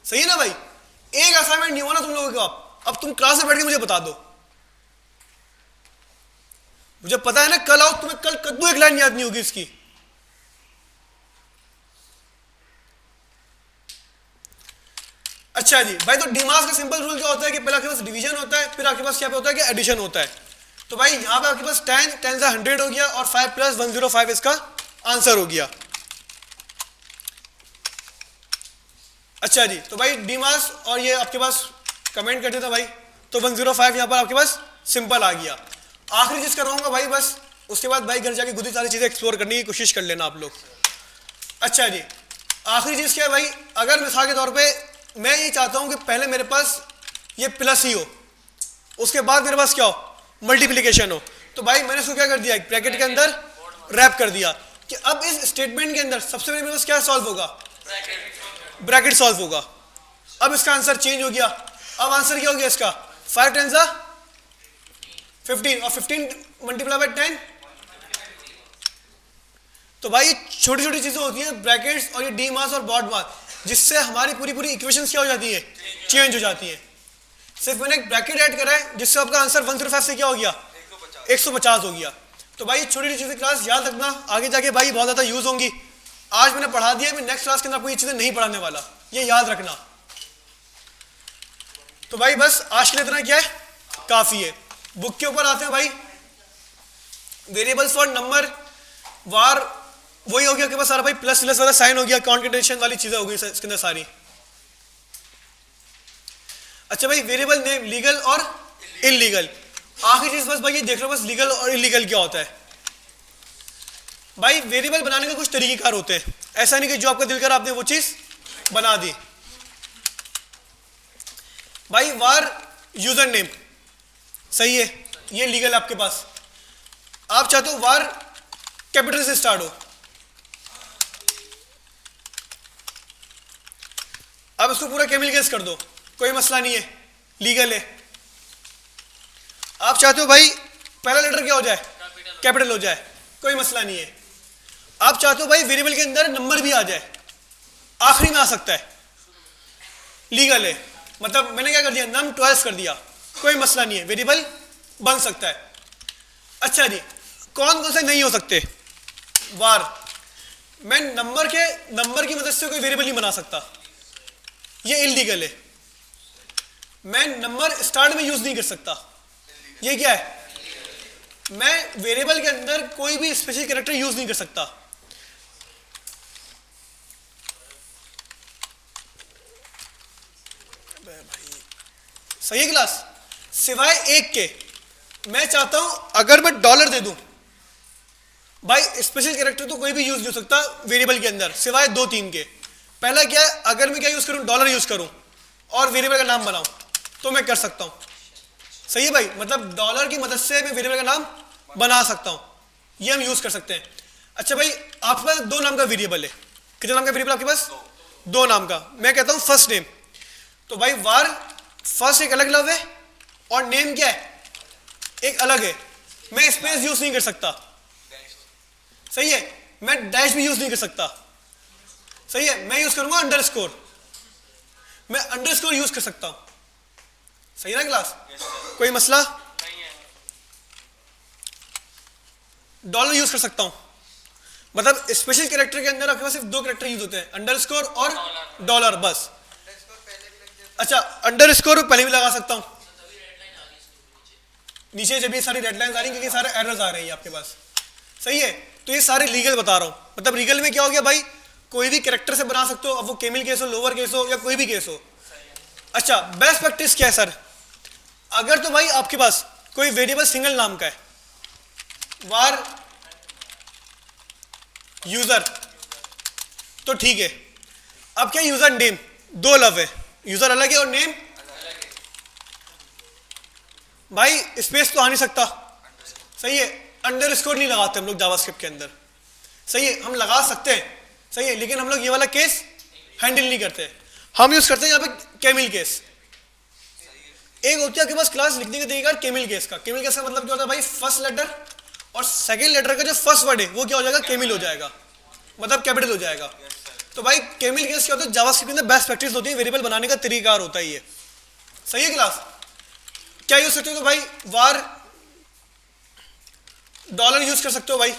सही है ना भाई, एक असाइनमेंट नहीं हुआ ना तुम लोगों का, अब तुम क्लास में बैठ के मुझे बता दो, मुझे पता है ना कल आओ तुम्हें कल कद्दू एक लाइन याद नहीं होगी इसकी। अच्छा जी भाई, तो डीमास का सिंपल रूल क्या होता है कि पहले आपके पास डिवीजन होता है, फिर आपके पास क्या होता है कि एडिशन होता है। तो भाई यहां पे आपके पास 10 10 100 हो गया और 5 + 105 इसका आंसर हो गया। अच्छा जी, तो भाई डीमास और ये आपके पास कमेंट कर देता भाई, तो 105 यहां पर आपके पास सिंपल आ गया। आखिरी चीज कराऊंगा भाई बस, उसके बाद भाई घर जाके खुद ही सारी चीजें एक्सप्लोर करने की कोशिश कर लेना आप लोग। अच्छा जी, आखिरी चीज क्या है भाई, अगर मिसाल के तौर पे मैं ये चाहता हूं कि पहले मेरे पास ये प्लस ही हो, उसके बाद मेरे पास क्या हो, मल्टीप्लिकेशन हो, तो भाई मैंने इसको क्या कर दिया, ब्रैकेट के अंदर रैप कर दिया कि अब इस स्टेटमेंट के अंदर सबसे पहले मेरे पास क्या सॉल्व होगा, ब्रैकेट सॉल्व होगा। अब इसका आंसर चेंज हो गया, अब आंसर क्या हो गया इसका, 5 10 15 और 15 मल्टीप्लाई बाय 10। तो भाई छोटी छोटी चीजें होती हैं ब्रैकेट्स और ये डी मास और बॉड मास, जिससे हमारी पूरी इक्वेशंस क्या हो जाती है, चेंज हो जाती है। सिर्फ मैंने एक ब्रैकेट ऐड करा है जिससे आपका आंसर 105 से क्या हो गया, 150 हो गया। तो भाई छोटी छोटी चीजें क्लास याद रखना, आगे जाके भाई बहुत ज्यादा यूज होंगी। आज मैंने पढ़ा दिया, मैं नेक्स्ट क्लास के अंदर आपको ये चीजें नहीं पढ़ाने वाला, ये याद रखना। तो भाई बस आज के लिए इतना क्या है, काफी है। बुक के ऊपर आते हैं भाई, वेरिएबल्स फॉर नंबर वार वही हो गया आपके पास सारा भाई, प्लस प्लस वाला साइन हो गया, कॉन्केटेनेशन वाली चीजें हो गई इसके अंदर सारी। अच्छा भाई, वेरिएबल नेम लीगल और इलीगल, आखिरी चीज बस भाई ये देख लो बस, लीगल और इलीगल क्या होता है। भाई वेरिएबल बनाने के कुछ तरीकेकार होते हैं, ऐसा नहीं कि जो आपका दिल कर आपने वो चीज बना दी। भाई वार यूजर नेम सही है, ये लीगल आपके पास। आप चाहते हो वार कैपिटल से स्टार्ट हो, अब इसको पूरा कैमिल केस कर दो, कोई मसला नहीं है, लीगल है। आप चाहते हो भाई पहला लेटर क्या हो जाए, कैपिटल हो जाए, कोई मसला नहीं है। आप चाहते हो भाई वेरिएबल के अंदर नंबर भी आ जाए, आखिरी में आ सकता है, लीगल है। मतलब मैंने क्या कर दिया, नम 12 कर दिया, कोई मसला नहीं है, वेरिएबल बन सकता है। अच्छा जी, कौन कौन से नहीं हो सकते? वार, मैं नंबर की मदद से कोई वेरिएबल नहीं बना सकता, ये इलीगल है। मैं नंबर स्टार्ट में यूज नहीं कर सकता, ये क्या है? मैं वेरिएबल के अंदर कोई भी स्पेशल कैरेक्टर यूज नहीं कर सकता। सही है क्लास? सिवाय एक के, मैं चाहता हूं अगर मैं डॉलर दे दूं, भाई स्पेशल कैरेक्टर तो कोई भी यूज नहीं हो सकता वेरिएबल के अंदर सिवाय दो तीन के। पहला क्या है, अगर मैं क्या यूज करूं, डॉलर यूज करूं और वेरिएबल का नाम बनाऊं तो मैं कर सकता हूं। सही है भाई, मतलब डॉलर की मदद से मैं वेरिएबल का नाम बना सकता हूं, ये हम यूज कर सकते हैं। अच्छा भाई, आपके पास दो नाम का वेरिएबल है, कितने नाम का वेरिएबल आपके पास? दो नाम का। मैं कहता हूं फर्स्ट नेम, तो भाई वार फर्स्ट एक अलग लव है और नेम क्या है, एक अलग है। मैं स्पेस यूज नहीं कर सकता, सही है, मैं डैश भी यूज नहीं कर सकता, सही है, मैं यूज करूंगा अंडरस्कोर, मैं अंडरस्कोर यूज कर सकता हूं। सही है ना क्लास? कोई मसला? डॉलर यूज कर सकता हूं, मतलब स्पेशल कैरेक्टर के अंदर आपके पास सिर्फ दो कैरेक्टर यूज होते हैं, अंडरस्कोर और डॉलर, बस। अच्छा, अंडरस्कोर पहले भी लगा सकता हूं, नीचे जब ये सारी रेड लाइंस आ रही हैं क्योंकि सारे एरर्स आ रहे हैं आपके पास। सही है, तो ये सारे लीगल बता रहा हूं। मतलब लीगल में क्या हो गया भाई, कोई भी कैरेक्टर से बना सकते हो, अब वो केमिल केस हो, लोअर केस हो या कोई भी केस हो। अच्छा, बेस्ट प्रैक्टिस क्या है सर? अगर तो भाई आपके पास कोई वेरिएबल सिंगल नाम का है, वार यूजर, तो ठीक है। अब क्या यूजर नेम, दो लव है, यूजर अलग है और नेम भाई स्पेस तो आ नहीं सकता, सही है, अंडरस्कोर नहीं लगाते हम लोग जावास्क्रिप्ट के अंदर, सही है, हम लगा सकते हैं, सही है, लेकिन हम लोग ये वाला केस हैंडल नहीं करते, हम यूज करते हैं यहाँ पे केमिल केस। एक होती है आपके पास क्लास लिखने का तरीका केमिल केस का। केमिल केस का मतलब क्या होता है भाई, फर्स्ट लेटर और सेकंड लेटर का जो फर्स्ट वर्ड है वो क्या हो जाएगा, केमिल हो जाएगा, मतलब कैपिटल हो जाएगा। तो भाई केमिल केस क्या होता है, जावास्क्रिप्ट के अंदर बेस्ट प्रैक्टिस होती है, वेरिएबल बनाने का तरीका होता है ये। सही है क्लास? क्या यूज करते हो? तो भाई वार डॉलर यूज कर सकते हो भाई,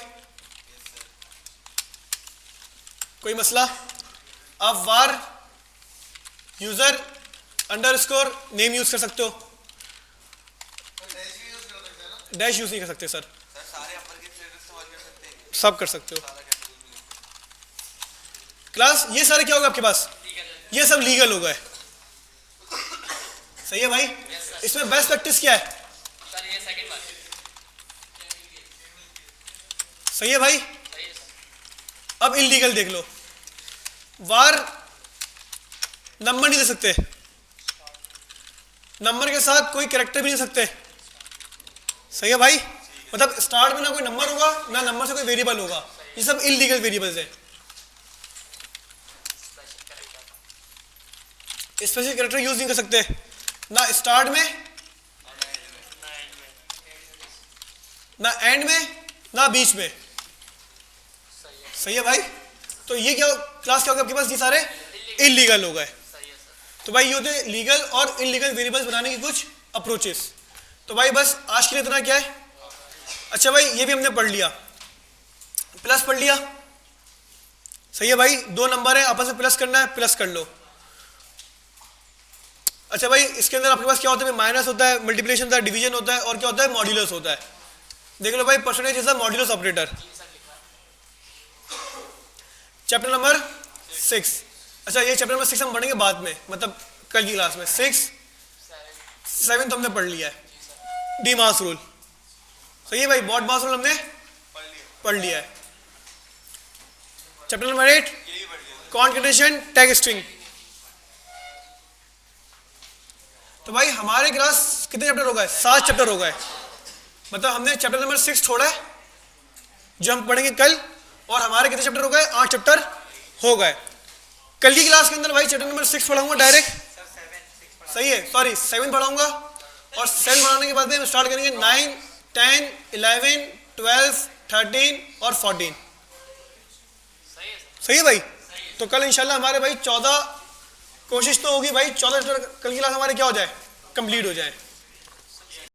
कोई मसला? आप वार यूजर अंडरस्कोर नेम यूज कर सकते हो, डैश यूज नहीं कर सकते सर, सब कर सकते हो क्लास। ये सारे क्या होगा आपके पास, ये सब लीगल हो गए। सही है भाई? इसमें बेस्ट प्रैक्टिस क्या है? सर ये सेकंड बार। सही है भाई? अब इलीगल देख लो, वार नंबर नहीं दे सकते, नंबर के साथ कोई कैरेक्टर भी नहीं सकते। सही है भाई? मतलब स्टार्ट में ना कोई नंबर होगा ना नंबर से कोई वेरिएबल होगा, ये सब इलीगल वेरिएबल्स है। स्पेशल कैरेक्टर यूज नहीं कर सकते ना स्टार्ट में ना एंड में ना बीच में। सही है भाई? तो ये क्या क्लास क्या होगा आपके पास, ये सारे इलीगल हो गए। तो भाई ये होते लीगल और इलीगल वेरिएबल्स बनाने की कुछ अप्रोचेस। तो भाई बस आज के लिए इतना क्या है। अच्छा भाई ये भी हमने पढ़ लिया, प्लस पढ़ लिया। सही है भाई? दो नंबर है आपस में प्लस करना है, प्लस कर लो। अच्छा भाई इसके अंदर आपके पास क्या होता है, माइनस होता है, मल्टीप्लिकेशन होता है, डिवीजन होता है और क्या होता है, मॉड्यूलस होता है। देख लो भाई, percentage is the modulus operator. Chapter number 6। अच्छा ये चैप्टर नंबर 6 हम पढ़ेंगे बाद में, मतलब कल की क्लास में। 6 7 तो हमने पढ़ लिया है, डी मास रूल। सही है भाई? बॉड मास रूल हमने पढ़ लिया है। Chapter number 8 concatenation tag string. तो भाई हमारे क्लास कितने चैप्टर हो गए, 7 चैप्टर हो गए। मतलब हमने चैप्टर नंबर 6 छोड़ा है जो हम पढ़ेंगे कल, और हमारे कितने चैप्टर हो गए, 8 चैप्टर हो गए। कल की क्लास के अंदर भाई चैप्टर नंबर 6 पढ़ाऊंगा डायरेक्ट। सही है? सॉरी 7 पढ़ाऊंगा, और 7 पढ़ाने के बाद में हम स्टार्ट करेंगे 9 10 11 12 13 और 14। सही है भाई? तो कल इंशाल्लाह हमारे भाई 14 कोशिश तो होगी भाई 14 कल की क्लास हमारे क्या हो जाए, कंप्लीट हो जाए।